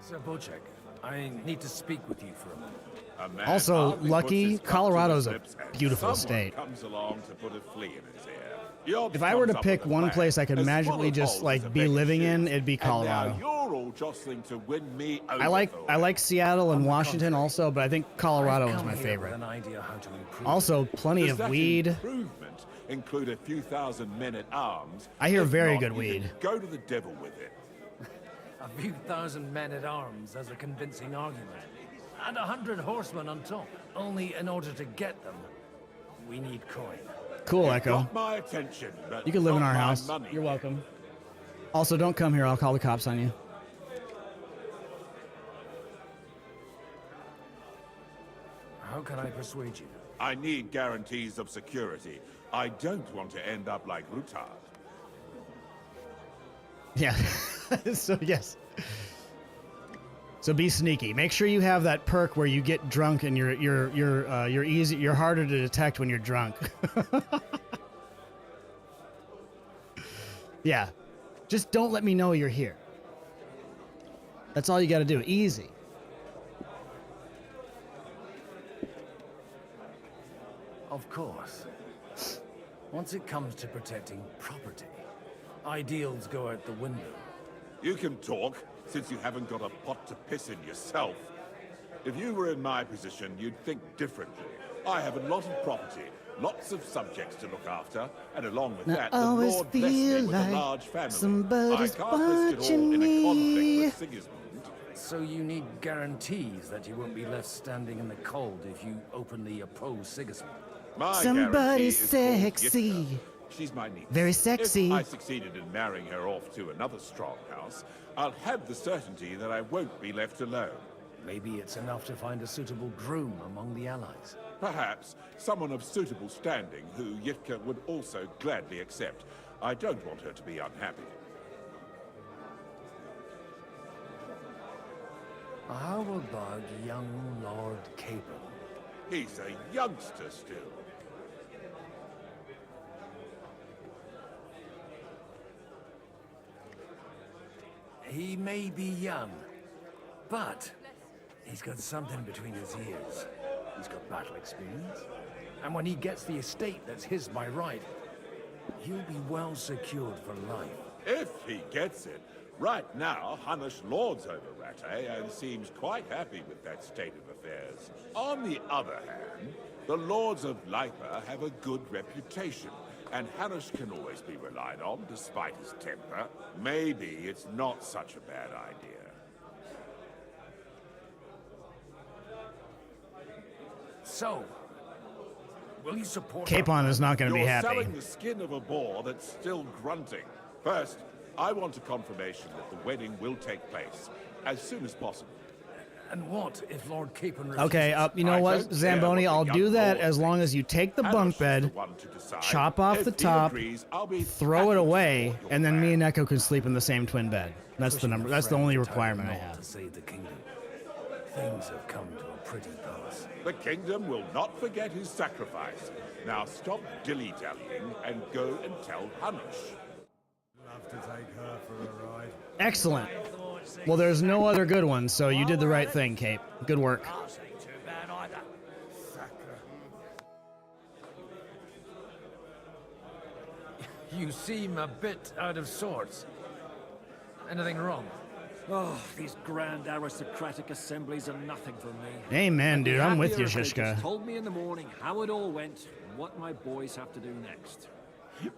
Sir Bocek, I need to speak with you for a moment. Also, lucky, Colorado's a beautiful state. Comes along to put a flea in his ear. If I were to pick one place I could magically just like be living in, it'd be Colorado. And now you're all jostling to win me over. I like Seattle and Washington also, but I think Colorado is my favorite. An idea how to improve. Also, plenty Does of that weed. improvement include a few thousand men at arms? I hear If very not, good you weed. can Go to the devil with it. A few thousand men at arms as a convincing argument. And 100 horsemen on top. Only in order to get them, we need coin. Cool, You've Echo. got my attention, but You can live in not our my house. money. You're welcome. Also, don't come here. I'll call the cops on you. How can I persuade you? I need guarantees of security. I don't want to end up like Rutard. Yeah. So yes. So be sneaky. Make sure you have that perk where you get drunk and you're harder to detect when you're drunk. Yeah. Just don't let me know you're here. That's all you got to do. Easy. Of course. Once it comes to protecting property, ideals go out the window. You can talk, since you haven't got a pot to piss in yourself. If you were in my position, you'd think differently. I have a lot of property, lots of subjects to look after, and along with that, the always Lord blessed me feel with a like large family. somebody's I can't risk it all in a conflict with Sigismund. So you need guarantees that you won't be left standing in the cold if you openly oppose Sigismund. My Somebody guarantee is called sexy. Yitzhak. She's my niece. Very sexy. If I succeeded in marrying her off to another strong house, I'll have the certainty that I won't be left alone. Maybe it's enough to find a suitable groom among the allies. Perhaps someone of suitable standing who Yitka would also gladly accept. I don't want her to be unhappy. How about young Lord Capel? He's a youngster still. He may be young, but he's got something between his ears. He's got battle experience. And when he gets the estate that's his by right, he'll be well secured for life. If he gets it. Right now, Hanush lords over Rattay and seems quite happy with that state of affairs. On the other hand, the Lords of Lipa have a good reputation, and Hanush can always be relied on despite his temper. Maybe it's not such a bad idea. So, will you support... Capon is not going to be You're happy. selling the skin of a boar that's still grunting. First, I want a confirmation that the wedding will take place as soon as possible. And what if Lord Capon refuses? Okay, you know what, Zamboni? I'll do that as long as you take the bunk bed, chop off the top, throw it away, and then me and Echo can sleep in the same twin bed. That's the number. That's the only requirement I have. To save the kingdom. Things have come to a pretty pass. The kingdom will not forget his sacrifice. Now stop dilly-dallying and go and tell Hanush. Love to take her for a ride. Excellent. Well, there's no other good ones, so you did the right thing, Cape. Good work. Too bad either. You seem a bit out of sorts. Anything wrong? Oh, these grand aristocratic assemblies are nothing for me. Amen, dude. I'm with you, Happier if they just Shishka. told me in the morning how it all went and what my boys have to do next.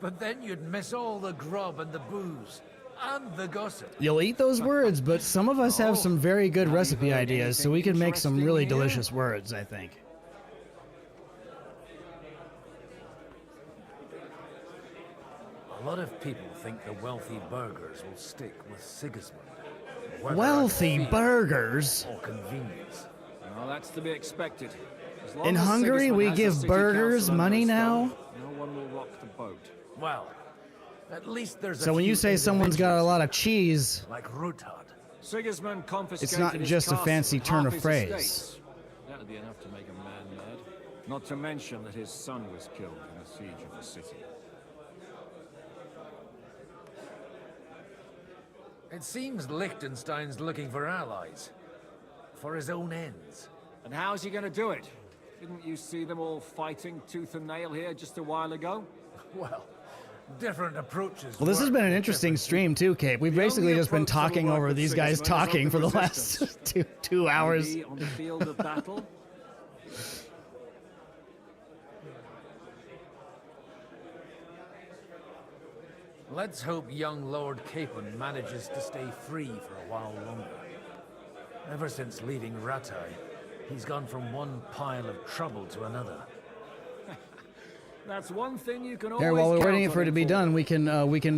But then you'd miss all the grub and the booze. And the gossip. You'll eat those words, but some of us have some very good recipe ideas, so we can make some really delicious words, I think. A lot of people think the wealthy burghers will stick with Sigismund. whether Wealthy out of fear burgers? Or convenience. Well, that's to be expected. As long In as Hungary, Sigismund we has the give city burgers council money under his now? thumb, no one will rock the boat. Well, at least there's So a when few you say someone's got a lot of cheese, like Ruthard. Sigismund confiscated it's not his just a castle fancy and turn half of his phrase. estates. That would be enough to make a man mad. Not to mention that his son was killed in the siege of the city. It seems Liechtenstein's looking for allies. For his own ends. And how's he going to do it? Didn't you see them all fighting tooth and nail here just a while ago? Well, different approaches. Well, this has been an interesting stream too, Cape. We've basically just been talking over these guys talking for the last two hours. Maybe on the field of battle? Let's hope young Lord Capon manages to stay free for a while longer. Ever since leaving Rattay, he's gone from one pile of trouble to another. That's one thing you can always Here, while we're count waiting on for it to him be for. done, we can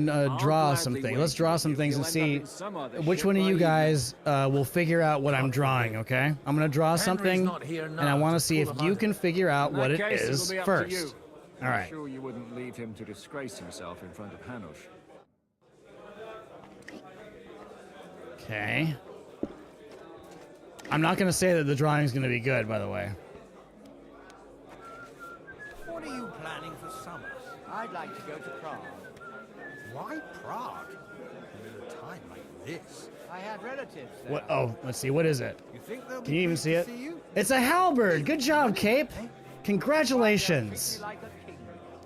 draw gladly something. wait Let's draw some if things you'll and end up see in some other which ship one of by you evening. guys will figure out what I'm drawing. Okay, I'm gonna draw something, not here and now I want to to see if pull him you out. can figure out In what that it case, is it'll be up first. To you. All I'm right. sure you wouldn't leave him to disgrace himself in front of Hanush. Okay. I'm not gonna say that the drawing's gonna be good, by the way. What are you planning for summer? I'd like to go to Prague. Why Prague? At a time like this. I had relatives there. What? Oh, let's see. What is it? You think they'll Can be you even pleased see to it? see you? It's a halberd. Good job, Cape. Congratulations. Like a king.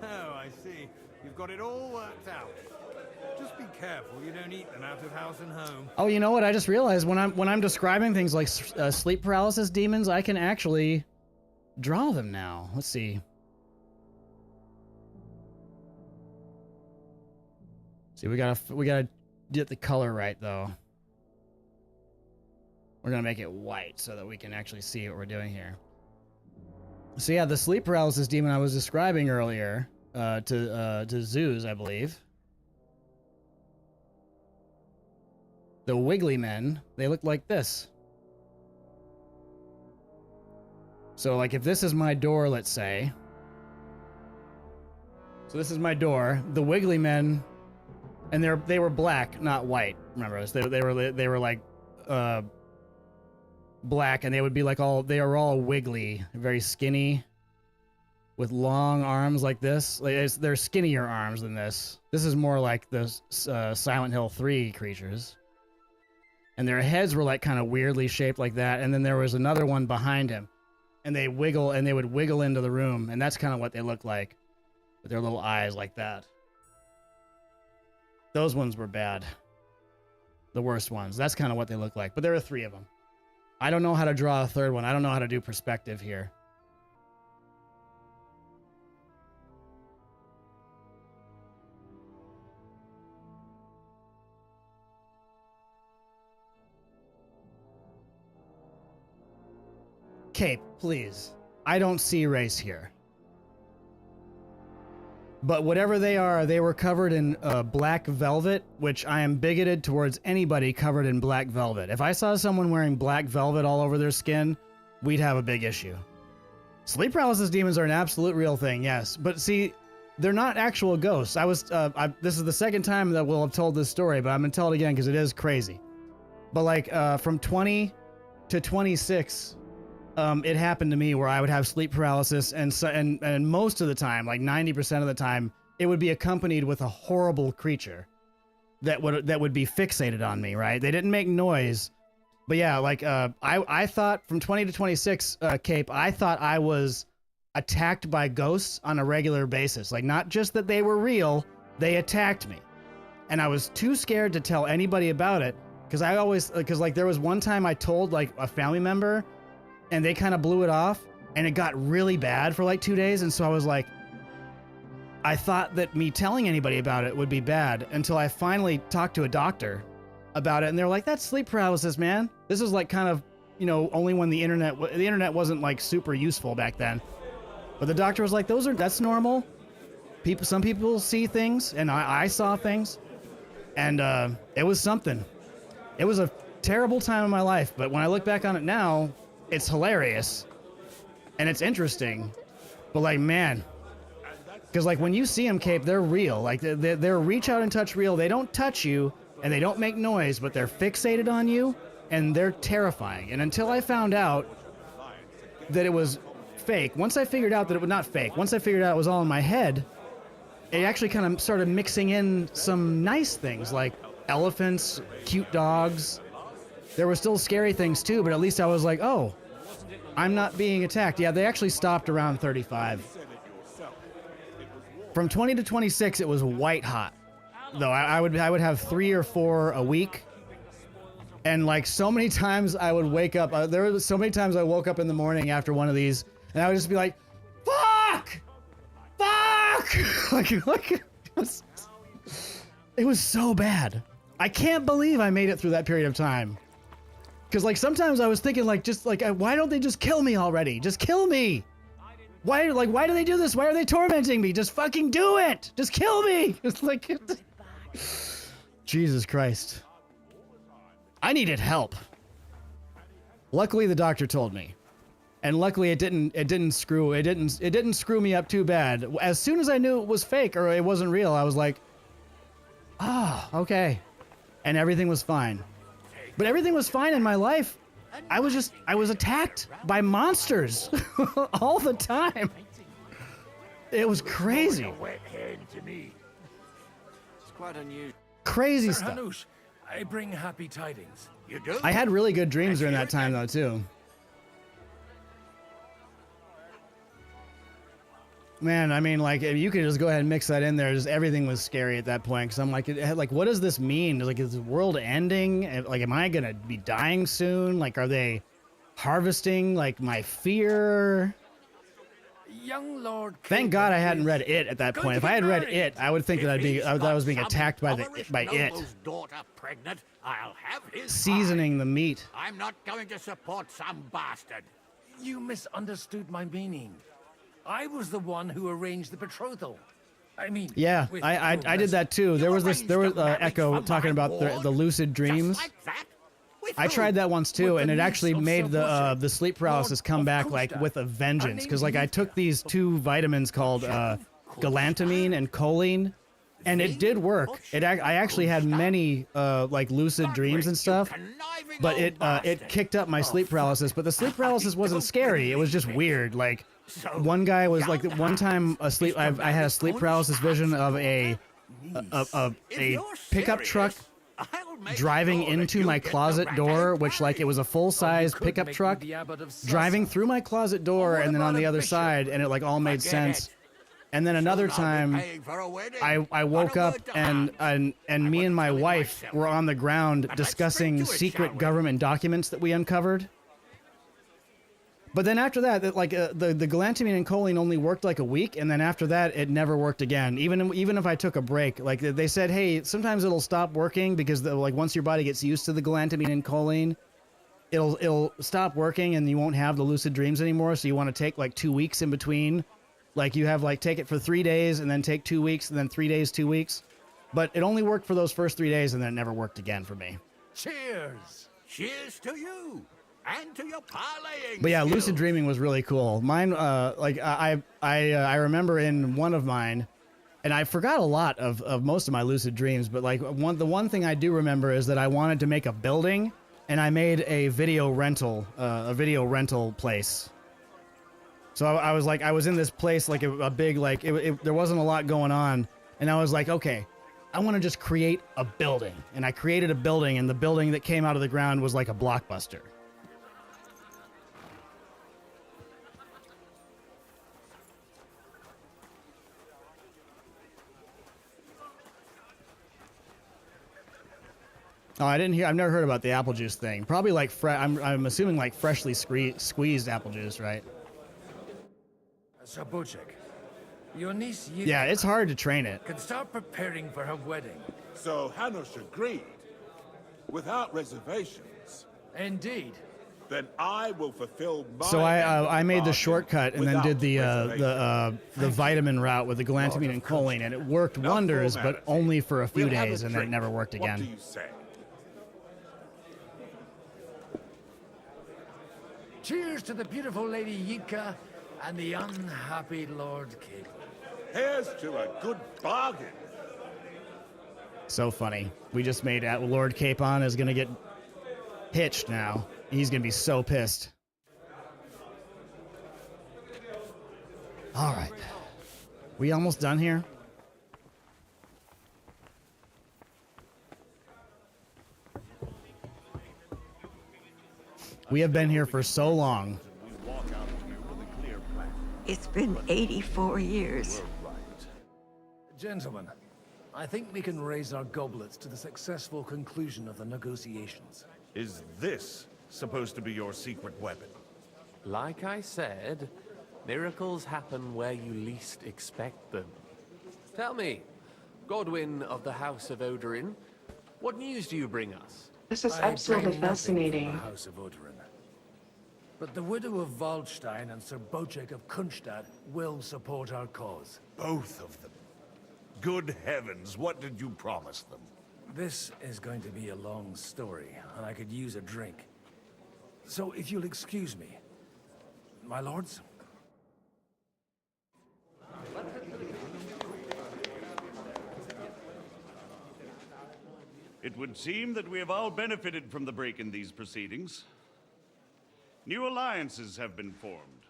Oh, I see. You've got it all worked out. Just be careful you don't eat them out of house and home. Oh, you know what? I just realized when I'm describing things like sleep paralysis demons, I can actually draw them now. Let's see. See, we gotta get the color right though. We're gonna make it white so that we can actually see what we're doing here. So yeah, the sleep paralysis demon I was describing earlier to Zeus, I believe. The wiggly men, they look like this. So like if this is my door, let's say. So this is my door. The wiggly men, and they were black, not white. Remember this? They were like black, and they would be like they were all wiggly, very skinny, with long arms like this. Like they're skinnier arms than this. This is more like the Silent Hill 3 creatures. And their heads were like kind of weirdly shaped like that. And then there was another one behind him. And they wiggle, and they would wiggle into the room. And that's kind of what they look like. With their little eyes like that. Those ones were bad. The worst ones. That's kind of what they look like. But there are 3 of them. I don't know how to draw a third one. I don't know how to do perspective here. Cape, please. I don't see race here. But whatever they are, they were covered in black velvet, which I am bigoted towards anybody covered in black velvet. If I saw someone wearing black velvet all over their skin, we'd have a big issue. Sleep paralysis demons are an absolute real thing, yes. But see, they're not actual ghosts. This is the second time that we'll have told this story, but I'm going to tell it again because it is crazy. But like from 20 to 26, it happened to me where I would have sleep paralysis, and most of the time, like 90% of the time, it would be accompanied with a horrible creature that would be fixated on me, right? They didn't make noise, but yeah, like I thought from 20 to 26, Cape, I thought I was attacked by ghosts on a regular basis. Like, not just that they were real, they attacked me. And I was too scared to tell anybody about it, because like there was one time I told like a family member, and they kind of blew it off, and it got really bad for like 2 days. And so I was like, I thought that me telling anybody about it would be bad, until I finally talked to a doctor about it. And they're like, that's sleep paralysis, man. This is like kind of, you know, only when the internet wasn't like super useful back then. But the doctor was like, that's normal. Some people see things, and I saw things, and it was something. It was a terrible time in my life, but when I look back on it now, it's hilarious, and it's interesting. But like, man, because like when you see them, Cape, they're real. Like they're reach out and touch real. They don't touch you, and they don't make noise, but they're fixated on you, and they're terrifying. And until I found out that it was fake, once I figured out that it was not fake, once I figured out it was all in my head, it actually kind of started mixing in some nice things like elephants, cute dogs. There were still scary things too, but at least I was like, oh, I'm not being attacked. Yeah, they actually stopped around 35. From 20 to 26, it was white hot. Though I would have 3 or 4 a week. And like so many times I would wake up, there were so many times I woke up in the morning after one of these, and I would just be like, fuck! Fuck! like it was so bad. I can't believe I made it through that period of time. Because like sometimes I was thinking like, just like, why don't they just kill me already? Just kill me. Why do they do this? Why are they tormenting me? Just fucking do it. Just kill me. It's like, Jesus Christ. I needed help. Luckily the doctor told me. And luckily it didn't screw me up too bad. As soon as I knew it was fake or it wasn't real, I was like, ah, okay. And everything was fine. But everything was fine in my life. I was attacked by monsters all the time. It was crazy. It's quite unusual. Crazy Sir stuff. Hanush, I bring happy tidings. You do? I had really good dreams during that time though too. Man, I mean, like, if you could just go ahead and mix that in there, just everything was scary at that point. Because I'm like, what does this mean? Like, is the world ending? Like, am I gonna be dying soon? Like, are they harvesting like my fear? Young Lord. Thank God I hadn't read it at that point. If I had read it, I would think that I was being attacked by it. Daughter pregnant, I'll have his Seasoning the meat. I'm not going to support some bastard. You misunderstood my meaning. I was the one who arranged the betrothal. I mean, yeah, I did that too. There was Echo talking about the lucid dreams. I tried that once too, and it actually made the sleep paralysis come back like with a vengeance. Because like I took these 2 vitamins called galantamine and choline, and it did work. I actually had many like lucid dreams and stuff, but it kicked up my sleep paralysis. But the sleep paralysis wasn't scary. It was just weird. Like one guy was like, one time I had a sleep paralysis vision of a pickup truck driving into my closet door, which like it was a full-size pickup truck driving through my closet door, and then on the other side, and it like all made sense. And then another time, I woke up and me and my wife were on the ground discussing secret government documents that we uncovered. But then after that, like the galantamine and choline only worked like a week, and then after that, it never worked again. Even if I took a break, like they said, hey, sometimes it'll stop working because like once your body gets used to the galantamine and choline, it'll stop working and you won't have the lucid dreams anymore. So you want to take like 2 weeks in between. Like you have like take it for 3 days and then take 2 weeks and then 3 days, 2 weeks. But it only worked for those first 3 days and then it never worked again for me. Cheers! Cheers to you and to your parlaying. But yeah, skills. lucid dreaming was really cool. Mine, like I remember in one of mine, and I forgot a lot of most of my lucid dreams. But like the one thing I do remember is that I wanted to make a building, and I made a video rental place. So I was like, I was in this place like a big like there wasn't a lot going on, and I was like, okay, I want to just create a building, and I created a building, and the building that came out of the ground was like a Blockbuster. Oh, I didn't hear. I've never heard about the apple juice thing. Probably like I'm assuming like freshly squeezed apple juice, right? Sir Bocek, your niece Yinka Yeah, it's hard to train it. can start preparing for her wedding. So Hanush agreed, without reservations. Indeed. Then I will fulfill my. So I made the bargain shortcut and then did the vitamin route with the galantamine and choline, and it worked wonders, but only for a few days, and then it never worked again. What do you say? Cheers to the beautiful Lady Yinka and the unhappy Lord Capon. Here's to a good bargain. So funny. We just made Lord Capon is gonna get hitched now. He's gonna be so pissed. All right, we almost done here. We have been here for so long. It's been 84 years. Gentlemen, I think we can raise our goblets to the successful conclusion of the negotiations. Is this supposed to be your secret weapon? Like I said, miracles happen where you least expect them. Tell me, Godwin of the House of Odorin, what news do you bring us? This is I absolutely bring nothing fascinating. from the House of Odorin. But the widow of Waldstein and Sir Bocek of Kunstadt will support our cause. Both of them. Good heavens, what did you promise them? This is going to be a long story, and I could use a drink. So if you'll excuse me, my lords? It would seem that we have all benefited from the break in these proceedings. New alliances have been formed.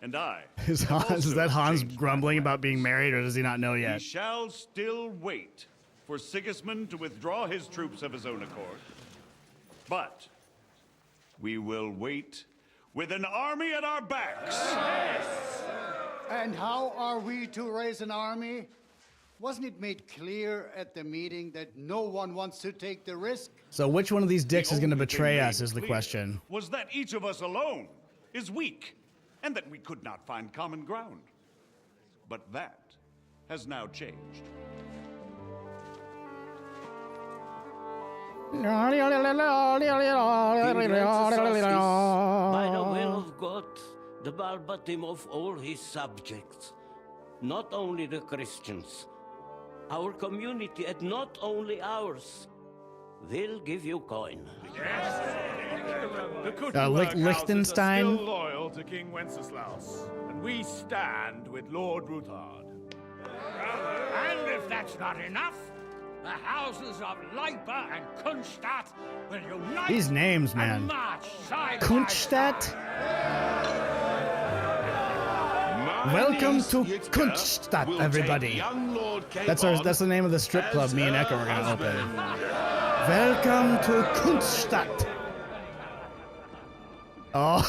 And I... Is that Hans grumbling about being married, or does he not know We yet? shall still wait for Sigismund to withdraw his troops of his own accord. But we will wait with an army at our backs. And how are we to raise an army? Wasn't it made clear at the meeting that no one wants to take the risk? So which one of these dicks is going to only thing betray made us is the clear question. Was that each of us alone is weak, and that we could not find common ground. But that has now changed. By the will of God, the Balbatim of all his subjects, not only the Christians, our community, and not only ours, will give you coin. The Kuttenberg Liechtenstein? houses are still loyal to King Wenceslaus, and we stand with Lord Ruthard. And if that's not enough, the houses of Leipa and Kunstadt will unite. These names, man. And march side Kunstadt? Welcome to Kunstadt, everybody. That's the name of the strip club me and Echo are gonna open. Welcome to Kunstadt. Oh.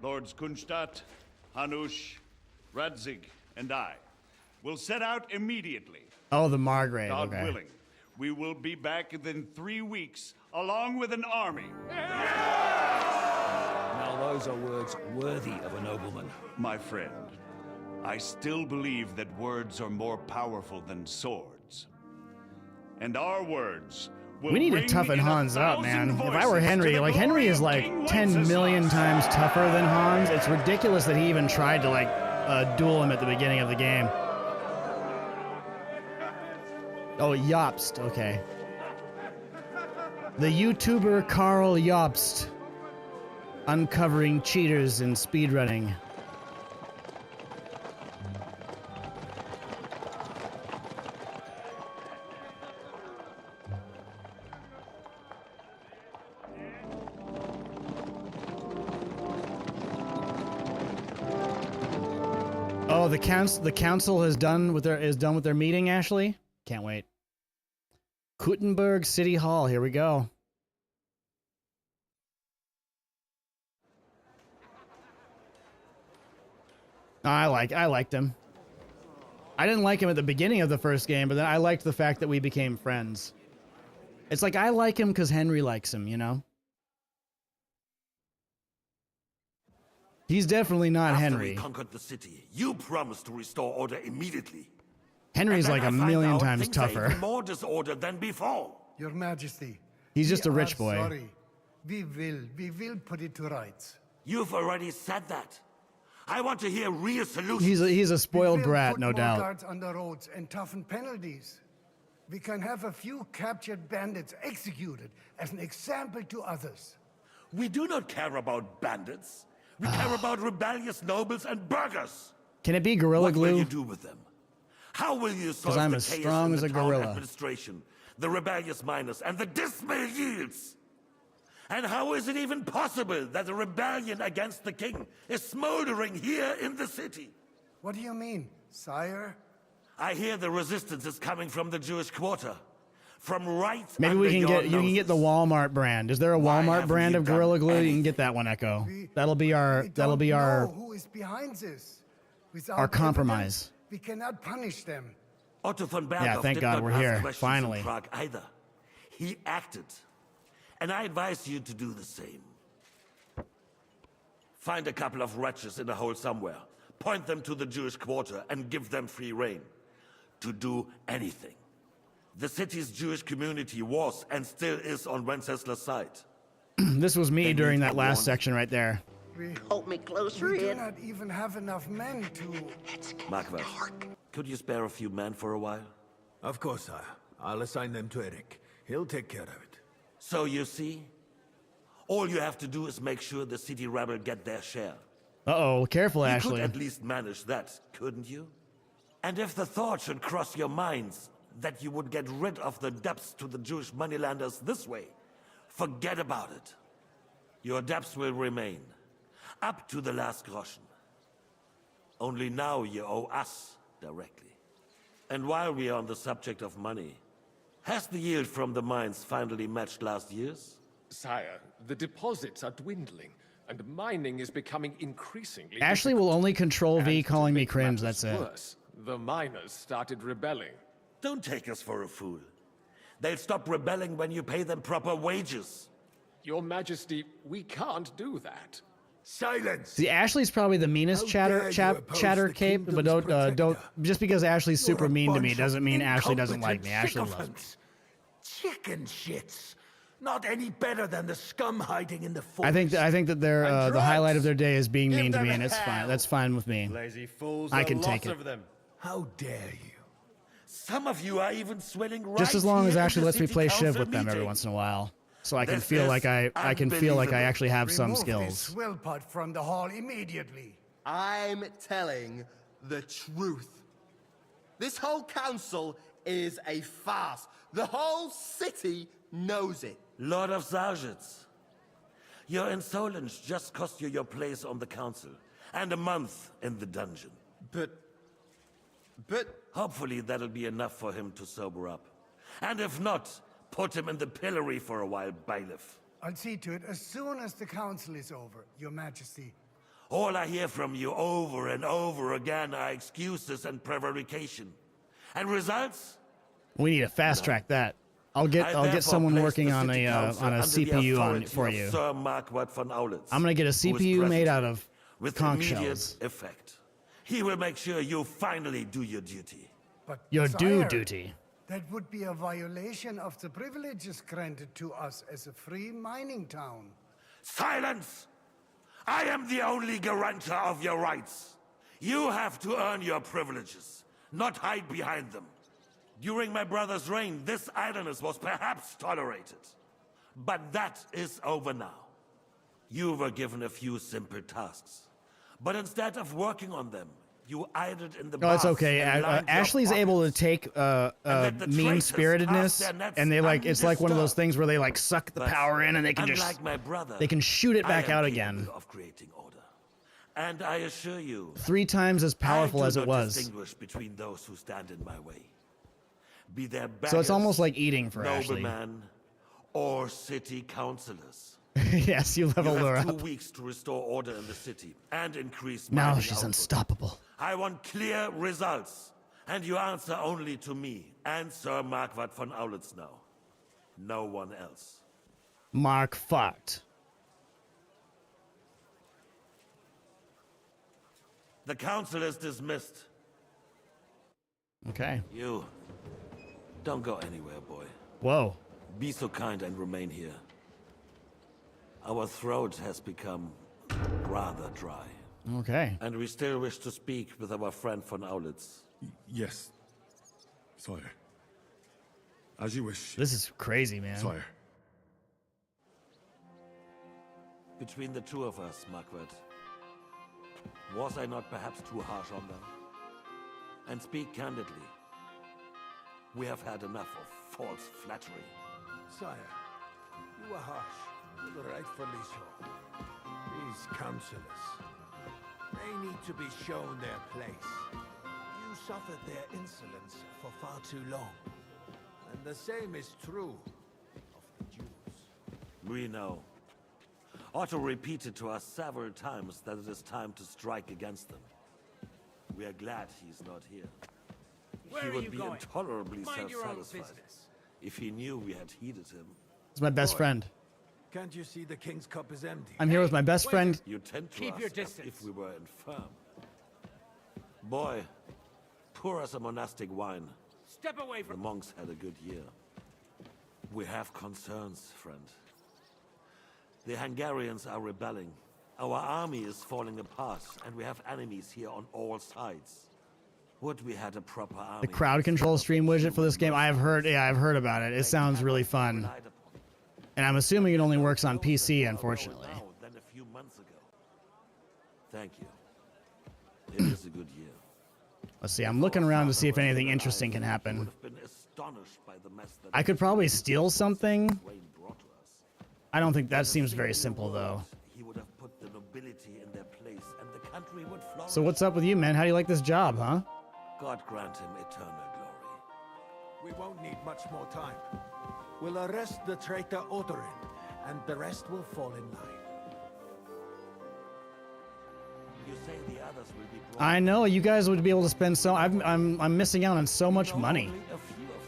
Lords Kunstadt, Hanush, Radzig, and I will set out immediately. Oh, the Margrave. God Okay. willing, we will be back within 3 weeks, along with an army. Now those are words worthy of a nobleman. My friend, I still believe that words are more powerful than swords. And our words will We need to ring toughen in Hans up, 1,000 man. If I were voices Henry, to the like Henry glory is of like King 10 million Wenceslas. times tougher than Hans. It's ridiculous that he even tried to like duel him at the beginning of the game. Oh, Jobst, okay. The YouTuber Karl Jobst uncovering cheaters in speedrunning. Oh, the council is done with their meeting, Ashley? Can't wait. Kuttenberg City Hall, here we go. I liked him. I didn't like him at the beginning of the first game, but then I liked the fact that we became friends. It's like I like him because Henry likes him, you know? He's definitely not After Henry. we conquered the city, you promised to restore order immediately. Henry's And like then a I find million out times things are tougher. even more disordered than before. Your Majesty. He's just a we rich are boy. Sorry. We will put it to rights. You've already said that. I want to hear real solutions. He's a spoiled we will brat, put no more doubt. guards on the roads and toughen penalties. We can have a few captured bandits executed as an example to others. We do not care about bandits. We care about rebellious nobles and burghers. Can it be Gorilla What will Glue? you do with them? How will you solve I'm the as chaos strong in as the a town gorilla. administration, the rebellious miners, and the dismal yields? And how is it even possible that a rebellion against the king is smoldering here in the city? What do you mean, sire? I hear the resistance is coming from the Jewish quarter. From right Maybe under we can your get you can get the Walmart brand. Is there a Walmart brand of Gorilla Glue? You can get that one, Echo. That'll be our Know who is behind this? Without our compromise. evidence, we cannot punish them. Otto von Berghoff Yeah, thank did God not we're ask here, questions finally. in Prague either. He acted. And I advise you to do the same. Find a couple of wretches in a hole somewhere, point them to the Jewish quarter, and give them free rein to do anything. The city's Jewish community was and still is on Wenceslas' side. This was me during that last section right there. Hold me closer. We do not even have enough men to. Markvart, could you spare a few men for a while? Of course, sire. I'll assign them to Eric. He'll take care of it. So you see, all you have to do is make sure the city rebel get their share. Uh-oh, careful, You Ashley. could at least manage that, couldn't you? And if the thought should cross your minds that you would get rid of the debts to the Jewish moneylenders this way, forget about it. Your debts will remain, up to the last groschen. Only now you owe us directly. And while we are on the subject of money, has the yield from the mines finally matched last year's? Sire, the deposits are dwindling, and mining is becoming increasingly Ashley will only control V And to calling me make cringe, matters that's it. worse, the miners started rebelling. Don't take us for a fool. They'll stop rebelling when you pay them proper wages. Your Majesty, we can't do that. Silence! See, Ashley's probably the meanest chatter cape, but don't just because Ashley's super mean to me doesn't mean Ashley doesn't like me. Ashley loves me. Chicken shits. Not any better than the scum hiding in the forest. I think that they're And the highlight of drugs. their day is being Give mean to them me, and it's hell. fine. That's fine with me. Lazy fools. I can take it. How dare you? Some of you are even swelling right Just as long as here in Ashley the lets me city play Shiv council with them every meeting. once in a while, so I can This feel is like I can feel like I actually have some Remove skills. this swill pot from the hall immediately. I'm telling the truth. This whole council is a farce. The whole city knows it. Lord of Sargitz, your insolence just cost you your place on the council and a month in the dungeon. But hopefully that'll be enough for him to sober up. And if not, put him in the pillory for a while, bailiff. I'll see to it as soon as the council is over, Your Majesty. All I hear from you over and over again are excuses and prevarication. And results? We need to fast track that. I'll get therefore someone place working the on city a council under the CPU authority for of you. Sir Marquardt von Aulitz, I'm gonna get a who is CPU made present out of with conch immediate shells. effect. He will make sure you finally do your duty. But Your sire, duty. That would be a violation of the privileges granted to us as a free mining town. Silence! I am the only guarantor of your rights. You have to earn your privileges, not hide behind them. During my brother's reign, this idleness was perhaps tolerated. But that is over now. You were given a few simple tasks. But instead of working on them, you idled in the No, it's baths okay. and lined your Ashley's able to take let the mean traitors spiritedness, cast their nets and they like it's like one of those undisturbed. things where they like suck the But power in, and they can just unlike my brother, they can shoot it back I am out capable again. Of creating order. And I assure you, 3 times as powerful I do as it not was. distinguish between those who stand in my way. Be they So it's almost beggars, like eating for Ashley. noblemen, or city councillors. Yes, you leveled You her have 2 up. weeks to restore order in the city and increase Now mining she's output. unstoppable. I want clear results, and you answer only to me and Sir Marquardt von Aulitz now. No one else. Mark fucked. The council is dismissed. Okay. You, don't go anywhere, boy. Whoa. Be so kind and remain here. Our throat has become rather dry. Okay. And we still wish to speak with our friend von Aulitz. Yes, sire. As you wish. This is crazy, man. Sire. Between the two of us, Marquardt, was I not perhaps too harsh on them? And speak candidly, we have had enough of false flattery. Sire, you are harsh, but rightfully so. These councillors, they need to be shown their place. You suffered their insolence for far too long. And the same is true of the Jews. We know. Otto repeated to us several times that it is time to strike against them. We are glad he's not here. Where he are would you be going? intolerably Mind your own self-satisfied business. if he knew we had heeded him. It's my best friend. Can't you see the king's cup is empty? I'm here with my best friend. You tend to Keep us your as distance. if we were infirm. Boy, pour us a monastic wine. Step away The from... monks had a good year. We have concerns, friend. The Hungarians are rebelling. Our army is falling apart, and we have enemies here on all sides. Would we had a proper army? The crowd control stream widget for this game. I've heard about it. It sounds really fun. And I'm assuming it only works on PC, unfortunately. Now than a few months ago. Thank you. It is a good year. Let's see. I'm looking around to see if anything interesting can happen. Would have been astonished by the mess that I could probably steal something. Wayne brought to us. I don't think that seems very simple, though. He would have put the nobility in their place, and the country would flourish. So what's up with you, man? How do you like this job, huh? God grant him eternal glory. We won't need much more time. We'll arrest the traitor Odorin, and the rest will fall in line. You say the others will be brought. I know you guys would be able to spend so. I'm missing out on so much money. Only a few of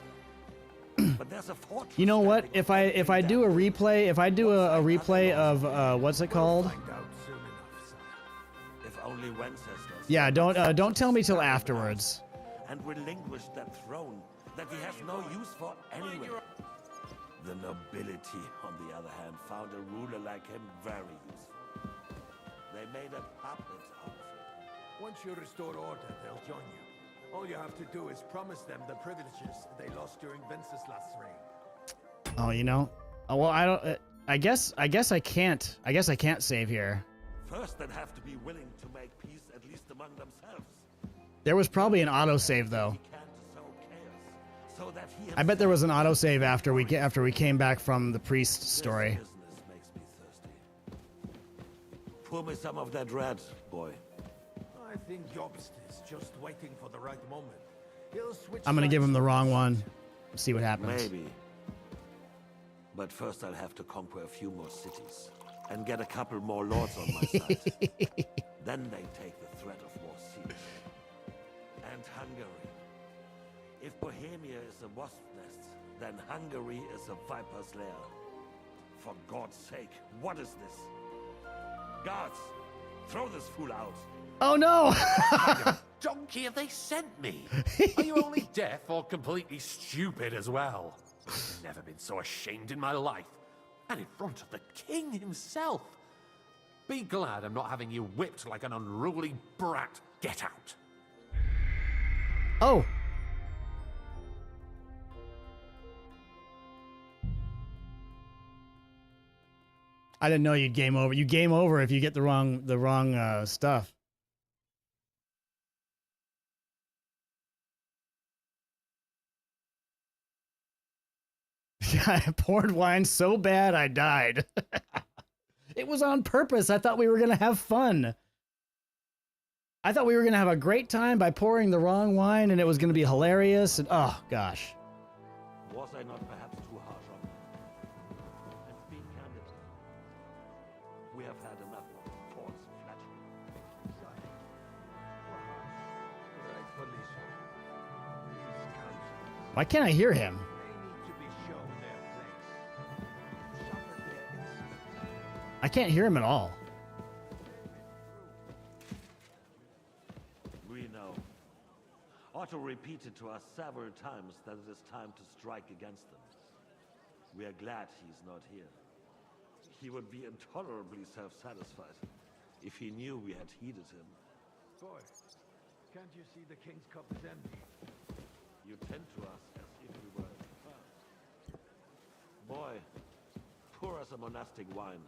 them. But there's a fortress. You know what? If I do a replay, if I do a replay of what's it called? If only Wenceslas. Yeah, don't tell me till afterwards. And relinquish that throne that he has no use for anyway. The nobility, on the other hand, found a ruler like him very useful. They made a puppet out of him. Once you restore order, they'll join you. All you have to do is promise them the privileges they lost during Wenceslas' reign. Oh, you know. Oh, well, I don't. I guess I can't. I guess I can't save here. First, they'd have to be willing to make peace, at least among themselves. There was probably an autosave though. He can't sow chaos, so that he I bet there was an autosave after we came back from the priest story. This business makes me thirsty. Pour me some of that red, boy. I think Jobst is just waiting for the right moment. He'll switch I'm gonna give him the sides. wrong one. See what happens. Maybe. But first I'll have to conquer a few more cities. And get a couple more lords on my side. Then they take the threat of war seriously. And Hungary. If Bohemia is a wasp nest, then Hungary is a viper's lair. For God's sake, what is this? Guards, throw this fool out. Oh no! Donkey have they sent me? Are you only deaf or completely stupid as well? I've never been so ashamed in my life. And in front of the king himself. Be glad I'm not having you whipped like an unruly brat. Get out. Oh. I didn't know you'd game over. You game over if you get the wrong stuff. I poured wine so bad I died. It was on purpose. I thought we were gonna have fun. I thought we were gonna have a great time by pouring the wrong wine, and it was gonna be hilarious. And oh gosh. Was I not perhaps too harsh on them? And being candid, we have had enough of false flattery. Why can't I hear him? I can't hear him at all. We know. Otto repeated to us several times that it is time to strike against them. We are glad he's not here. He would be intolerably self-satisfied if he knew we had heeded him. Boy, can't you see the king's cup is empty? You tend to us as if we were first. Boy, pour us a monastic wine.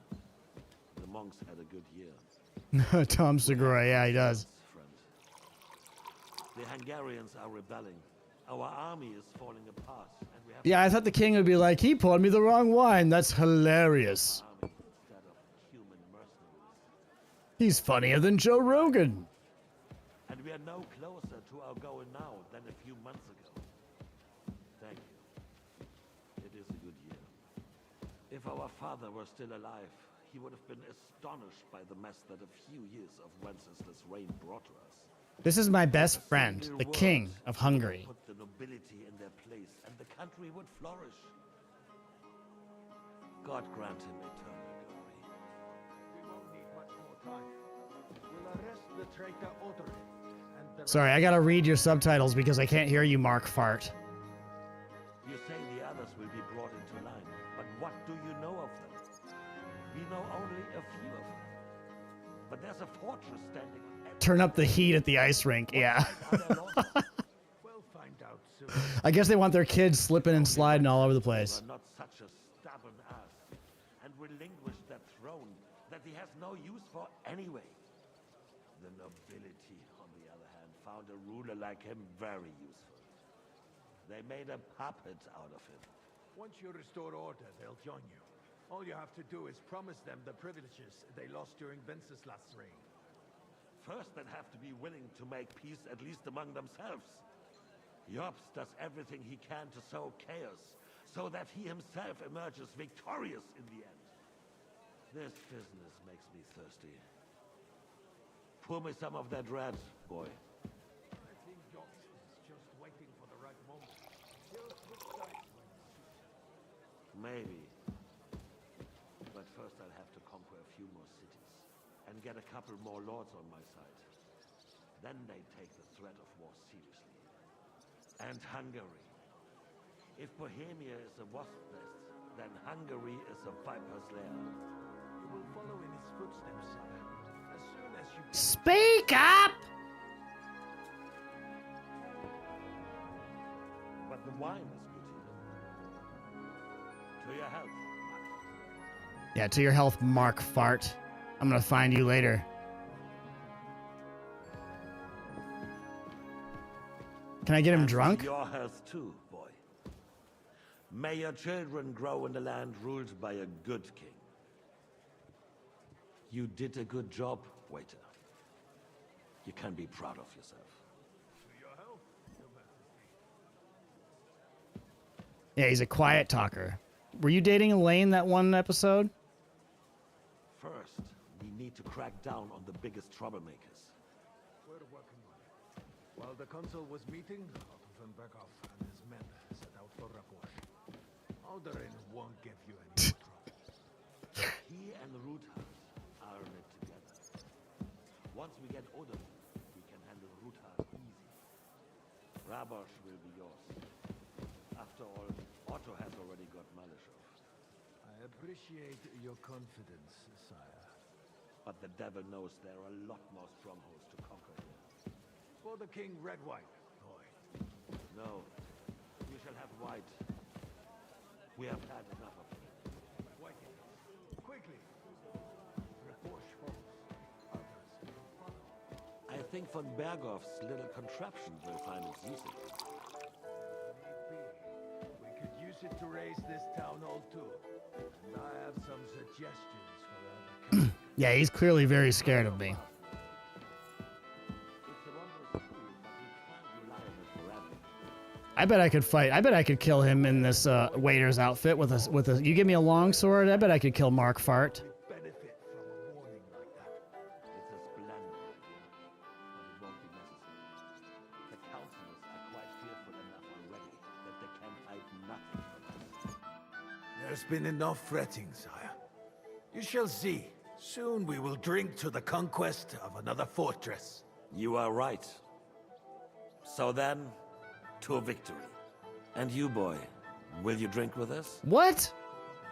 The monks had a good year. Tom Segura, yeah, he does. Friend. The Hungarians are rebelling. Our army is falling apart, and we have Yeah, I thought the king would be like, he poured me the wrong wine. That's hilarious. instead of human mercenaries. He's funnier than Joe Rogan. And we are no closer to our goal now than a few months ago. Thank you. It is a good year. If our father were still alive, he would have been astonished by the mess that a few years of Wenceslas' reign brought to us. This is my best friend, the king of Hungary. Put the nobility in their place, and the country would flourish. God grant him eternal glory. We won't need much more time. We'll arrest the traitor Odre. Sorry, I gotta read your subtitles because I can't hear you, Mark Fart. You say the others will be brought into line, but what do you know of them? We know only a few of them. But there's a fortress standing on Turn up the heat at the ice rink, yeah. We'll find out soon. I guess they want their kids slipping and sliding all over the place. not such a stubborn ass, and relinquish that throne that he has no use for anyway. The nobility, on the other hand, found a ruler like him very useful. They made a puppet out of him. Once you restore order, they'll join you. All you have to do is promise them the privileges they lost during Wenceslas' reign. First, they'd have to be willing to make peace at least among themselves. Jobst does everything he can to sow chaos, so that he himself emerges victorious in the end. This business makes me thirsty. Pour me some of that red, boy. I think Jobst is just waiting for the right moment. He'll switch sides when it suits him. Maybe. But first I'll have to conquer a few more cities, and get a couple more lords on my side. Then they take the threat of war seriously. And Hungary. If Bohemia is a wasp nest, then Hungary is a viper's lair. You will follow in his footsteps, sire. As soon as you Speak up! But the wine is good here. To your health. Yeah, to your health, Mark Fart. I'm gonna find you later. Can I get him drunk? Your health too, boy. May your children grow in a land ruled by a good king. You did a good job, waiter. You can be proud of yourself. Yeah, he's a quiet talker. Were you dating Elaine that one episode? First, we need to crack down on the biggest troublemakers. We're working on it. While the consul was meeting, Otto von Berghoff and his men set out for Rapor. Powdering won't give you any trouble. He and Ruthard are in it together. Once we get Odin, we can handle Ruthard easy. Rabosh will be yours. After all, Otto has already got Malishov. I appreciate your confidence, sire. But the devil knows there are a lot more strongholds to conquer here. For the King Red White, boy. No, you shall have white. We have had enough of it. White, quickly. Reporch falls. I think von Berghoff's little contraptions will find its use again. We could use it to raise this town hall too. And I have some suggestions for other Yeah, he's clearly very scared of me. I bet I could fight. I bet I could kill him in this waiter's outfit with a. You give me a long sword, I bet I could kill Mark Fart. benefit from a warning like that. It's a splendid idea, but it won't be necessary. The councillors are quite fearful enough already that they can hide nothing from us. There's been enough fretting, sire. You shall see. Soon we will drink to the conquest of another fortress. You are right. So then, to victory. And you, boy, will you drink with us? What?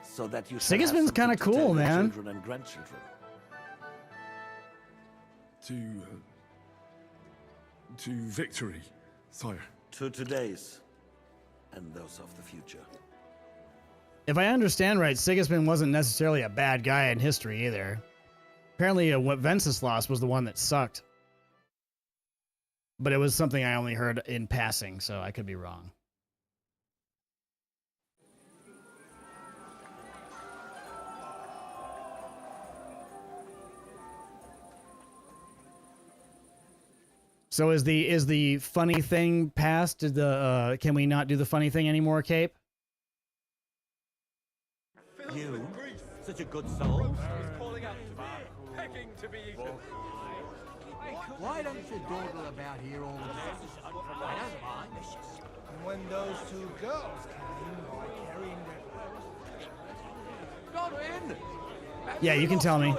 So that you Sigismund's kind of cool, man. Children and grandchildren. To victory, sire. To today's, and those of the future. If I understand right, Sigismund wasn't necessarily a bad guy in history either. Apparently, Wenceslas was the one that sucked. But it was something I only heard in passing, so I could be wrong. So is the funny thing past? Did the can we not do the funny thing anymore, Cape? You, such a good soul. Calling out to me, begging to be eaten. Why don't you dawdle about here all the time? I don't mind. And when those two girls came by carrying their... Godwin! Yeah, you can tell me.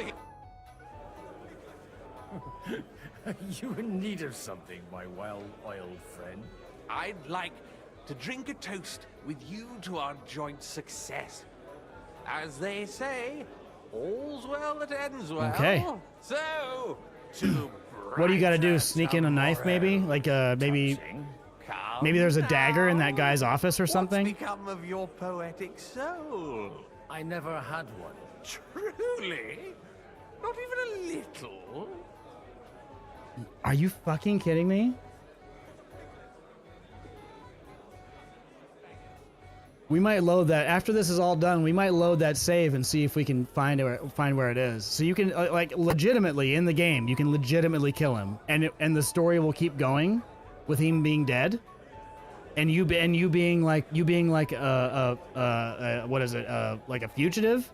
You in need of something, my well-oiled friend? I'd like to drink a toast with you to our joint success. As they say, all's well that ends well. Okay. So, to What do you got to do? Sneak in a knife, maybe? Like, maybe there's a dagger in that guy's office or something? What's become of your poetic soul? I never had one. Truly? Not even a little? Are you fucking kidding me? We might load that after this is all done. We might load that save and see if we can find where it is. So you can like legitimately in the game, you can legitimately kill him, and the story will keep going with him being dead, and you being like what is it? Like a fugitive?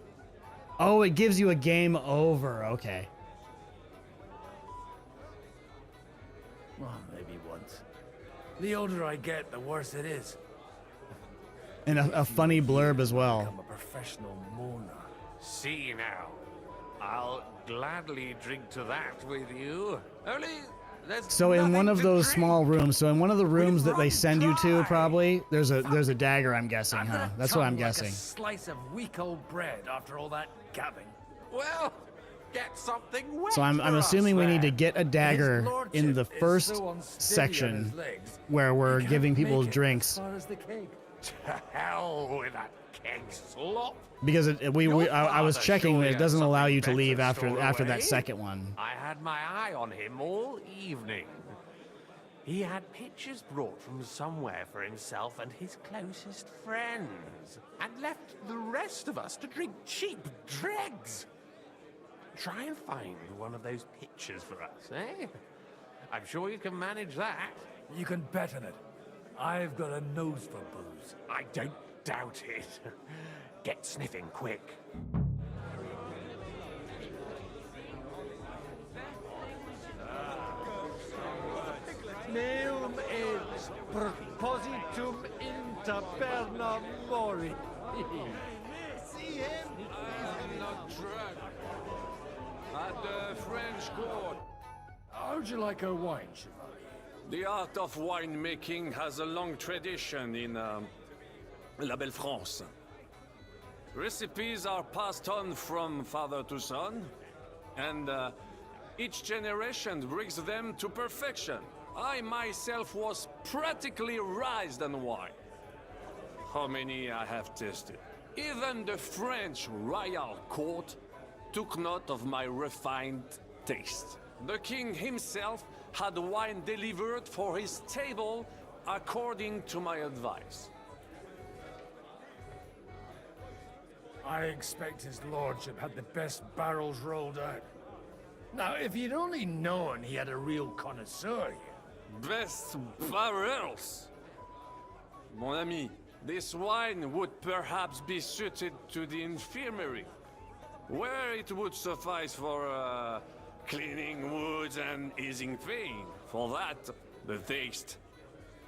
Oh, it gives you a game over. Okay. Well, maybe once. The older I get, the worse it is. And a funny blurb as well. I'm a professional mourner. See now, I'll gladly drink to that with you. Only there's So in one nothing of to those drink. small rooms, so in one of the rooms that they send you to, probably there's a dagger. I'm guessing, huh? That's what I'm Tongue like guessing. a slice of weak old bread after all that gabbing. Well, get something wet So I'm for us assuming we need to then. get a dagger in the first so unsteady on section his legs, where we're he giving can't people make it drinks. As far as the cake. To hell with that keg slop. Because I was father checking, surely it had doesn't allow something you to leave better stored after away. that second one. I had my eye on him all evening. He had pictures brought from somewhere for himself and his closest friends, and left the rest of us to drink cheap dregs. Try and find one of those pictures for us, eh? I'm sure you can manage that. You can bet on it. I've got a nose for booze. I don't doubt it. Get sniffing quick. Meum est propositum inter perna mori. See him? I am not drunk. At the French court. How'd you like her wine, Chevalier? The art of winemaking has a long tradition in La Belle France. Recipes are passed on from father to son, and each generation brings them to perfection. I myself was practically raised on wine. How many I have tasted. Even the French royal court took note of my refined taste. The king himself had wine delivered for his table according to my advice. I expect his lordship had the best barrels rolled out. Now, if you'd only known he had a real connoisseur here. Best barrels! Mon ami, this wine would perhaps be suited to the infirmary, where it would suffice for cleaning wounds and easing pain. For that, the taste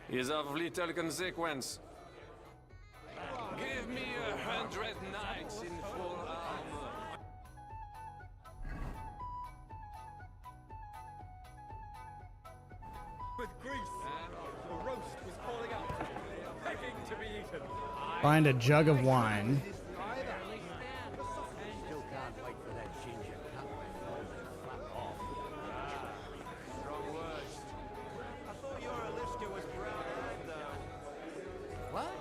is of little consequence. Give me 100 knights in full armor. With Greece, the roast was calling out, begging to be eaten. Find a jug of wine. Still can't wait for that ginger cup to flap off. Strong words. I thought your Alicia was brown-eyed, though. What?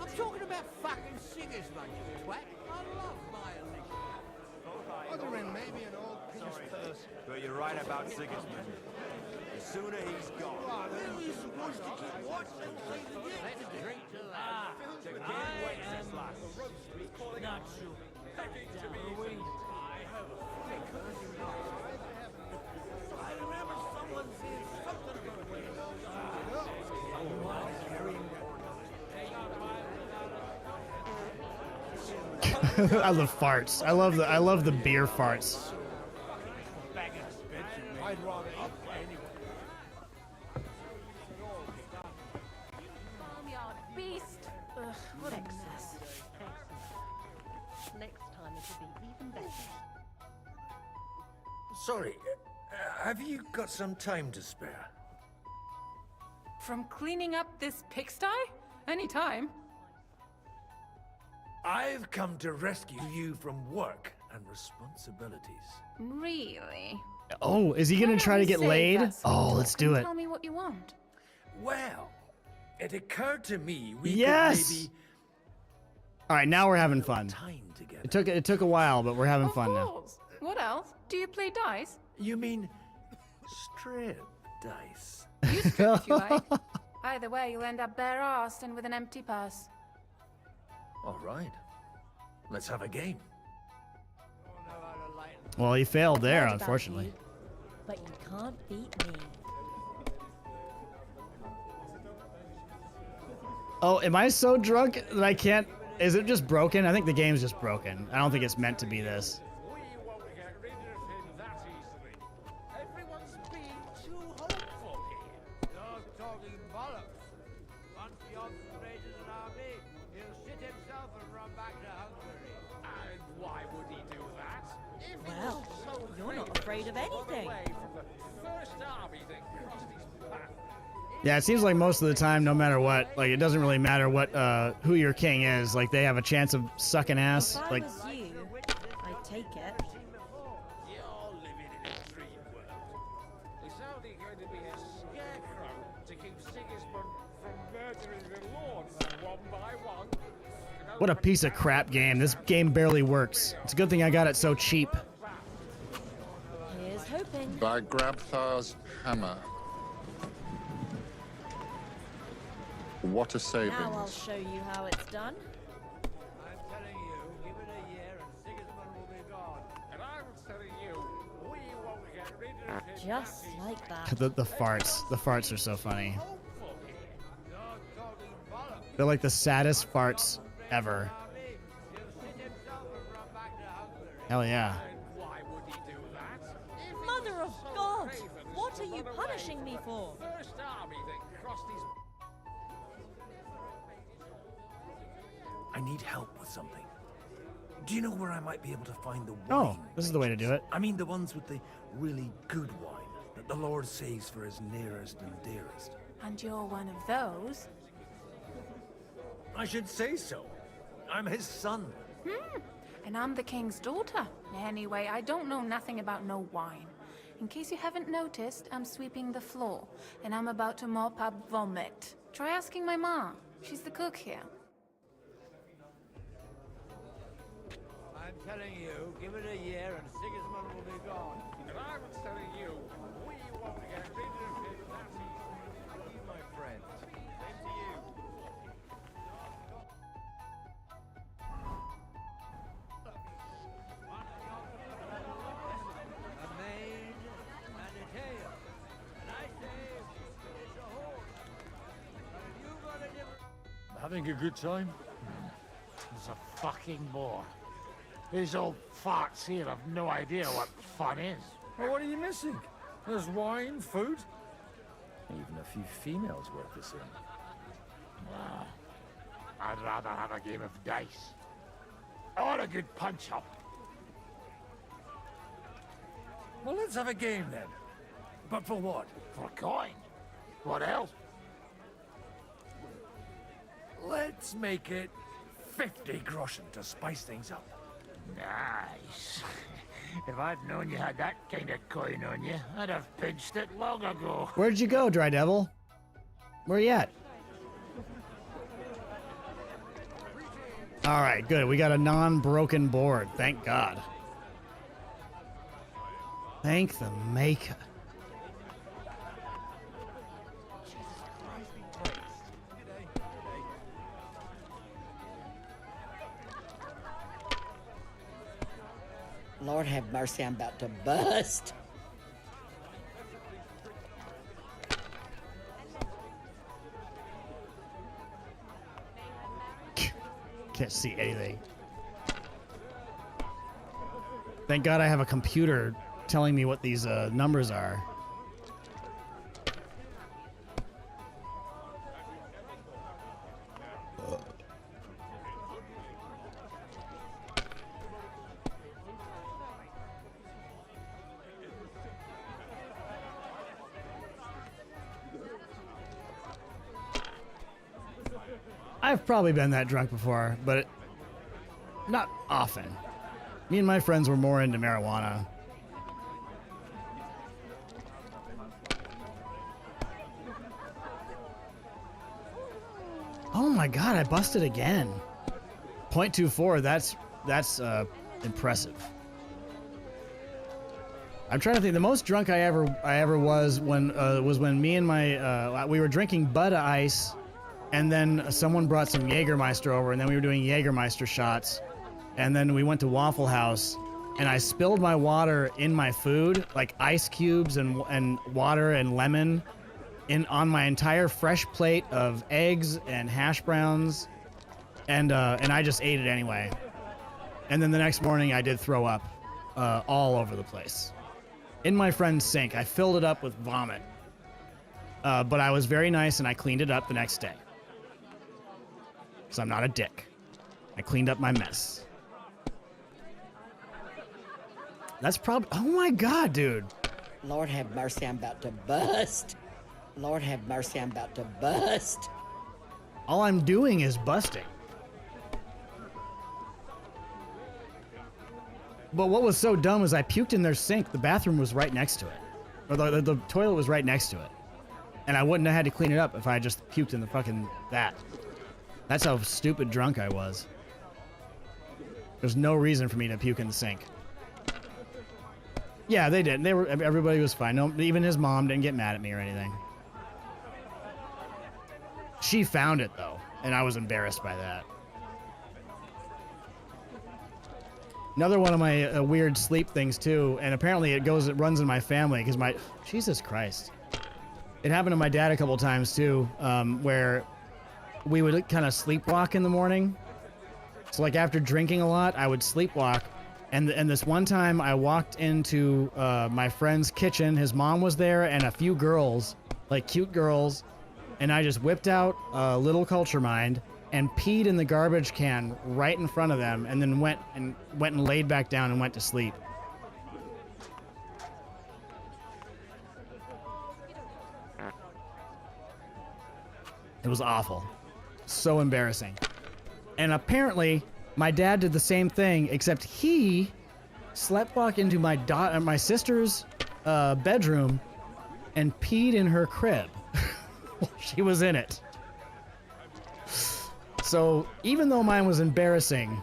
I'm talking about fucking Sigismund, you twat. I love my Alicia. Other than maybe an old piece purse. But you're right about Sigismund. The sooner he's gone. Where are you supposed to keep watching? Let's drink to that. The king waits his last. Not sure. Begging to be eaten. I remember someone saying something about I love farts. I love the beer farts. I'd rather eat anyway. Farmyard beast! Ugh, what excess. Next time it'll be even better. Sorry, have you got some time to spare? From cleaning up this pigsty? Anytime. I've come to rescue you from work and responsibilities. Really? Oh, is he gonna try to get Save laid? that Oh, sweet let's talk do and it. Tell me what you want. Well, it occurred to me we Yes! could maybe All right, now we're having fun. time together. It took a while, but we're having Of fun now. course. What else? Do you play dice? You mean strip dice? You strip if you like. Either way, you'll end up bare-assed and with an empty purse. All right. Let's have a game. Well, he failed there, Heard about unfortunately. you, but you can't beat me. Oh, am I so drunk that I can't? Is it just broken? I think the game's just broken. I don't think it's meant to be this. We won't get rid of him that easily. Everyone's being too hopeful here. Dog talking bollocks. Once Jon raises an army, he'll shit himself and run back to Hungary. And why would he do that? If he Well, was so you're not afraid of anything. away from the first army that crossed his path. Yeah, it seems like most of the time, no matter what, like it doesn't really matter what who your king is. Like they have a chance of sucking ass. If I Like was you, I'd take it. You're living in a dream world. It's only going to be a scarecrow to keep Sigismund from murdering the lords one by one. what a piece of crap game. This game barely works. It's a good thing I got it so cheap. Here's hoping. By Grabthar's hammer. What a savings. Now I'll show you how it's done. I'm telling you, give it a year and Sigismund will be gone. And I'm telling you, we won't get rid of him Just like that. The farts are so funny. Dog talking bollocks. They're like the saddest farts ever. He'll shit himself and run back to Hungary. Hell yeah. Why would he do that? If he Mother was of so God! craven as What to are you run away punishing from me the for? First army that crossed his I need help with something. Do you know where I might be able to find the wine? Oh, this is the way to do it. I mean the ones with the really good wine that the Lord saves for his nearest and dearest. And you're one of those? I should say so. I'm his son. And I'm the king's daughter. Anyway, I don't know nothing about no wine. In case you haven't noticed, I'm sweeping the floor, and I'm about to mop up vomit. Try asking my ma. She's the cook here. I'm telling you, give it a year and Sigismund will be gone. And I was telling you, we want to get rid of him that easy. My friend. Same to you. A maid and a tail. And I say, it's a horse. You got a different... Having a good time? There's a fucking bore. These old farts here have no idea what fun is. Well, what are you missing? There's wine, food, even a few females worth the same. Ah, I'd rather have a game of dice. Or a good punch-up. Well, let's have a game then. But for what? For coin. What else? Let's make it 50 groschen to spice things up. Nice. If I'd known you had that kind of coin on you, I'd have pinched it long ago. Where'd you go, Dry Devil? Where you at? All right, good. We got a non-broken board. Thank God. Thank the maker. Lord have mercy, I'm about to bust. Can't see anything. Thank God I have a computer telling me what these numbers are. I've probably been that drunk before, but not often. Me and my friends were more into marijuana. Oh my God, I busted again. 0.24, that's impressive. I'm trying to think. The most drunk I ever was when me and my we were drinking Bud Ice, and then someone brought some Jägermeister over, and then we were doing Jägermeister shots, and then we went to Waffle House, and I spilled my water in my food, like ice cubes and water and lemon, on my entire fresh plate of eggs and hash browns, and I just ate it anyway. And then the next morning I did throw up all over the place. In my friend's sink. I filled it up with vomit. But I was very nice and I cleaned it up the next day. So I'm not a dick. I cleaned up my mess. That's probably... Oh my God, dude. Lord have mercy, I'm about to bust. Lord have mercy, I'm about to bust. All I'm doing is busting. But what was so dumb is I puked in their sink. The bathroom was right next to it. Or the toilet was right next to it. And I wouldn't have had to clean it up if I just puked in the fucking that. That's how stupid drunk I was. There's no reason for me to puke in the sink. Yeah, they did. Everybody was fine. No, even his mom didn't get mad at me or anything. She found it though, and I was embarrassed by that. Another one of my weird sleep things too, and apparently it runs in my family because Jesus Christ. It happened to my dad a couple times too, where we would kind of sleepwalk in the morning. So like after drinking a lot, I would sleepwalk. And this one time I walked into my friend's kitchen, his mom was there and a few girls, like cute girls. And I just whipped out a little Culture Mind and peed in the garbage can right in front of them, and then went and laid back down and went to sleep. It was awful. So embarrassing. And apparently, my dad did the same thing, except he sleptwalked into my sister's bedroom and peed in her crib. She was in it. So even though mine was embarrassing,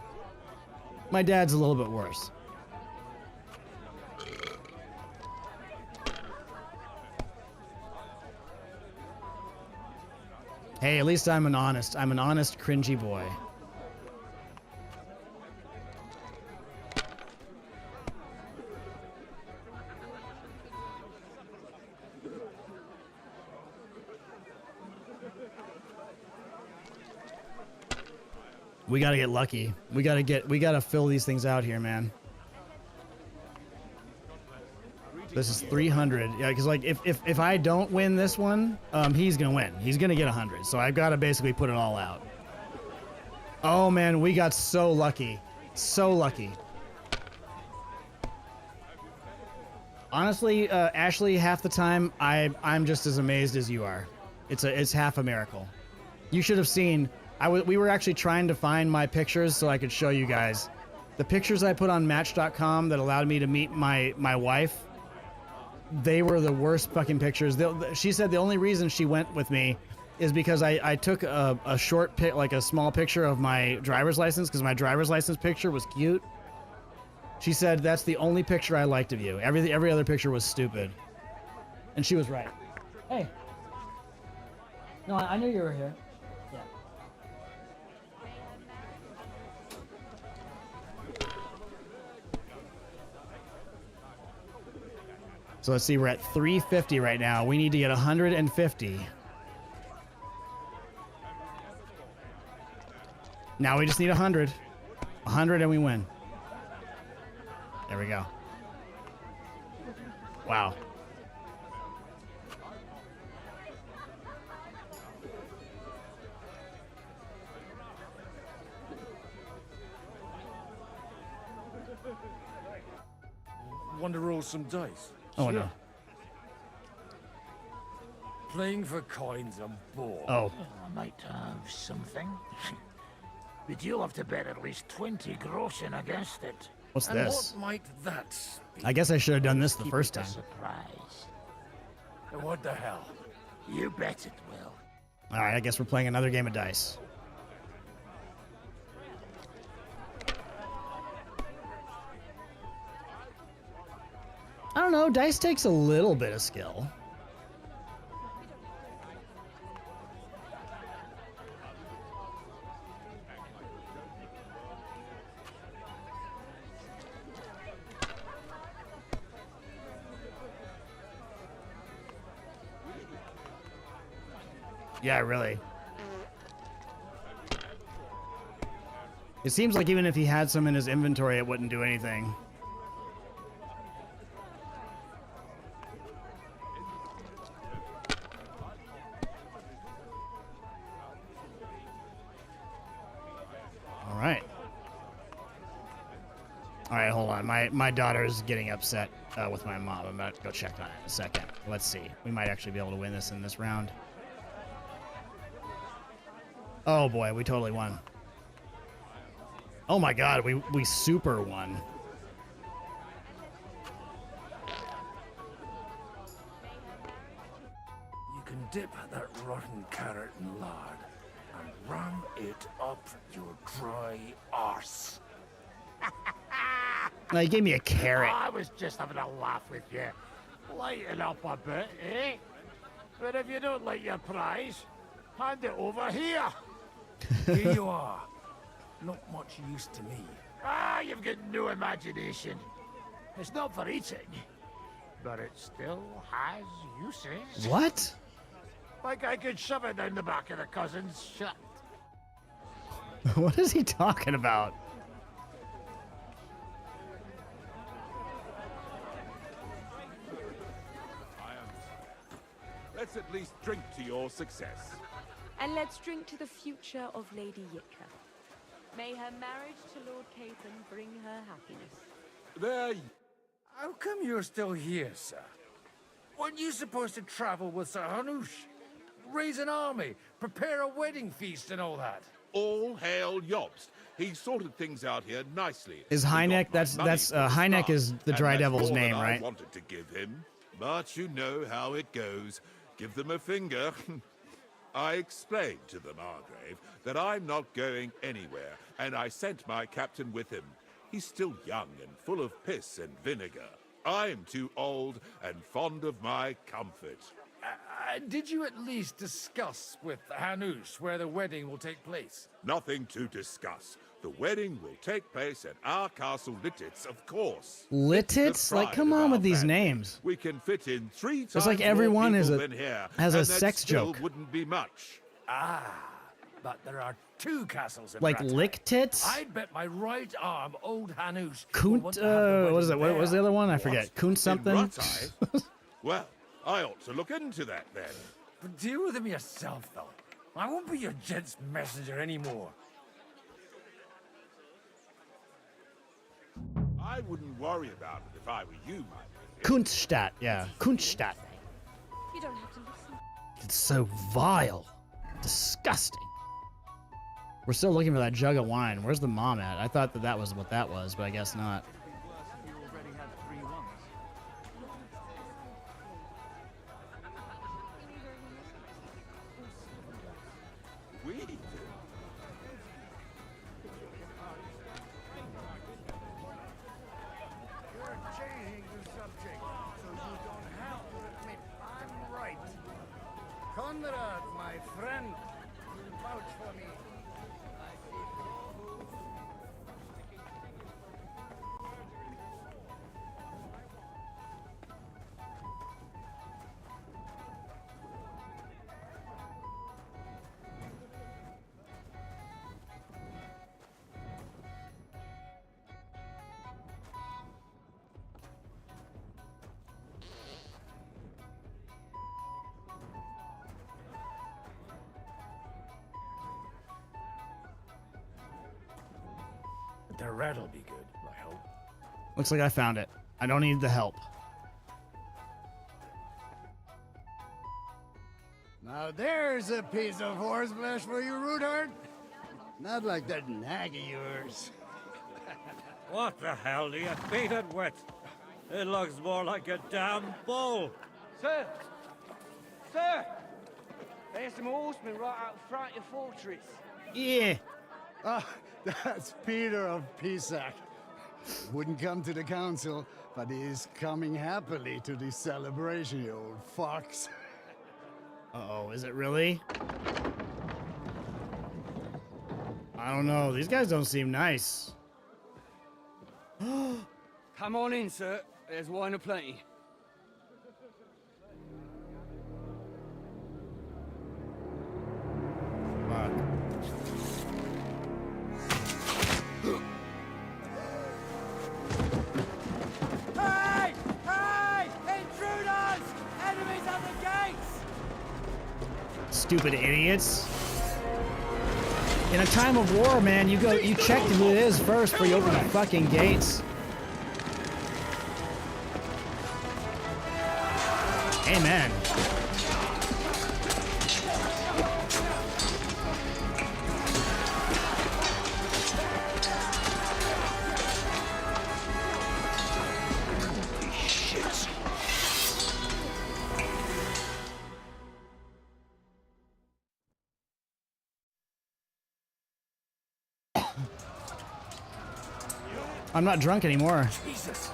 my dad's a little bit worse. Hey, at least I'm an honest cringy boy. We gotta get lucky. We gotta fill these things out here, man. This is 300. Yeah, because like if I don't win this one, he's gonna win. He's gonna get 100. So I've got to basically put it all out. Oh man, we got so lucky, so lucky. Honestly, Ashley, half the time I'm just as amazed as you are. It's half a miracle. You should have seen. We were actually trying to find my pictures so I could show you guys. The pictures I put on Match.com that allowed me to meet my wife, they were the worst fucking pictures. She said the only reason she went with me is because I took a short pic, like a small picture of my driver's license, because my driver's license picture was cute. She said that's the only picture I liked of you. Every other picture was stupid. And she was right. Hey. No, I knew you were here. Yeah. So let's see, we're at 350 right now. We need to get 150. Now we just need 100. 100 and we win. There we go. Wow. Want to roll some dice? Oh, no. Playing for coins a bore. Oh. I might have something. But you'll have to bet at least 20 groschen against it. What's and this? What might that be? I guess I should have done this the first time. Surprise. What the hell? You bet it will. All right, I guess we're playing another game of dice. I don't know, dice takes a little bit of skill. Yeah, really. It seems like even if he had some in his inventory, it wouldn't do anything. All right, hold on. My daughter's getting upset with my mom. I'm about to go check on it in a second. Let's see. We might actually be able to win this in this round. Oh boy, we totally won. Oh my god, we super won. You can dip that rotten carrot in lard and ram it up your dry arse. No, he gave me a carrot. I was just having a laugh with you. Lighten up a bit, eh? But if you don't like your prize, hand it over here. Here you are. Not much use to me. Ah, you've got no imagination. It's not for eating, but it still has uses. What? Like I could shove it down the back of the cousin's shirt. What is he talking about? Let's at least drink to your success. And let's drink to the future of Lady Yitka. May her marriage to Lord Caithan bring her happiness. There. How come you're still here, sir? Weren't you supposed to travel with Sir Hanush? Raise an army, prepare a wedding feast and all that? All hail Jobst. He sorted things out here nicely. Is Hynek, that's Hynek is the Dry Devil's name, I right? wanted to give him, but you know how it goes. Give them a finger. I explained to the Margrave that I'm not going anywhere, and I sent my captain with him. He's still young and full of piss and vinegar. I'm too old and fond of my comfort. Did you at least discuss with Hanush where the wedding will take place? Nothing to discuss. The wedding will take place at our castle Littitz, of course. Littitz? Like, come on with these names. We can fit in 3 times It's like everyone more is people a than here, has a and that sex still joke. Wouldn't be much. But there are 2 castles in Like Rattay. Licktits? I'd bet my right arm old Hanush Kunt, what is it? What was the other one? I forget. Kunt something? Rattay? Well, I ought to look into that then. But deal with him yourself, though. I won't be your gent's messenger anymore. I wouldn't worry about it if I were you, my lady. Kunststadt, yeah. Kunststadt. You don't have to listen. It's so vile. Disgusting. We're still looking for that jug of wine. Where's the mom at? I thought that was what that was, but I guess not. You're changing the subject, so you don't have to admit I'm right. Conrad, my friend, will vouch for me. The red'll be good, I hope. Looks like I found it. I don't need the help. Now there's a piece of horseflesh for you, Rudard. Not like that nag of yours. What the hell do you beat it with? It looks more like a damn bull. Sir! Sir! There's some horsemen right out front of your fortress. Yeah. Ah, that's Peter of Pisac. Wouldn't come to the council, but he is coming happily to the celebration, you old fox. Uh-oh, is it really? I don't know. These guys don't seem nice. Come on in, sir. There's wine aplenty. Fuck. Hey! Hey! Intruders! Enemies at the gates! Stupid idiots. In a time of war, man, you check who it is first before you open the fucking gates. Amen. I'm not drunk anymore. Jesus!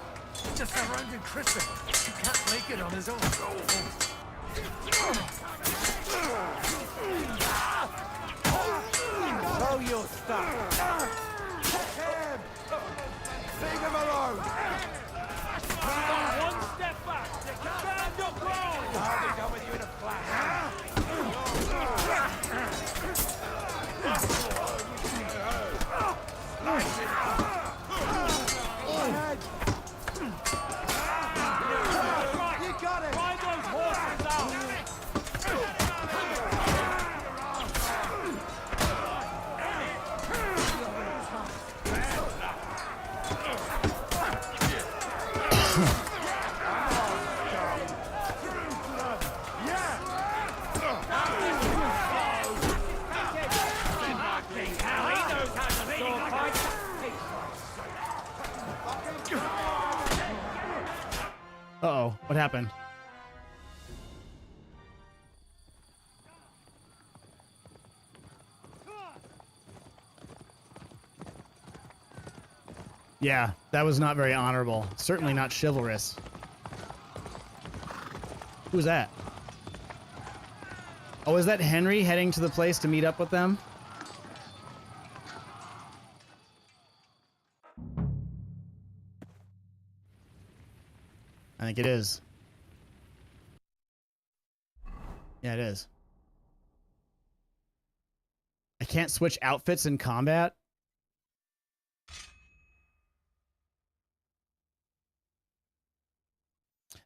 Just surrounded Christopher. He can't make it on his own. Show your stuff! Leave him alone! One step back! Stand up, bro! I'll be done with you in a flash. You got it! Find those horses out! What happened? Yeah, that was not very honorable. Certainly not chivalrous. Who's that? Oh, is that Henry heading to the place to meet up with them? I think it is. Yeah, it is. I can't switch outfits in combat?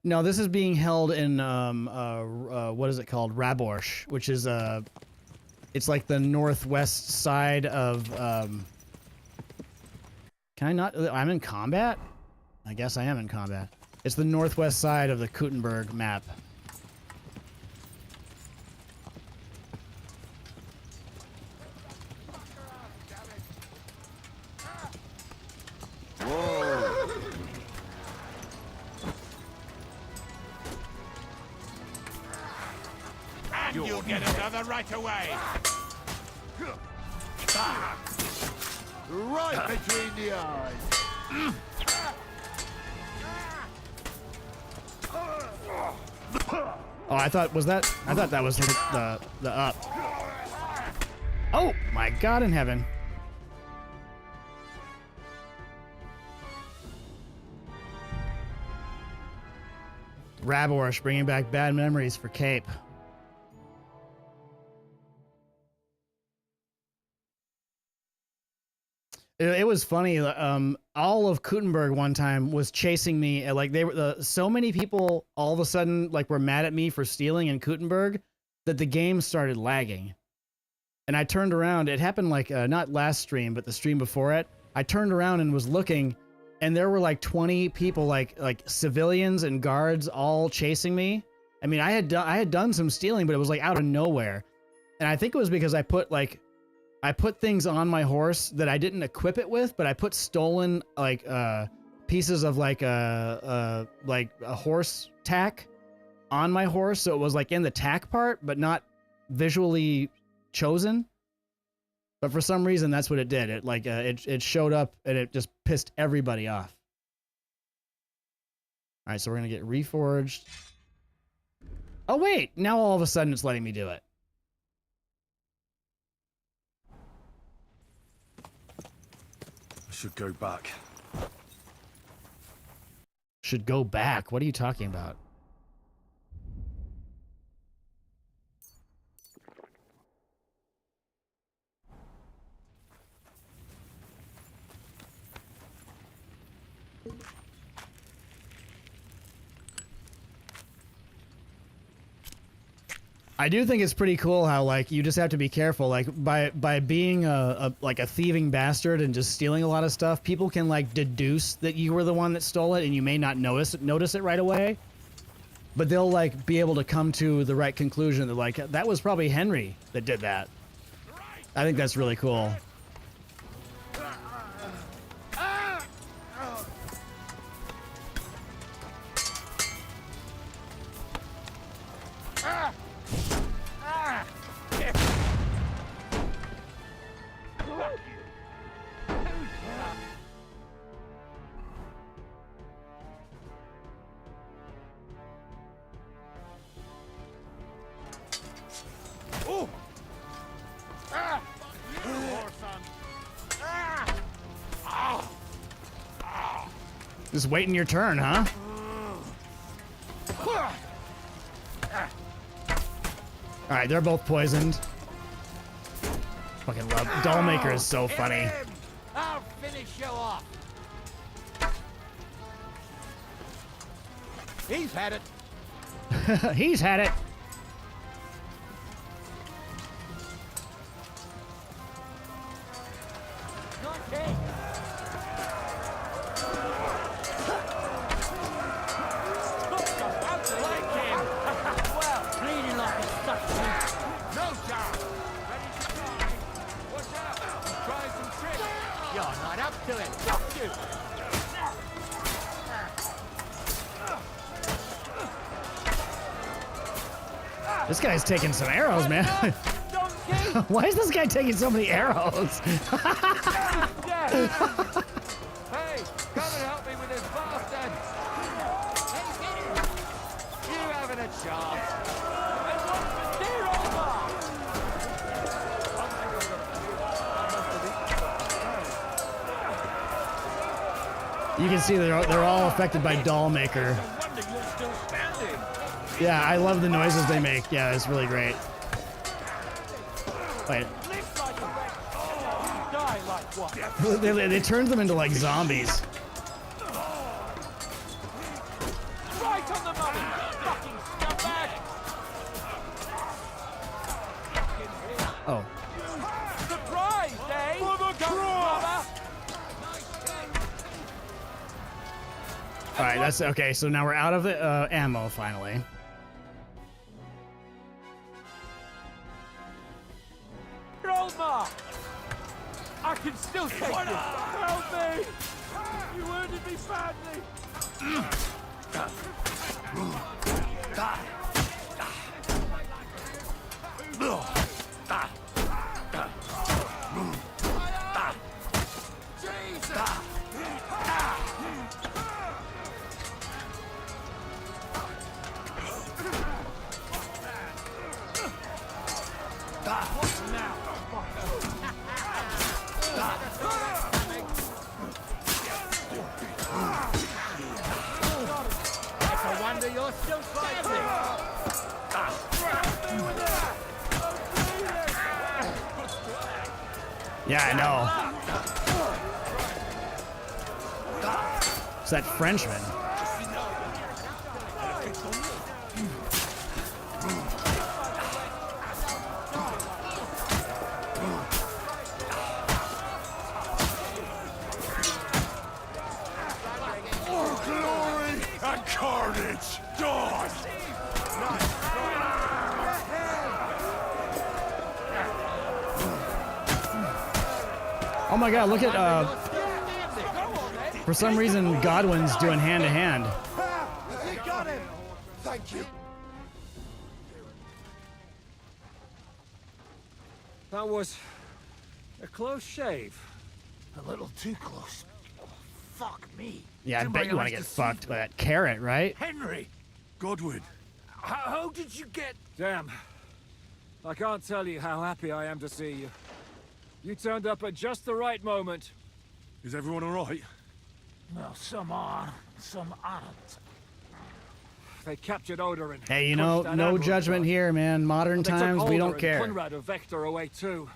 No, this is being held in, what is it called? Raborsh, which is, it's like the northwest side of, can I not? I'm in combat? I guess I am in combat. It's the northwest side of the Kuttenberg map. And you'll get another right away. Right between the eyes. Oh, I thought that was the up. Oh my God in heaven. Raborsh bringing back bad memories for Cape. It was funny. All of Kuttenberg one time was chasing me. Like they were, so many people all of a sudden like were mad at me for stealing in Kuttenberg that the game started lagging. And I turned around. It happened like not last stream, but the stream before it. I turned around and was looking, and there were like 20 people, like civilians and guards, all chasing me. I mean, I had done some stealing, but it was like out of nowhere. And I think it was because I put things on my horse that I didn't equip it with, but I put stolen like pieces of like a horse tack on my horse, so it was like in the tack part, but not visually chosen. But for some reason, that's what it did. It like it showed up and it just pissed everybody off. All right, so we're gonna get reforged. Oh wait, now all of a sudden it's letting me do it. Should go back. Should go back? What are you talking about? I do think it's pretty cool how like you just have to be careful, like by being a thieving bastard and just stealing a lot of stuff, people can like deduce that you were the one that stole it, and you may not notice it right away, but they'll like be able to come to the right conclusion that like that was probably Henry that did that. I think that's really cool. Just waiting your turn, huh? Alright, they're both poisoned. Fucking love. Dollmaker is so funny. I'll finish you off. He's had it. He's had it. Okay. To it. Stop you. This guy's taking some arrows, man. Why is this guy taking so many arrows? Hey, come and help me with this bastard. You having a chance? You can see they're all affected by Dollmaker. Yeah, I love the noises they make. Yeah, it's really great. Wait. They turned them into like zombies. Right on the money, fucking scumbag! Oh. Surprise, eh? For the cross! All right, that's okay. So now we're out of the ammo finally. Roma! I can still take it! Help me! You wounded me badly! It's a wonder you're still standing! Yeah, I know. It's that Frenchman. Glory and carnage! Dawn! Oh my God! Look at for some reason Godwin's doing hand to hand. You got him! Thank you. That was a close shave. A little too close. Fuck me. Yeah, I Do bet my you want eyes to get deceive fucked me? by that carrot, right? Henry! Godwin. How did you get... Damn. I can't tell you how happy I am to see you. You turned up at just the right moment. Is everyone all right? Well, some are, some aren't. They captured Odorin. Hey, you know, no judgment here, man. Modern times, we don't care. Conrad of Vector away too.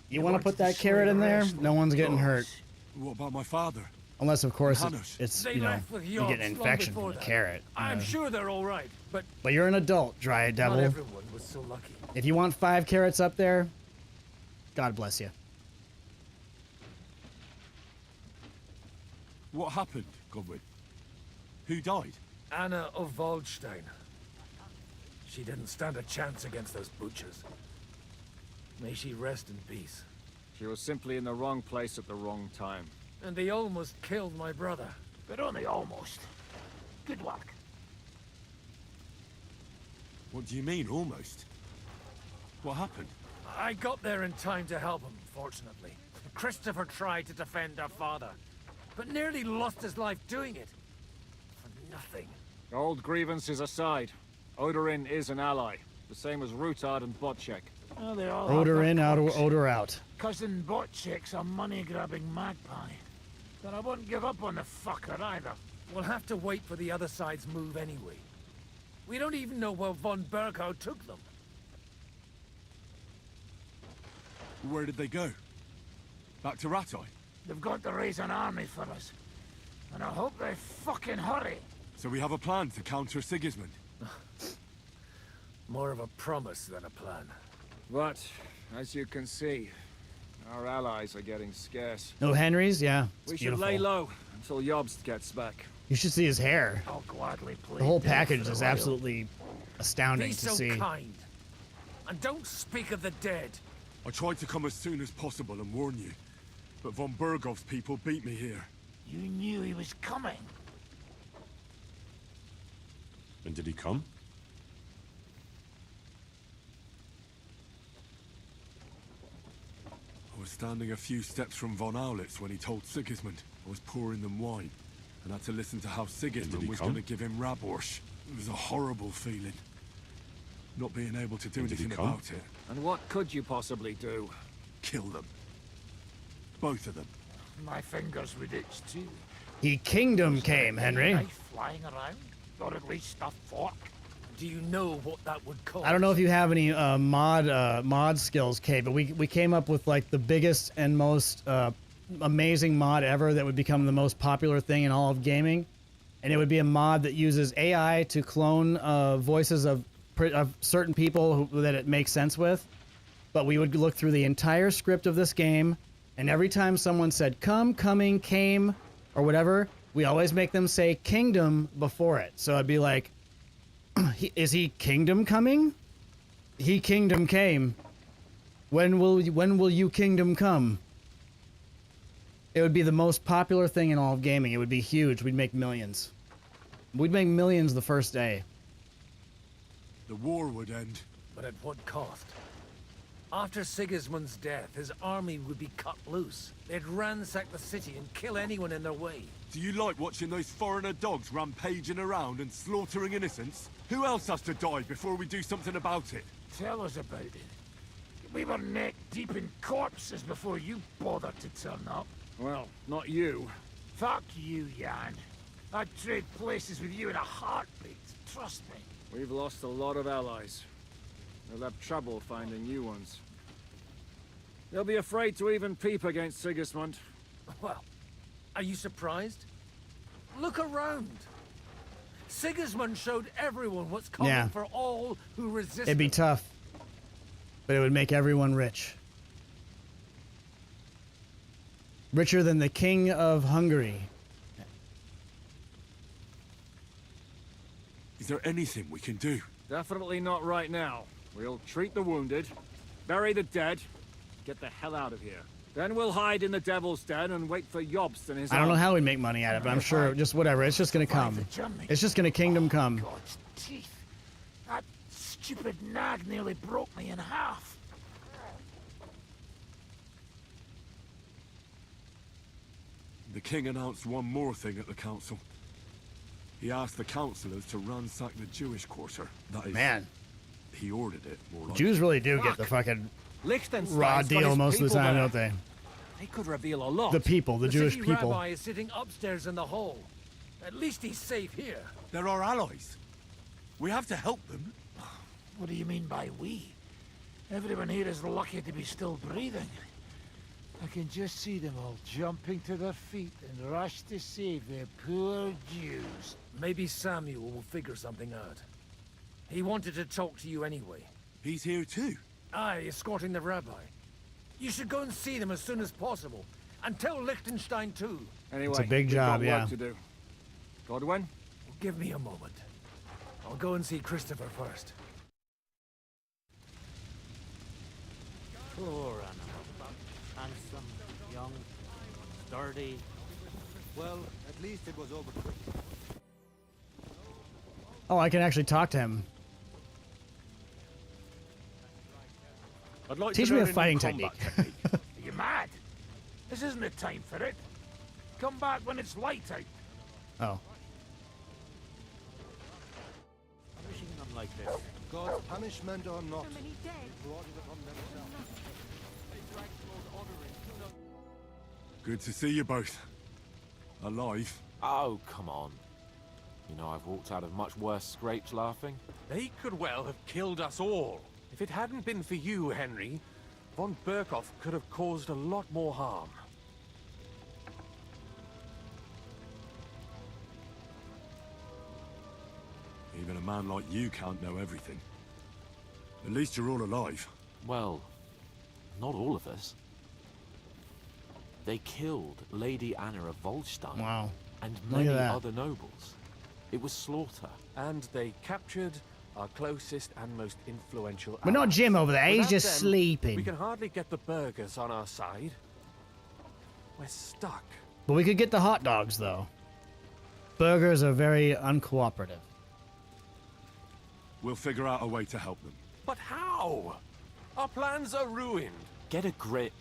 You want to put that carrot in there? No one's getting hurt. What about my father? Unless, of course, Hanush. it's They you know, left with you get an Yops long infection before from the that. carrot. you I'm know. sure they're all right, but But you're an adult, Dryad not Devil. everyone was so lucky. If you want 5 carrots up there, God bless you. What happened, Godwin? Who died? Anna of Waldstein. She didn't stand a chance against those butchers. May she rest in peace. She was simply in the wrong place at the wrong time. And they almost killed my brother. But only almost. Good work. What do you mean, almost? What happened? I got there in time to help him, fortunately. Christopher tried to defend our father, but nearly lost his life doing it. For nothing. Old grievances aside, Odorin is an ally, the same as Rutard and Botchek. Well, they all Odor have in, their perks. odor out. Cousin Botchek's a money-grabbing magpie. But I wouldn't give up on the fucker either. We'll have to wait for the other side's move anyway. We don't even know where von Berghout took them. Where did they go? Back to Rattay? They've got to raise an army for us. And I hope they fucking hurry. So we have a plan to counter Sigismund? More of a promise than a plan. But, as you can see, our allies are getting scarce. No Henrys? Yeah, it's We should beautiful. lay low until Jobst gets back. You should see his hair. I'll gladly play The whole dead package for the is royal. absolutely astounding Be to so see. kind. And don't speak of the dead. I tried to come as soon as possible and warn you, but von Bergov's people beat me here. You knew he was coming. And did he come? I was standing a few steps from von Aulitz when he told Sigismund I was pouring them wine, and had to listen to how Sigismund was going to give him Raborsch. It was a horrible feeling. Not being able to do anything about it. And what could you possibly do? Kill them. Both of them. My fingers would itch too. He kingdom came, Henry. Knife flying around, or at least a fork. Do you know what that would cost? I don't know if you have any mod skills, Kate, but we came up with like the biggest and most amazing mod ever that would become the most popular thing in all of gaming, and it would be a mod that uses AI to clone voices of certain people that it makes sense with. But we would look through the entire script of this game, and every time someone said come, coming, came, or whatever, we always make them say kingdom before it. So I'd be like, is he kingdom coming? He kingdom came. When will you kingdom come? It would be the most popular thing in all of gaming. It would be huge. We'd make millions. We'd make millions the first day. The war would end. But at what cost? After Sigismund's death, his army would be cut loose. They'd ransack the city and kill anyone in their way. Do you like watching those foreigner dogs rampaging around and slaughtering innocents? Who else has to die before we do something about it? Tell us about it. We were neck deep in corpses before you bothered to turn up. Well, not you. Fuck you, Jan. I'd trade places with you in a heartbeat. Trust me. We've lost a lot of allies. They'll have trouble finding new ones. They'll be afraid to even peep against Sigismund. Well, are you surprised? Look around. Sigismund showed everyone what's coming for all who resist. It'd be tough, but it would make everyone rich. Richer than the King of Hungary. Is there anything we can do? Definitely not right now. We'll treat the wounded, bury the dead, get the hell out of here. Then we'll hide in the Devil's Den and wait for Jobst and his I don't know army. how we'd make money at it, but I'm sure just whatever. It's just gonna come. It's just gonna kingdom come. God's teeth. That stupid nag nearly broke me in half. The king announced one more thing at the council. He asked the councillors to ransack the Jewish quarter. That is, Man. He ordered it, more like. Jews really do get the fucking raw deal most of the time, don't they? They could reveal a lot. The people, the Jewish city people. Rabbi is sitting upstairs in the hall. At least he's safe here. They're our allies. We have to help them. What do you mean by we? Everyone here is lucky to be still breathing. I can just see them all jumping to their feet and rush to save their poor Jews. Maybe Samuel will figure something out. He wanted to talk to you anyway. He's here too? Aye, escorting the rabbi. You should go and see them as soon as possible. And tell Liechtenstein too. Anyway, It's a big we've job, got yeah. work to do. Godwin? Give me a moment. I'll go and see Christopher first. Poor Anna. Handsome, young, sturdy. Well, at least it was over quick. Oh, I can actually talk to him. I'd like Teach to me a learn fighting new combat technique. Are you mad? This isn't the time for it. Come back when it's light out. Oh. Punishing them like this. God's punishment or not. They brought it upon themselves. Good to see you both. Alive. Oh, come on. You know, I've walked out of much worse scrapes laughing. They could well have killed us all. If it hadn't been for you, Henry, von Berkhoff could have caused a lot more harm. Even a man like you can't know everything. At least you're all alive. Well, not all of us. They killed Lady Anna of Volstein. Wow. And Look at many that. other nobles. It was slaughter. And they captured our closest and most influential But not allies. Jim over there. He's Without just them, sleeping. We can hardly get the burghers on our side. We're stuck. But we could get the hot dogs, though. Burgers are very uncooperative. We'll figure out a way to help them. But how? Our plans are ruined. Get a grip.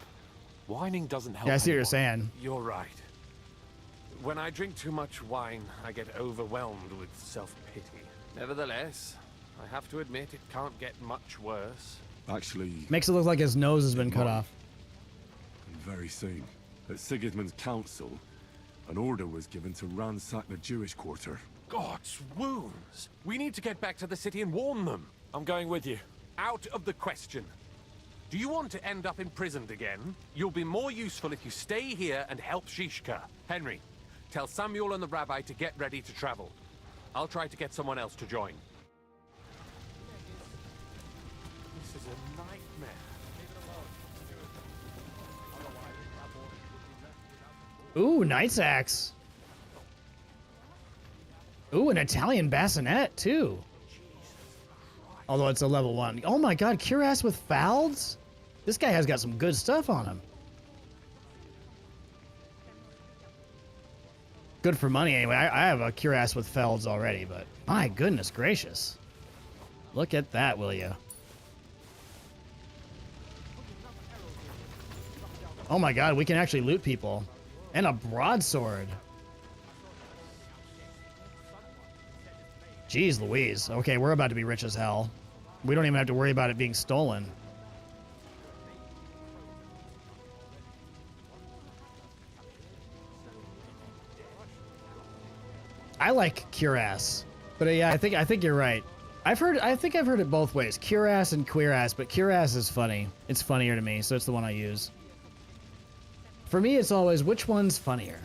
Whining doesn't help. Yeah, I see what you're anyone. saying. You're right. When I drink too much wine, I get overwhelmed with self-pity. Nevertheless, I have to admit it can't get much worse. Actually... Makes it look like his nose has been cut off. And very soon, at Sigismund's council, an order was given to ransack the Jewish quarter. God's wounds! We need to get back to the city and warn them. I'm going with you. Out of the question. Do you want to end up imprisoned again? You'll be more useful if you stay here and help Shishka. Henry, tell Samuel and the rabbi to get ready to travel. I'll try to get someone else to join. This is a nightmare. Ooh, Knight's Axe. Ooh, an Italian bassinet, too. Although it's a level 1. Oh my god, cuirass with Falds? This guy has got some good stuff on him. Good for money anyway. I have a cuirass with Felds already, but my goodness gracious. Look at that, will you? Oh my god, we can actually loot people. And a broadsword. Jeez Louise. Okay, we're about to be rich as hell. We don't even have to worry about it being stolen. I like cuirass, but yeah, I think you're right. I think I've heard it both ways, cuirass and queerass, but cuirass is funny. It's funnier to me, so it's the one I use. For me, it's always which one's funnier.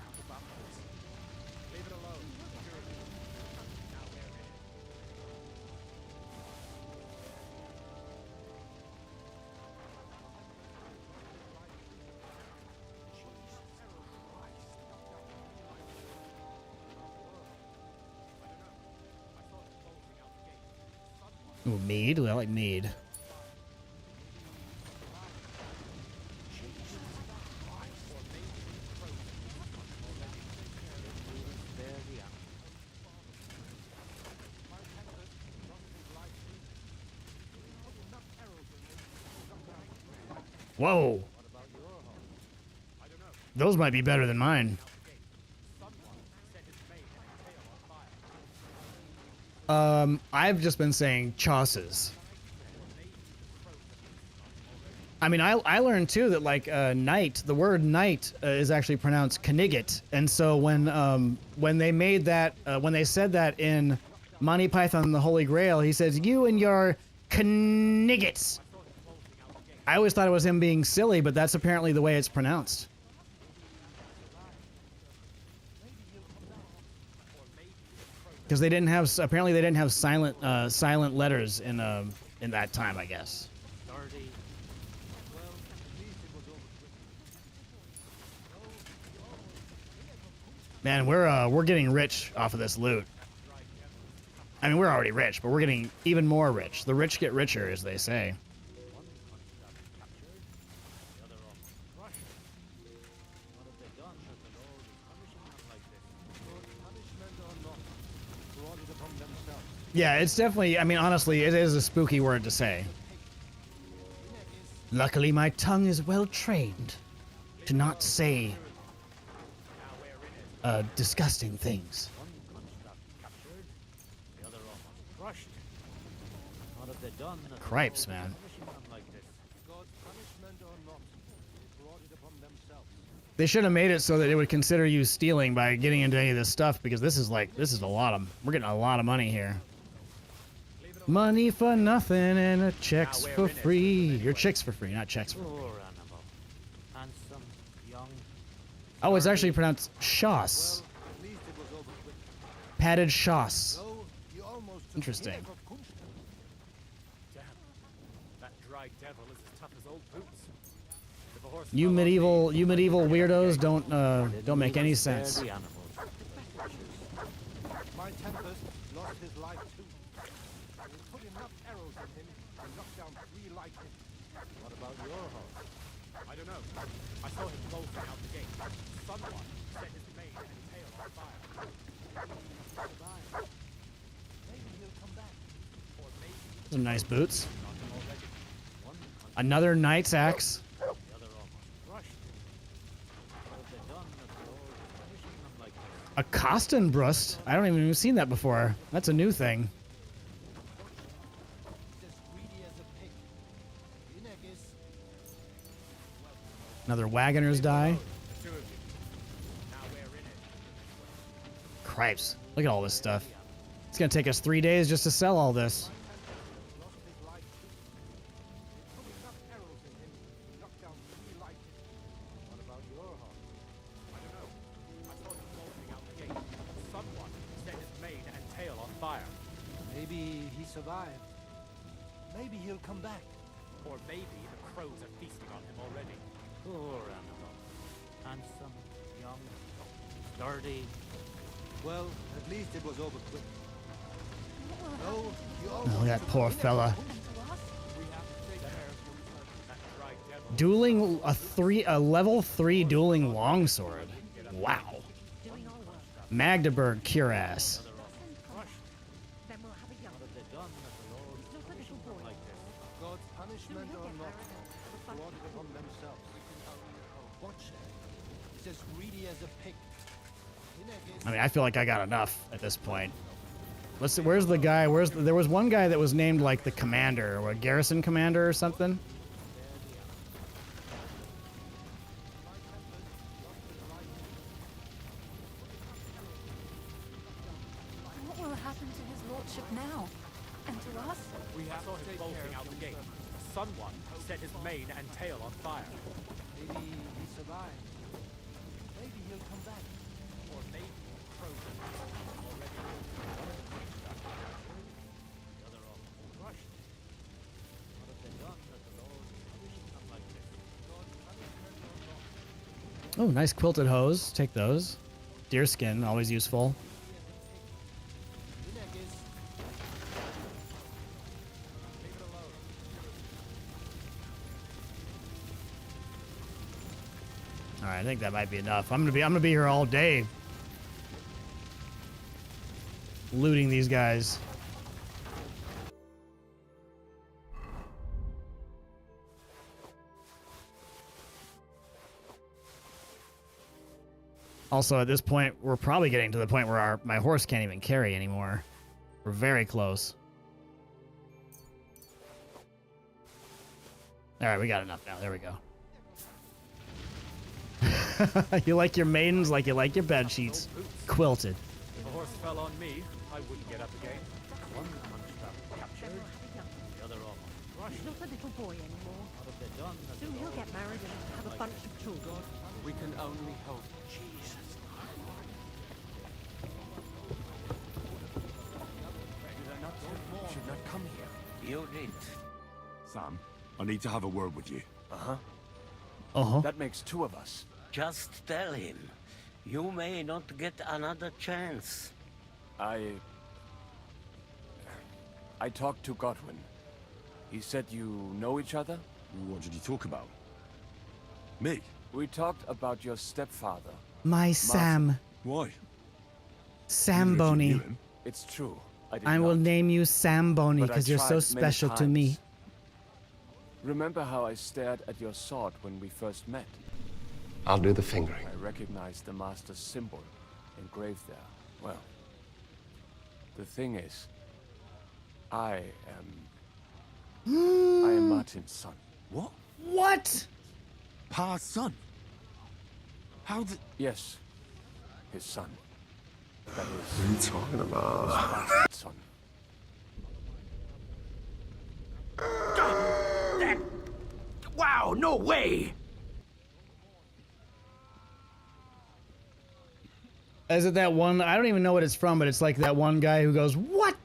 Ooh, mead? I like mead. Whoa. Those might be better than mine. I've just been saying chausses. I mean, I learned too that like knight, the word knight is actually pronounced knigget, and so when they made that, when they said that in Monty Python and the Holy Grail, he says, "You and your kniggets." I always thought it was him being silly, but that's apparently the way it's pronounced. Because they didn't have, apparently they didn't have silent letters in that time, I guess. Man, we're getting rich off of this loot. I mean, we're already rich, but we're getting even more rich. The rich get richer, as they say. Yeah, it's definitely, I mean, honestly, it is a spooky word to say. Luckily, my tongue is well trained to not say disgusting things. Cripes, man. They should have made it so that it would consider you stealing by getting into any of this stuff, because this is a lot of, we're getting a lot of money here. Money for nothing and a checks for free. Your chicks for free, not checks for free. Oh, it's actually pronounced Shoss. Padded Shoss. Interesting. You medieval weirdos don't make any sense. My Tempest lost his life too. We put enough arrows in him to knock down 3 like him. What about your horse? I don't know. I saw him bolting out the gate. Someone set his mane and tail on fire. Maybe he'll come back. Or maybe Some nice boots. Another knight's axe. A Kostenbrust? I don't even seen that before. That's a new thing. Another Wagoner's die. Cripes. Look at all this stuff. It's gonna take us 3 days just to sell all this. Maybe he survived. Maybe he'll come back. Or maybe the crows are feasting on him already. Poor animal. Handsome, young, sturdy. Well, at least it was over quick. No, Oh, that poor fella. Dueling a level 3 dueling longsword. Wow. Magdeburg cuirass. God's punishment or not, brought upon themselves. Watch it. He's as greedy as a pig. I mean, I feel like I got enough at this point. Let's see, where's the guy? There was one guy that was named like the commander or a garrison commander or something. What will happen to his lordship now? And to us? We have saw him bolting out the gate. Someone set his mane and tail on fire. Maybe he survived. Maybe he'll come back. Or maybe crows are feasting on him already. Oh, nice quilted hose. Take those. Deerskin, always useful. All right, I think that might be enough. I'm gonna be here all day, looting these guys. Also, at this point, we're probably getting to the point where my horse can't even carry anymore. We're very close. All right, we got enough now. There we go. You like your maidens like you like your bed sheets. Quilted. If a horse fell on me, I wouldn't get up again. One Munchausen captured, the other almost crushed. He's not a little boy anymore. Soon he'll get married and have a bunch of children. We can only hope. Jesus. Should not come here. You did. Sam, I need to have a word with you. Uh-huh. Uh-huh. That makes two of us. Just tell him. You may not get another chance. I talked to Godwin. He said you know each other? What did you talk about? Me? We talked about your stepfather. My Sam. Why? Samboni. It's true. I will name you Samboni But I because you're so tried many special to me. times. Remember how I stared at your sword when we first met? I'll do the fingering. I recognized the master's symbol engraved there. Well, the thing is, I am Martin's son. What? What? Pa's son? How did... Yes, his son. That is... What are you talking about? His bastard son. Wow, no way! Is it that one? I don't even know what it's from, but it's like that one guy who goes, "What?"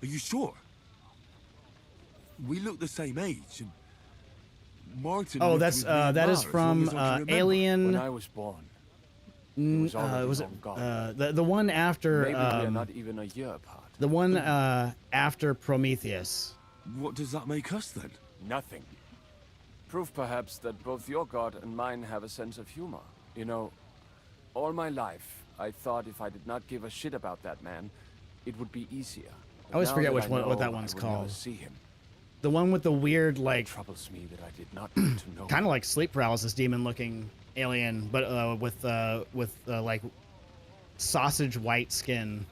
Are you sure? We look the same age, and Martin... Oh, lived that's with me and that Ma is as long from as I can remember. Alien. When I was born, he was already Was it long gone. the one after? Maybe we are not even a year apart. The one after Prometheus. What does that make us then? Nothing. Proof perhaps that both your god and mine have a sense of humor. You know, all my life, I thought if I did not give a shit about that man, it would be easier. I always Now forget that which I one, what know, that one's I will never called. see him. The one with the weird, like, troubles me that I did not need to know. kind of like sleep paralysis demon-looking alien, but with like sausage white skin.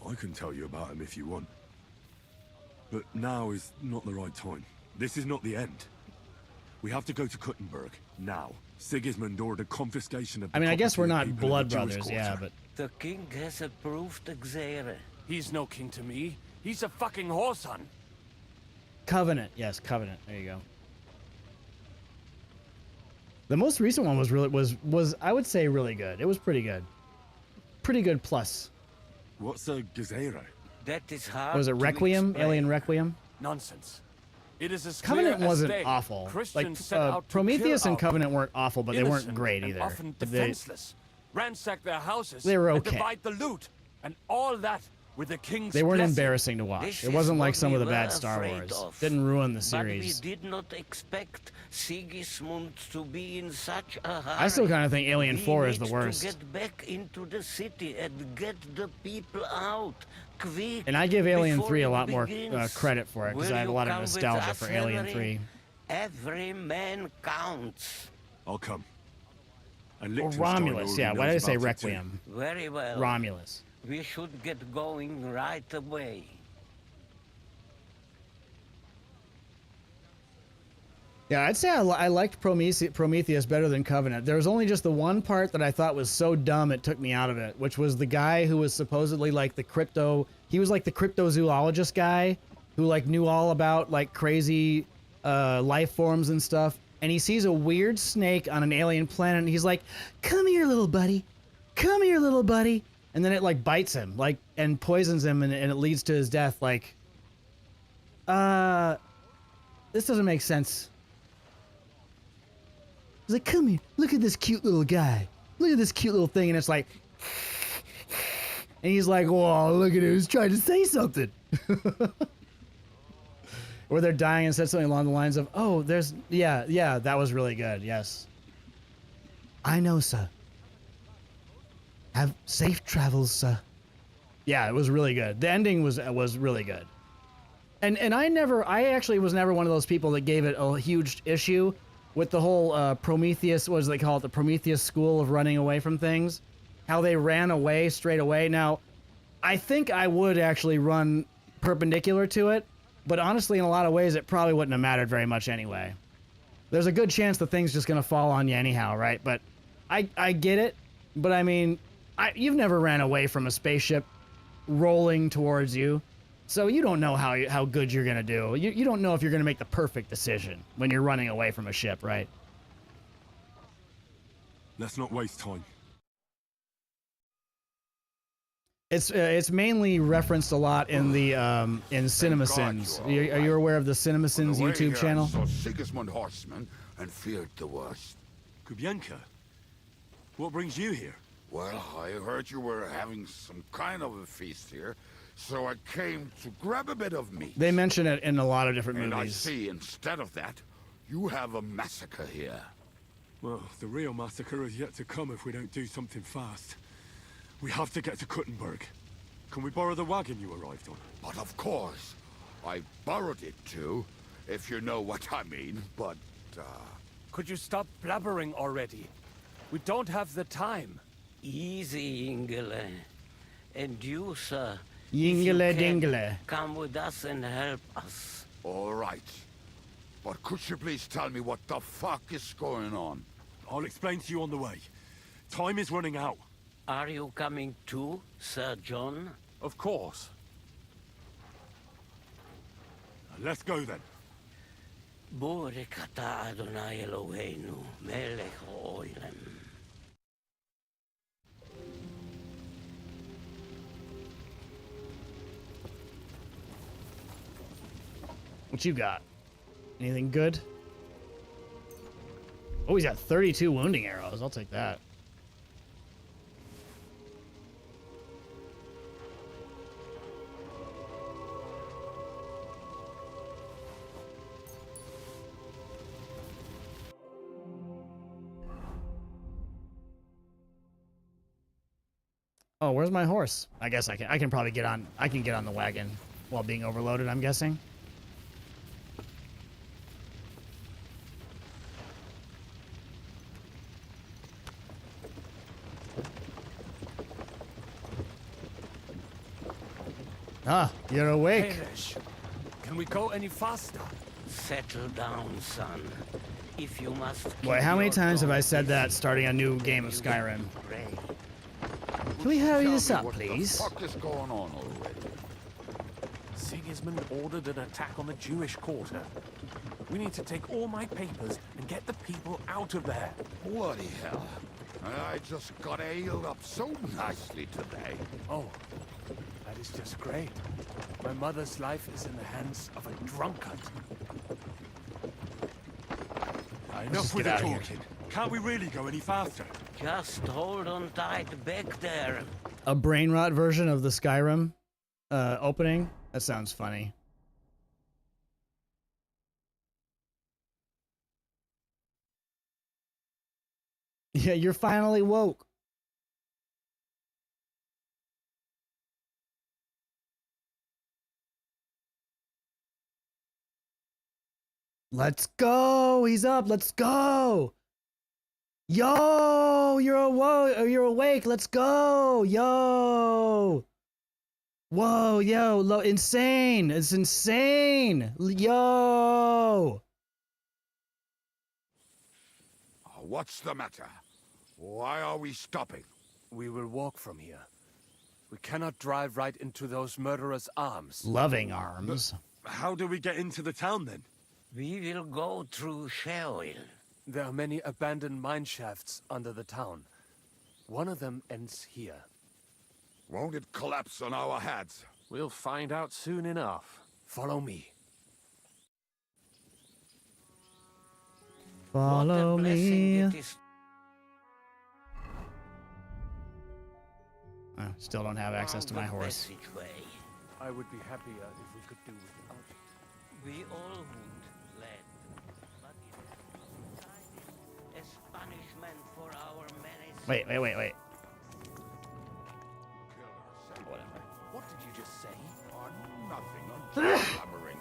I can tell you about him if you want. But now is not the right time. This is not the end. We have to go to Kuttenberg, now. Sigismund ordered confiscation of the I mean, I guess we're property not of people blood in the Jewish brothers, yeah, quarter. but... The king has approved Xere. He's no king to me. He's a fucking whoreson. Covenant, yes, Covenant. There you go. The most recent one was I would say really good. It was pretty good. Pretty good plus. What's a Gezerah? That is hard. Was it Requiem? Alien Requiem? Nonsense. It is as Covenant clear as wasn't day. awful. Christians Like set out to Prometheus kill and our Covenant weren't awful, but they weren't innocent great and either. often They- defenseless. Ransack their houses. They were and okay. divide the loot, and all that with the king's They weren't blessing. embarrassing to watch. This It wasn't is like what some we of the were bad Star afraid Wars. of. Didn't ruin the But series. we did not expect Sigismund to be in such a hurry. I still kind of think Alien We 4 is the need worst. To get back into the city and get the people out. Quick. And I give Alien before 3 a it lot more begins. credit for it, because Will I have a you lot of come with nostalgia us, for Alien Henry? 3. Every man counts. I'll come. And Or Liechtenstein Romulus, already yeah. Why did I knows say about it too. Requiem? Very well. Romulus. We should get going right away. Yeah, I'd say I liked Prometheus better than Covenant. There was only just the one part that I thought was so dumb it took me out of it, which was the guy who was supposedly like the he was like the cryptozoologist guy who like knew all about like crazy life forms and stuff. And he sees a weird snake on an alien planet and he's like, "Come here, little buddy. Come here, little buddy." And then it like bites him, like, and poisons him, and it leads to his death. Like, this doesn't make sense. He's like, "Come here, look at this cute little guy. Look at this cute little thing," and it's like, and he's like, "Whoa, look at him, he's trying to say something." Or they're dying and said something along the lines of, "Oh, there's, yeah, that was really good, yes." "I know, sir. Have safe travels, sir." Yeah, it was really good. The ending was really good. And I actually was never one of those people that gave it a huge issue with the whole Prometheus, what do they call it, the Prometheus school of running away from things. How they ran away straight away. Now, I think I would actually run perpendicular to it, but honestly, in a lot of ways, it probably wouldn't have mattered very much anyway. There's a good chance the thing's just gonna fall on you anyhow, right? But I get it, but I mean, you've never ran away from a spaceship rolling towards you, so you don't know how good you're gonna do. You don't know if you're gonna make the perfect decision when you're running away from a ship, right? Let's not waste time. It's mainly referenced a lot in the in CinemaSins. Are you aware of the CinemaSins YouTube channel? Saw Sigismund Horseman and feared the worst. Kubienka, what brings you here? Well, I heard you were having some kind of a feast here, so I came to grab a bit of meat. They mention it in a lot of different And I movies. see, instead of that, you have a massacre here. Well, the real massacre is yet to come if we don't do something fast. We have to get to Kuttenberg. Can we borrow the wagon you arrived on? But of course. I borrowed it too, if you know what I mean, but, Could you stop blabbering already? We don't have the time. Easy, Ingele. And you, sir. if you Yingele can, dingle. Come with us and help us. All right. But could you please tell me what the fuck is going on? I'll explain to you on the way. Time is running out. Are you coming too, Sir John? Of course. Let's go then. Borekata Adonai Eloheinu, Melech Oilem. What you got? Anything good? Oh, he's got 32 wounding arrows. I'll take that. Oh, where's my horse? I guess I can probably get on. I can get on the wagon. while being overloaded, I'm guessing. Ah, you're awake. Hamish, can we go any faster? Settle down, son. If you must. Boy, how many times have I said that starting a new game of Skyrim? Can we hurry this up, please? What the fuck is going on already? Sigismund ordered an attack on the Jewish quarter. We need to take all my papers and get the people out of there. Bloody hell. I just got ailed up so nicely today. Oh, that is just great. My mother's life is in the hands of a drunkard. Enough with the talking. Can't we really go any faster? Just hold on tight back there. A brain rot version of the Skyrim opening? That sounds funny. Yeah, you're finally woke. Let's go. He's up. Let's go. Yo, you're awake. Let's go. Yo. Whoa, yo, insane. It's insane. Yo. What's the matter? Why are we stopping? We will walk from here. We cannot drive right into those murderers' arms. Loving arms. How do we get into the town then? We will go through Sheol. There are many abandoned mine shafts under the town. One of them ends here. Won't it collapse on our heads? We'll find out soon enough. Follow me. Follow me. Still don't have access to my horse. I would be happier if we could do without it. We all would, lad. But it is as punishment for our menace. Wait. Whatever. What did you just say? Nothing.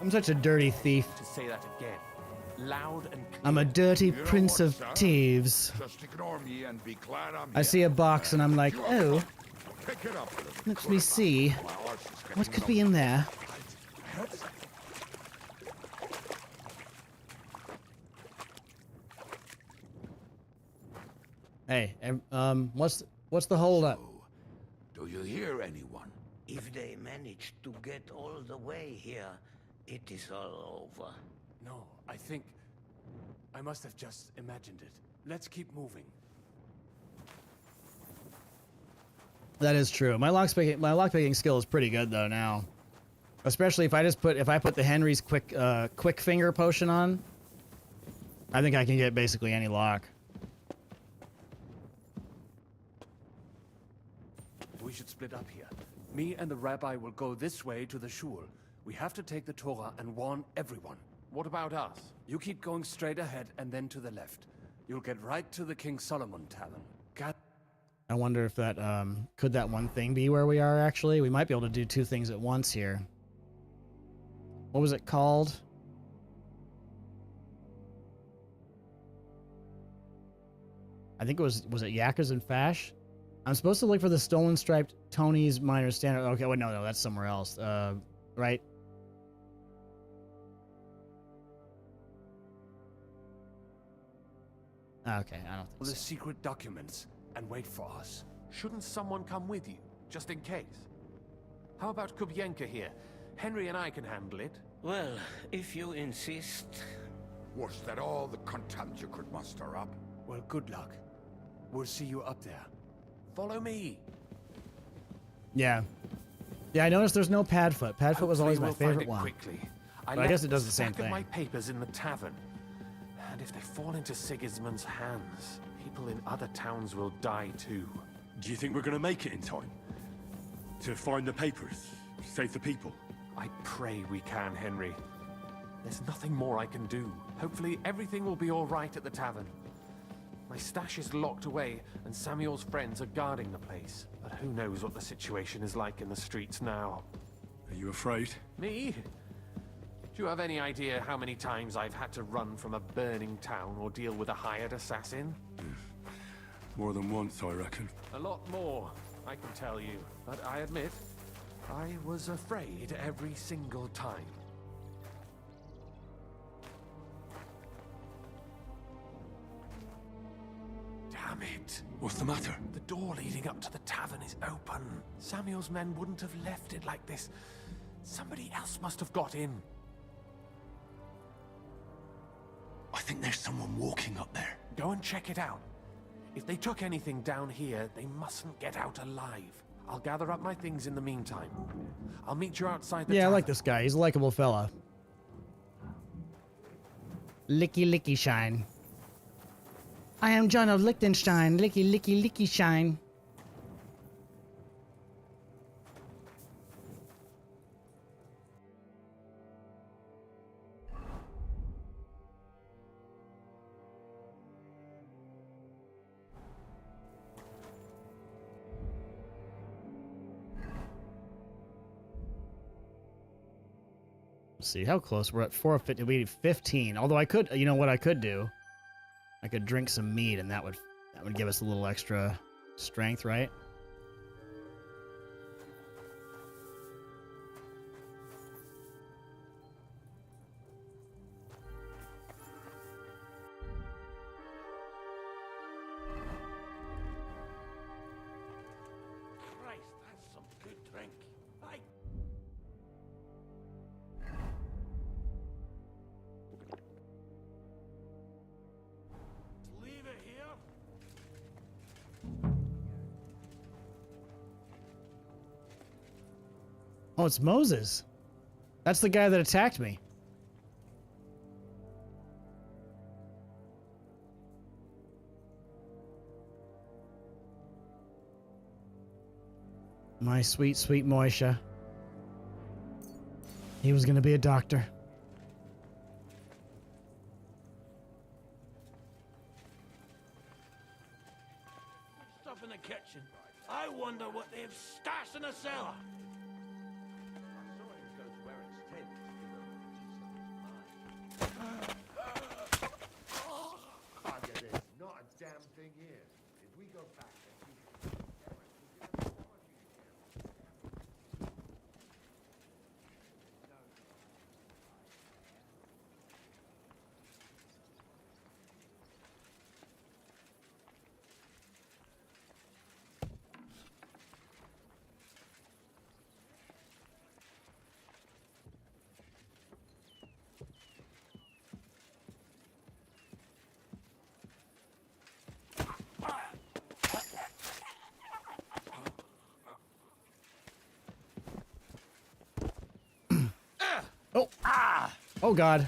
I'm such a dirty thief. To say that again. Loud and clear. I'm a dirty prince of thieves. Just ignore me and be glad I'm I see a box and I'm like, oh, Pick it up. let me see. What could be in there? Hey, what's the holdup? Do you hear anyone? If they manage to get all the way here, it is all over. No, I think I must have just imagined it. Let's keep moving. That is true. My lockpicking skill is pretty good though now, especially if I put the Henry's quick finger potion on. I think I can get basically any lock. We should split up here. Me and the rabbi will go this way to the shul. We have to take the Torah and warn everyone. What about us? You keep going straight ahead and then to the left. You'll get right to the King Solomon Tavern. I wonder if that, could that one thing be where we are actually? We might be able to do two things at once here. What was it called? I think it was it Yakkers and Fash? I'm supposed to look for the stolen striped Tony's Minor Standard. Okay, wait, no, that's somewhere else. Right? Okay, I don't think the secret documents and wait for us. Shouldn't someone come with you, just in case? How about Kubyenka here? Henry and I can handle it. Well, if you insist. Was that all the content you could muster up? Well, good luck. We'll see you up there. Follow me. Yeah. Yeah, I noticed there's no Padfoot. Padfoot was always my favorite one. Quickly. But I guess it does the same thing. My papers in the tavern. And if they fall into Sigismund's hands, people in other towns will die too. Do you think we're going to make it in time? To find the papers? Save the people? I pray we can, Henry. There's nothing more I can do. Hopefully everything will be all right at the tavern. My stash is locked away, and Samuel's friends are guarding the place. But who knows what the situation is like in the streets now. Are you afraid? Me? Do you have any idea how many times I've had to run from a burning town or deal with a hired assassin? More than once, I reckon. A lot more, I can tell you. But I admit, I was afraid every single time. Damn it. What's the matter? The door leading up to the tavern is open. Samuel's men wouldn't have left it like this. Somebody else must have got in. I think there's someone walking up there. Go and check it out. If they took anything down here, they mustn't get out alive. I'll gather up my things in the meantime. I'll meet you outside the Yeah, I tavern. like this guy. He's a likable fella. Licky licky shine. I am John of Liechtenstein. Licky licky licky shine. Let's see how close we're at. 450. We need 15. Although I could, you know what I could do? I could drink some mead, and that would give us a little extra strength, right? Christ, that's some good drink. Leave it here. Oh, it's Moses. That's the guy that attacked me. My sweet, sweet Moisha. He was gonna be a doctor. Stuff in the kitchen. I wonder what they've stashed in the cellar. There's not a damn thing here. If we go back Oh! Oh God!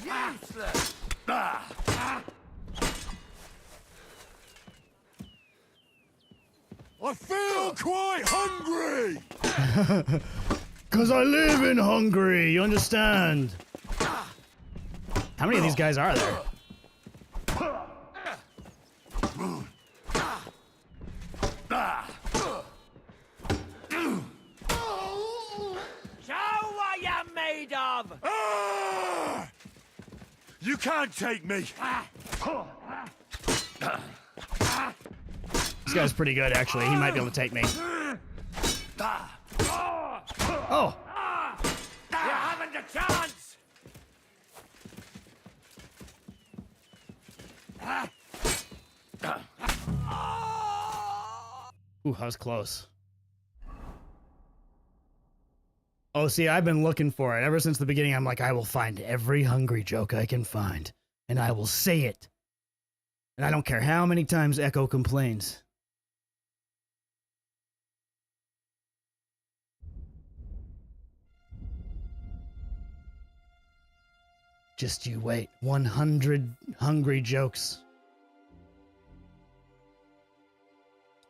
Useless! I feel quite hungry! Cause I live in Hungary, you understand? How many of these guys are there? Show what you're made of! You can't take me! This guy's pretty good, actually. He might be able to take me. Oh! You haven't a chance! Ooh, that was close. Oh, see, I've been looking for it. Ever since the beginning, I'm like, I will find every hungry joke I can find, and I will say it. And I don't care how many times Echo complains. Just you wait. 100 hungry jokes.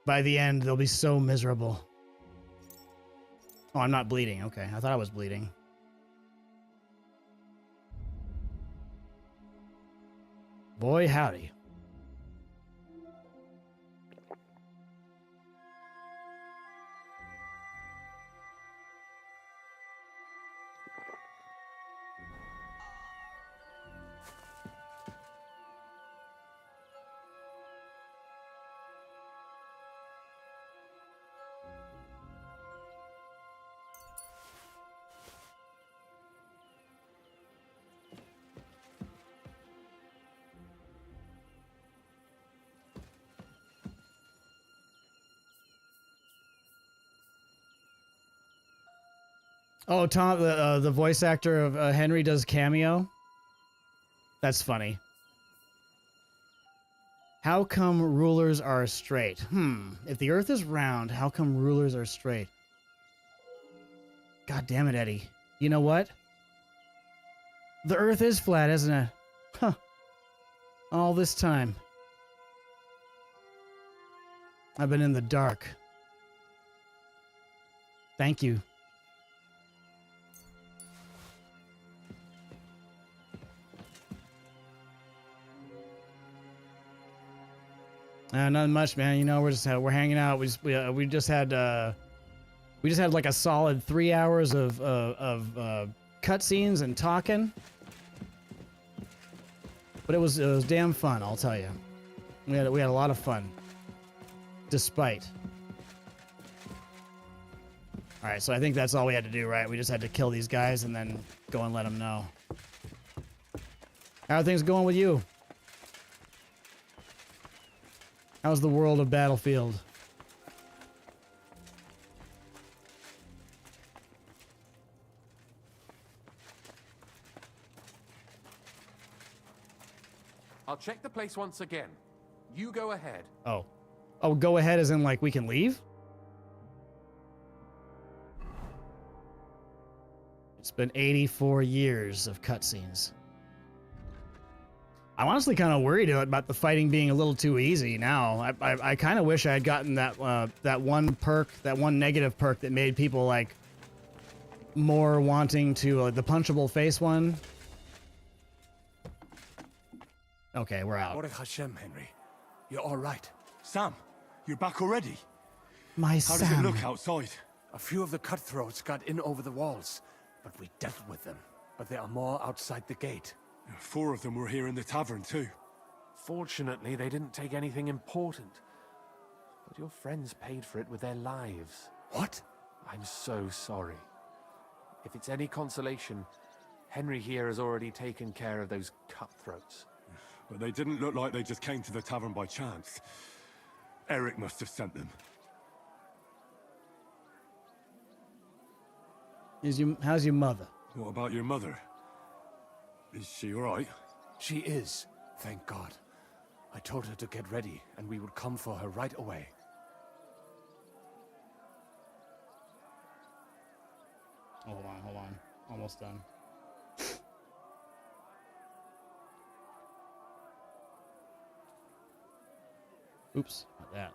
By the end, they'll be so miserable. Oh, I'm not bleeding. Okay, I thought I was bleeding. Boy, howdy. Oh, Tom, the voice actor of Henry does cameo. That's funny. How come rulers are straight? If the earth is round, how come rulers are straight? God damn it, Eddie. You know what? The earth is flat, isn't it? Huh. All this time. I've been in the dark. Thank you. Not much, man. You know, we're hanging out. We just had like a solid 3 hours of cutscenes and talking. But it was damn fun, I'll tell you. We had a lot of fun. Despite. All right, so I think that's all we had to do, right? We just had to kill these guys and then go and let them know. How are things going with you? How's the world of Battlefield? I'll check the place once again. You go ahead. Oh. Oh, go ahead as in like we can leave? It's been 84 years of cutscenes. I'm honestly kind of worried about the fighting being a little too easy now. I kind of wish I had gotten that one perk, that one negative perk that made people like more wanting to the punchable face one. Okay, we're out. Baruch Hashem, Henry. You're all right. Sam, you're back already. My How Sam. does it look outside? A few of the cutthroats got in over the walls, but we dealt with them. But there are more outside the gate. 4 of them were here in the tavern too. Fortunately, they didn't take anything important. But your friends paid for it with their lives. What? I'm so sorry. If it's any consolation, Henry here has already taken care of those cutthroats. But they didn't look like they just came to the tavern by chance. Eric must have sent them. How's your mother? What about your mother? Is she all right? She is, thank God. I told her to get ready, and we would come for her right away. Hold on. Almost done. Oops, not that.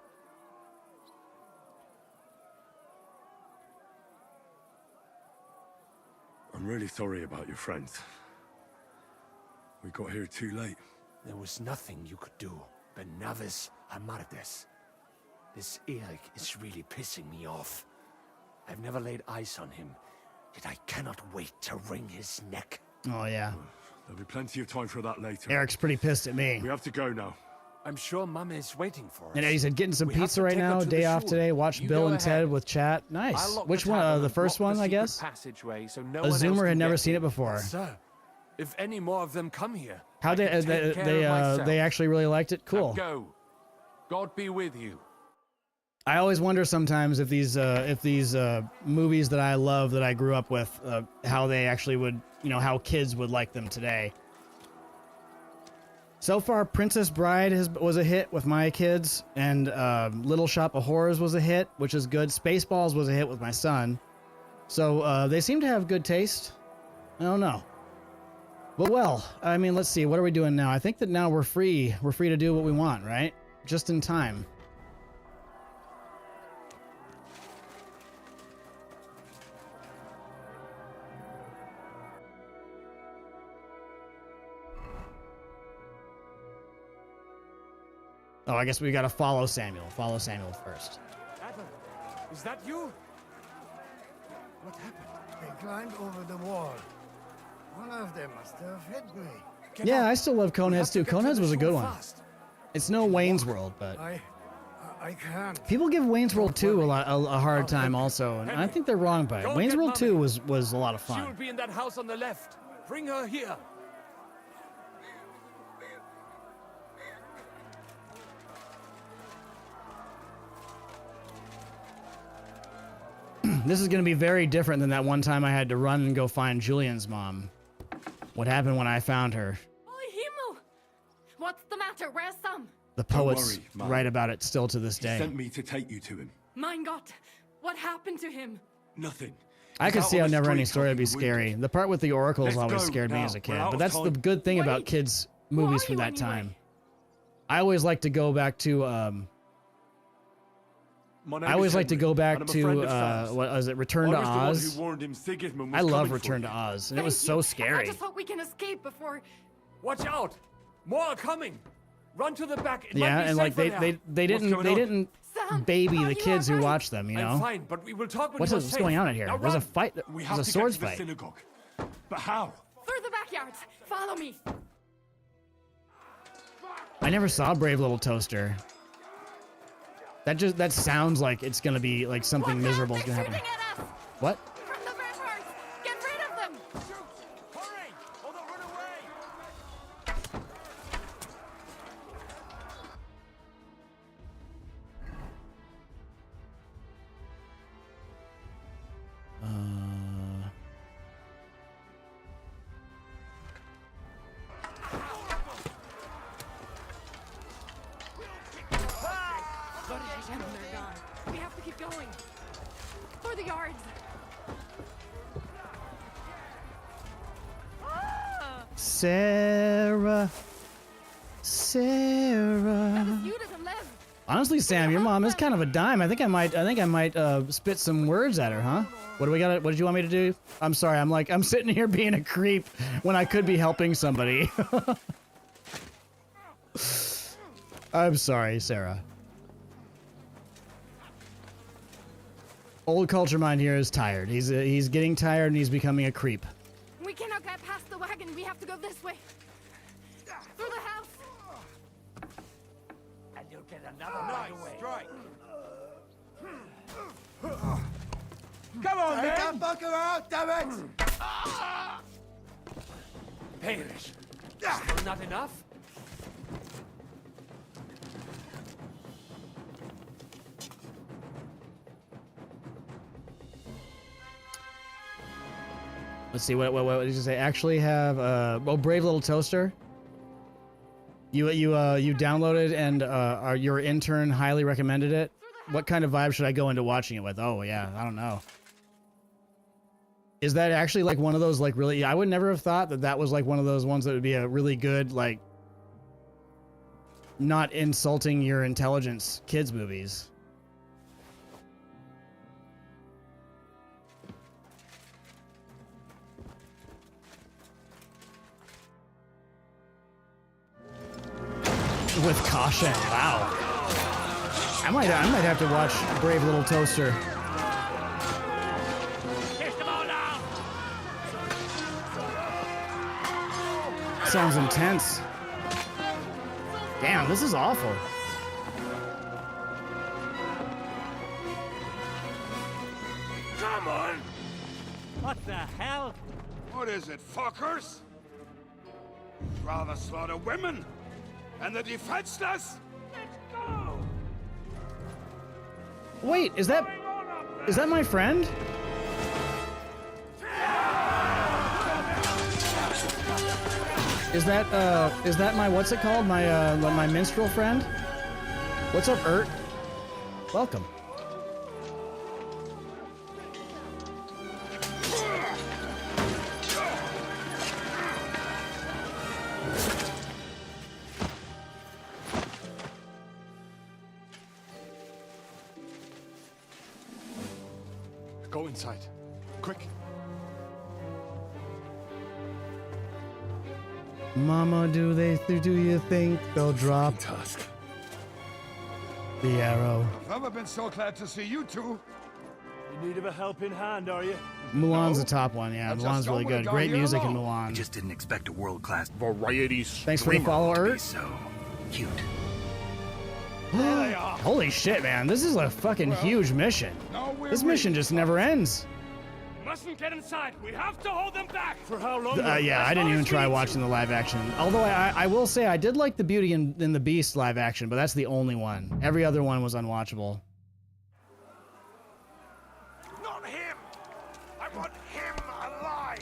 I'm really sorry about your friends. We got here too late. There was nothing you could do. Benavis Amardes. This Eric is really pissing me off. I've never laid eyes on him, yet I cannot wait to wring his neck. Oh, yeah. There'll be plenty of time for that later. Eric's pretty pissed at me. We have to go now. I'm sure Mama is waiting for us. And Eddie said, getting some We have pizza to right take her now, to day the off shul. today, watch You Bill go and Ted ahead. with chat. I'll Nice. lock Which the one? tavern The and first block one, the I secret guess? Passageway, so no A one else Zoomer can had never get seen in. it before. Sir, if any more of them come here, How I did can take care of myself. they actually really liked it? Cool. Now go. God be with you. I always wonder sometimes if these movies that I love, that I grew up with, how they actually would, how kids would like them today. So far, Princess Bride was a hit with my kids, and Little Shop of Horrors was a hit, which is good. Spaceballs was a hit with my son. So they seem to have good taste. I don't know. But well, I mean, let's see. What are we doing now? I think that now we're free. We're free to do what we want, right? Just in time. Oh, I guess we gotta follow Samuel. Follow Samuel first. Adam, is that you? What happened? They climbed over the wall. One of them must have hit me. Yeah, I still love Coneheads too. Coneheads was a good one. It's no Wayne's World, but I can't. people give Wayne's World 2 a hard time also, and I think they're wrong by it. Wayne's World 2 was a lot of She will fun. be in that house on the left. Bring her here. This is going to be very different than that one time I had to run and go find Julian's mom. What happened when I found her? Oi, Himmel! What's the matter? Where's Sam? The poets write about it still to this day. He sent me to take you to him. Mein Gott! What happened to him? Nothing. I could He's see out how on the never ending street story would be talking scary. The part with the oracles Let's always go scared me now. as a kid, We're out but of that's the time. good thing about kids' movies from that time. I always like to go back to My name I always is like to Henry, go back and I'm a friend to of Sam's. what was it, Return to I was the one Oz? who warned him Sigismund was I love coming for Return to him. Oz, and it Thank was you. so I scary. just hope we can escape before. Watch out! More are coming. Run to the back. It Yeah, might be and like safer they now. didn't Sam, baby are the you kids who alright? watch them, you I'm know. fine, but we will talk when What's you are what's safe. going on in here? Now There's a run. fight. We There's have a to swords get to the fight. synagogue. But how? Through the backyard. Follow me. I never saw Brave Little Toaster. That sounds like it's gonna be like something miserable is gonna happen. Shooting at us What? from the ramparts. Get rid of them. Hurry! Or they'll run away. And they're gone. We have to keep going. For the yards. Sarah. Sarah. You didn't live. Honestly, Sam, your mom is kind of a dime. I think I might spit some words at her, huh? What do we got? What did you want me to do? I'm sorry. I'm sitting here being a creep when I could be helping somebody. I'm sorry, Sarah. Old Culture Mind here is tired. He's getting tired and he's becoming a creep. We cannot get past the wagon. We have to go this way. Through the house. And you'll get another right away. Strike. Come on, Take man! that fucker out, damn it! Perish. Still not enough? Let's see, what did you say? Actually have, Brave Little Toaster. You downloaded and your intern highly recommended it. What kind of vibe should I go into watching it with? Oh yeah, I don't know. Is that actually like one of those like really? I would never have thought that was like one of those ones that would be a really good like not insulting your intelligence kids movies. With caution, wow. I might have to watch Brave Little Toaster. Kiss them all down! Sounds intense. Damn, this is awful. Come on! What the hell? What is it, fuckers? Rather slaughter women and the defenseless? Wait, is that my friend? Is that my, what's it called? My minstrel friend? What's up, Ert? Welcome. Go inside. Quick. Mama, do you think they'll drop? Task. The arrow. I've never been so glad to see you two. In need of a helping hand, are you? Mulan's the top one, yeah. I just Mulan's really don't wanna good. die Great here music in alone. Mulan. Just didn't expect a world-class variety Thanks for the follow, to be Ert. so cute. Holy shit, man. This is a fucking huge mission. This mission just never ends. We mustn't get inside. We have to hold them back. For how long? Yeah, I didn't even try watching the live action. Although I will say I did like the Beauty and the Beast live action, but that's the only one. Every other one was unwatchable. Not him. I want him alive.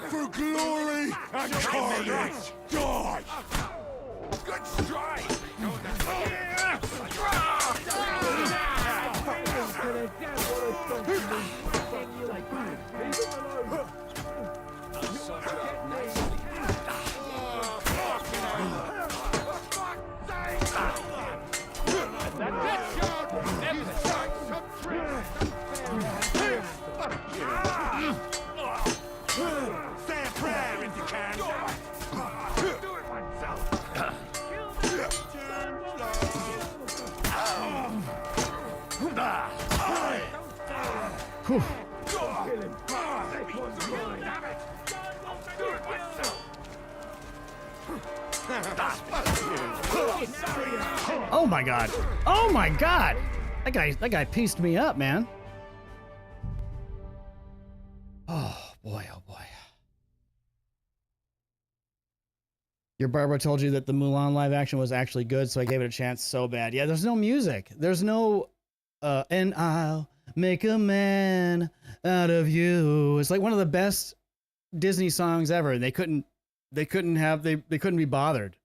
For glory and carnage, die! Good strike. Say a prayer if you can. Do it myself. Whew. Oh my god. Oh my god. That guy pieced me up, man. Oh boy, oh boy. Your barber told you that the Mulan live action was actually good, so I gave it a chance so bad. Yeah, there's no music. There's no and I'll make a man out of you. It's like one of the best Disney songs ever, and they couldn't be bothered.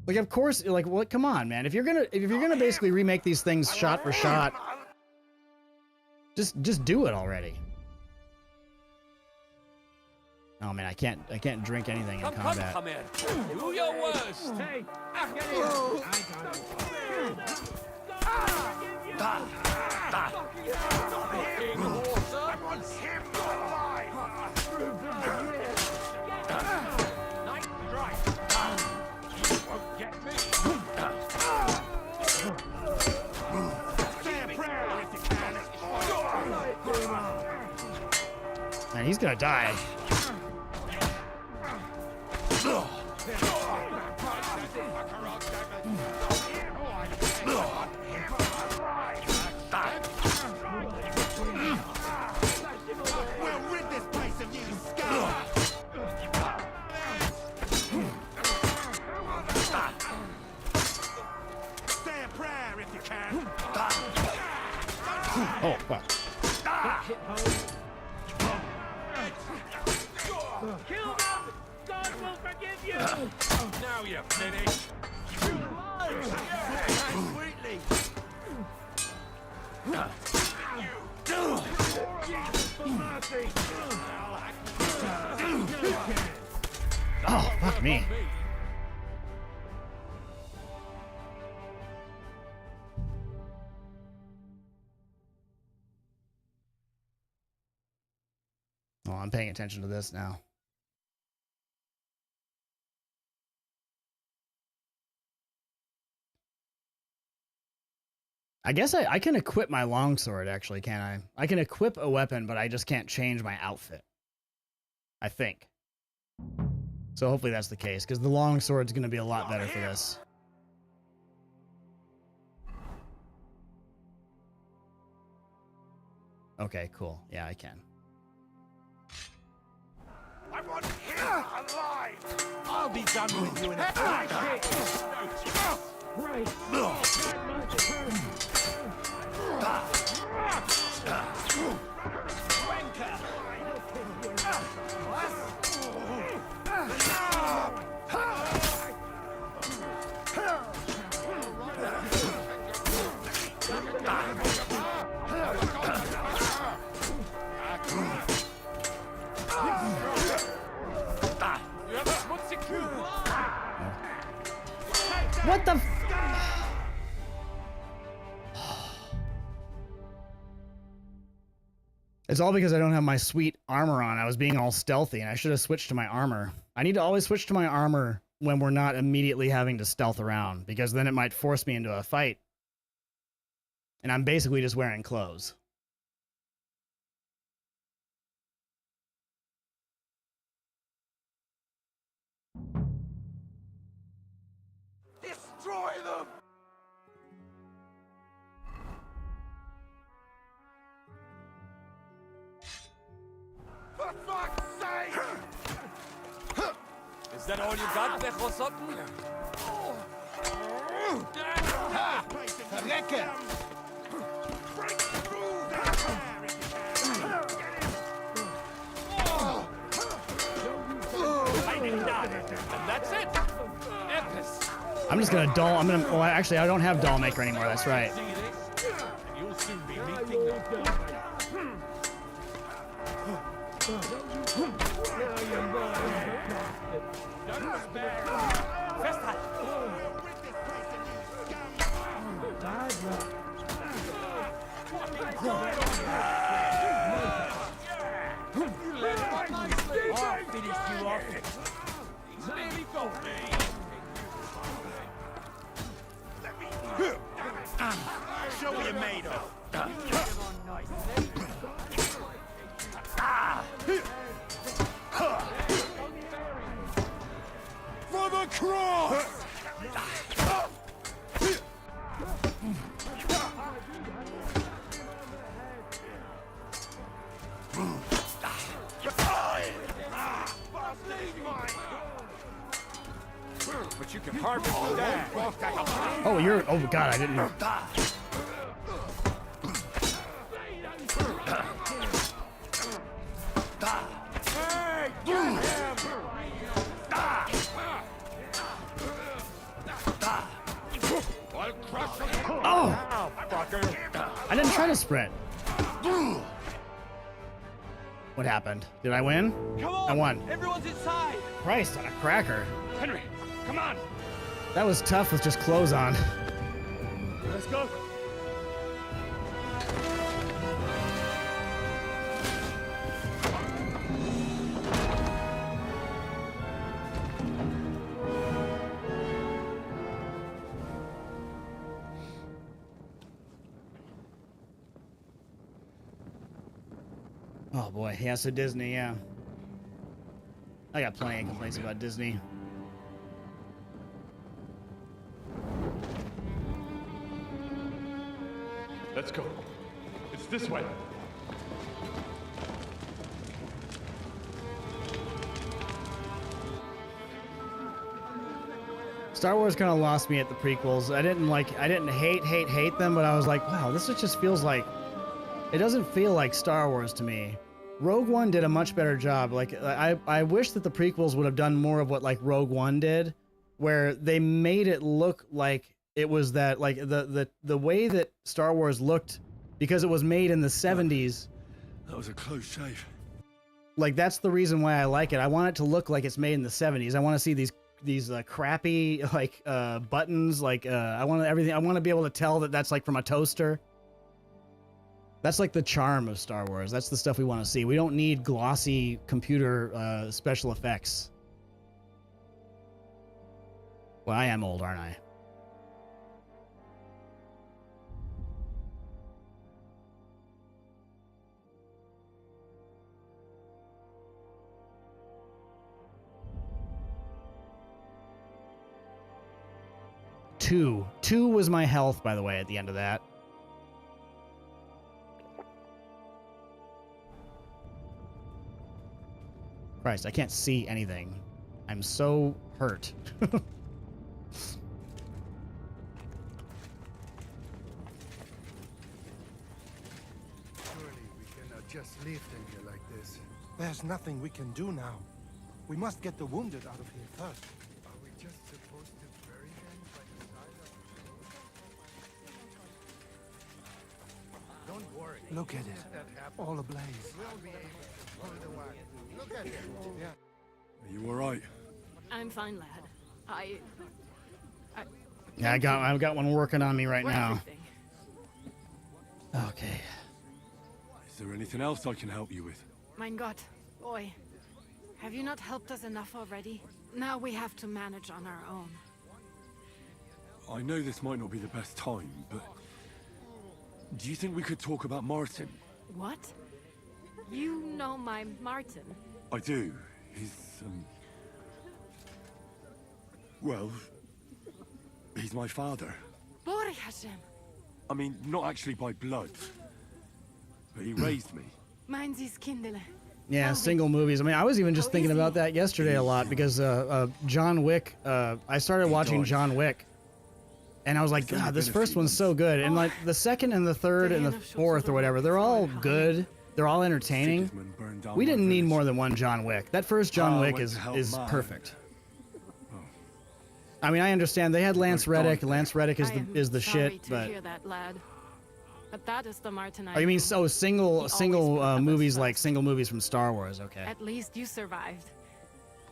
Like, of course, like, what? Come on, man. If you're gonna basically remake these things shot for shot, just do it already. Oh man, I can't drink anything in combat. Come in. Do your worst. Hey, Man, he's gonna die. We'll rid this place of you, scum. Say a prayer if you can. Oh, fuck. Kill them! God will forgive you! Now you're finished. Sweetly. Oh, fuck me. Oh, I'm paying attention to this now. I guess I can equip my longsword, actually, can't I? I can equip a weapon, but I just can't change my outfit. I think. So hopefully that's the case, because the longsword's going to be a lot better for this. Okay, cool. Yeah, I can. I want him alive! I'll be done with you in a flash! Right! What the f- It's all because I don't have my sweet armor on. I was being all stealthy, and I should have switched to my armor. I need to always switch to my armor when we're not immediately having to stealth around, because then it might force me into a fight. And I'm basically just wearing clothes. Destroy them! For fuck's sake! Is that all you got, Bechosotten? Verrecke! And that's it! Epis! I'm just gonna doll. Well, actually, I don't have doll maker anymore. That's right. You'll soon be meeting them. I'll finish you off. Let me go. Show what you're made of. For the cross! But you can hardly do that. Oh, you're. Oh God, I didn't know. Oh! I didn't try to sprint. What happened? Did I win? Come on! I won. Everyone's inside! Christ on a cracker. Henry, come on! That was tough with just clothes on. Let's go! Oh boy, yeah, so Disney, yeah. I got plenty of complaints about Disney. Let's go. It's this way. Star Wars kind of lost me at the prequels. I didn't hate them, but I was like, wow, this just feels like, it doesn't feel like Star Wars to me. Rogue One did a much better job. Like, I wish that the prequels would have done more of what like Rogue One did, where they made it look like it was that, like the way that Star Wars looked, because it was made in the 70s. That was a close shave. Like, that's the reason why I like it. I want it to look like it's made in the 70s. I want to see these crappy like buttons. Like I want everything. I want to be able to tell that that's like from a toaster. That's like the charm of Star Wars. That's the stuff we want to see. We don't need glossy computer special effects. Well, I am old, aren't I? Two was my health, by the way, at the end of that. Christ, I can't see anything. I'm so hurt. Surely we cannot just leave them here like this. There's nothing we can do now. We must get the wounded out of here first. Are we just supposed to bury them by the side of... Don't worry. Look at it. All ablaze. We'll be able to pull the wagon. Look at it. Yeah. Are you all right? I'm fine, lad. Yeah, I've got one working on me right now. Everything. Okay. Is there anything else I can help you with? Mein Gott, boy. Have you not helped us enough already? Now we have to manage on our own. I know this might not be the best time, but do you think we could talk about Martin? What? You know my Martin? I do. He's, well, he's my father. Borghashim. I mean, not actually by blood, but he raised me. Meins is Kindle. Yeah, single movies. I mean, I was even just thinking about that yesterday a lot because John Wick. I started watching John Wick, and I was like, God, this first one's so good. And like the second and the third and the fourth or whatever, they're all good. They're all entertaining. We didn't need more than one John Wick. That first John Wick is perfect. I mean, I understand they had Lance Reddick. Lance Reddick is the shit, To but. hear that, lad. But that is the Martin I Oh, you mean know. single movies like single movies from Star Wars? Okay. At least you survived.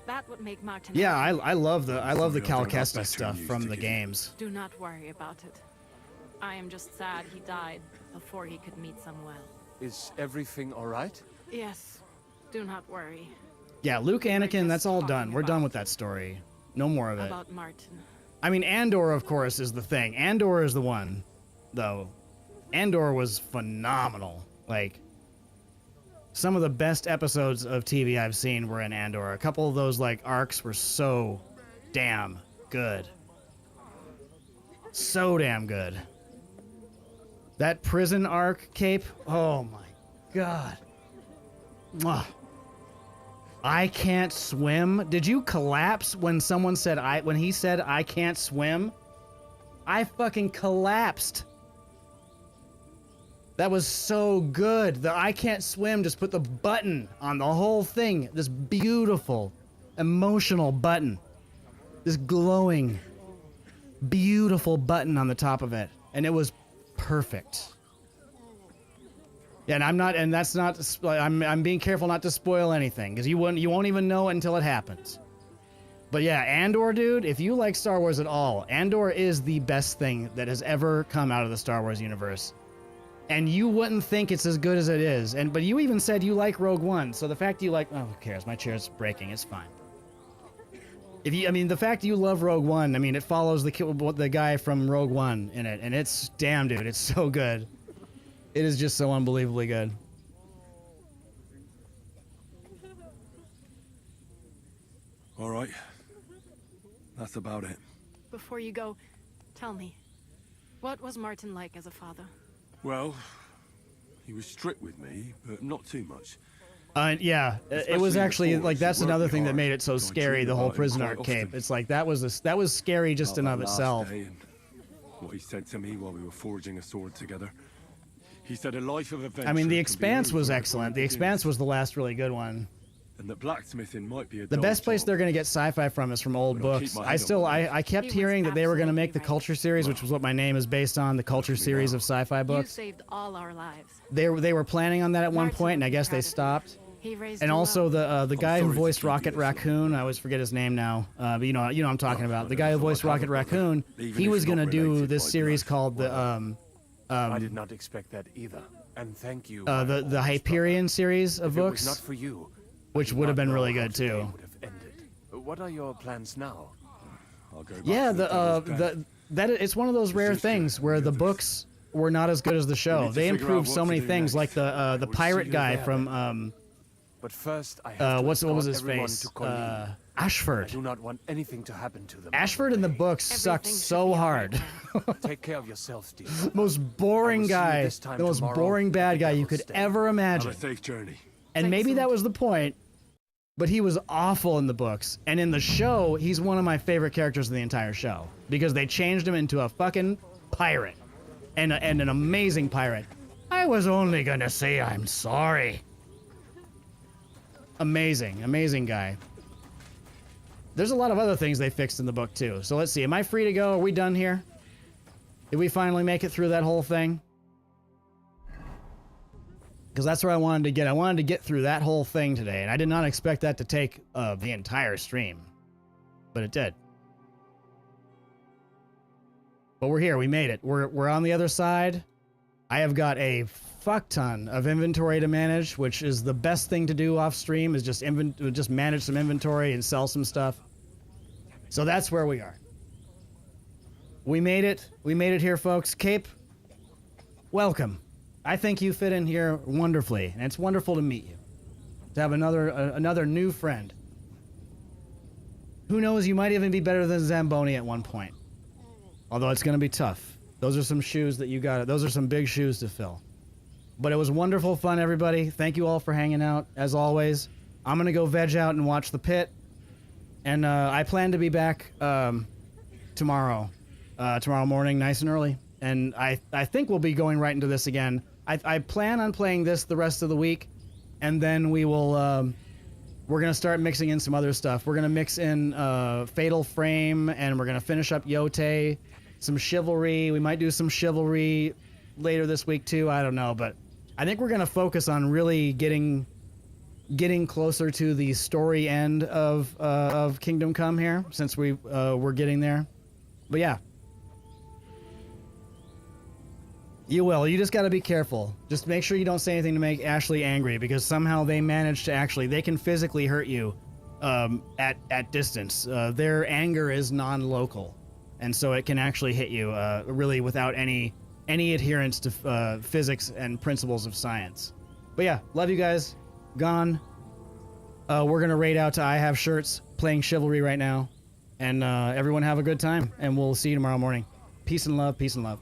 That would make Martin. Yeah, happy. I love the Cal Kestis stuff from the games. Do not worry about it. I am just sad he died before he could meet Samuel. Is everything all right? Yes. Do not worry. Yeah, Luke, Anakin, that's all done. We're done with that story. No more of it. About Martin. I mean, Andor, of course, is the thing. Andor is the one, though. Andor was phenomenal. Like, some of the best episodes of TV I've seen were in Andor. A couple of those, like, arcs were so damn good. So damn good. That prison arc, Cape, oh my god. Mwah. I can't swim. Did you collapse when someone said when he said I can't swim? I fucking collapsed. That was so good. The I can't swim just put the button on the whole thing. This beautiful, emotional button. This glowing, beautiful button on the top of it. And it was perfect. Yeah, and I'm not, and that's not, I'm being careful not to spoil anything, because you won't even know it until it happens. But yeah, Andor, dude, if you like Star Wars at all, Andor is the best thing that has ever come out of the Star Wars universe. And you wouldn't think it's as good as it is. But you even said you like Rogue One, so the fact you like, oh, who cares? My chair's breaking, it's fine. The fact you love Rogue One, I mean, it follows the guy from Rogue One in it, and it's, damn, dude, it's so good. It is just so unbelievably good. All right. That's about it. Before you go, tell me, what was Martin like as a father? Well, he was strict with me, but not too much. Yeah, it was actually, like, that's another thing that made it so scary, the whole prison arc, Cape. It's like, that was scary just in of itself. What he said to me while we were forging a sword together. He said a life of adventure. I mean, The Expanse was excellent. The Expanse was the last really good one. And that blacksmithing might be a The best place they're going to get sci-fi from is from old books. I kept hearing that they were going to make the Culture series, which was what my name is based on, the Culture series of sci-fi You books. saved all our lives. They were planning on that at one point, and I guess they stopped. He raised And you also well. the guy who voiced Rocket Raccoon, I always forget his name now, but you know what I'm talking about. The guy who voiced Rocket Raccoon, he was going to do this series called the I did not expect that either. And thank you. The Hyperion series of If it was books, not for you, which would have been really good too. what are your plans now? I'll go back Yeah, to it's one of those rare things where the books were not as good as the show. They improved so many things, like the pirate guy from But first, I have what was his everyone face? to Colleen. Ashford. I do not want anything to happen to them. Ashford in the books sucked so hard. Take care of yourselves, dear. Most boring I will see you guy, this time the most tomorrow boring bad at the guy you Devil's could Den. ever imagine. Have a safe journey. And maybe that was the point, but he was awful in the books. And in the show, he's one of my favorite characters in the entire show because they changed him into a fucking pirate and an amazing pirate. I was only gonna say I'm sorry. Amazing, amazing guy. There's a lot of other things they fixed in the book too. So let's see, am I free to go? Are we done here? Did we finally make it through that whole thing? Because that's where I wanted to get. I wanted to get through that whole thing today, and I did not expect that to take the entire stream. But it did. But we're here, we made it. We're on the other side. I have got a fuck ton of inventory to manage, which is the best thing to do off stream, is just manage some inventory and sell some stuff. So that's where we are. We made it. We made it here, folks. Cape, welcome. I think you fit in here wonderfully, and it's wonderful to meet you. To have another new friend. Who knows, you might even be better than Zamboni at one point. Although it's going to be tough. Those are some shoes that you got. Those are some big shoes to fill. But it was wonderful fun, everybody. Thank you all for hanging out, as always. I'm going to go veg out and watch the pit. And I plan to be back tomorrow morning, nice and early. And I think we'll be going right into this again. I plan on playing this the rest of the week. And then we will... we're going to start mixing in some other stuff. We're going to mix in Fatal Frame, and we're going to finish up Yote, some Chivalry. We might do some Chivalry later this week, too. I don't know, but I think we're going to focus on really getting closer to the story end of Kingdom Come here, since we're getting there. But yeah. You will. You just got to be careful. Just make sure you don't say anything to make Ashley angry, because somehow they manage to they can physically hurt you at distance. Their anger is non-local, and so it can actually hit you really without any adherence to physics and principles of science. But yeah, love you guys. Gone. We're going to raid out to I Have Shirts, playing Chivalry right now. And everyone have a good time, and we'll see you tomorrow morning. Peace and love. Peace and love.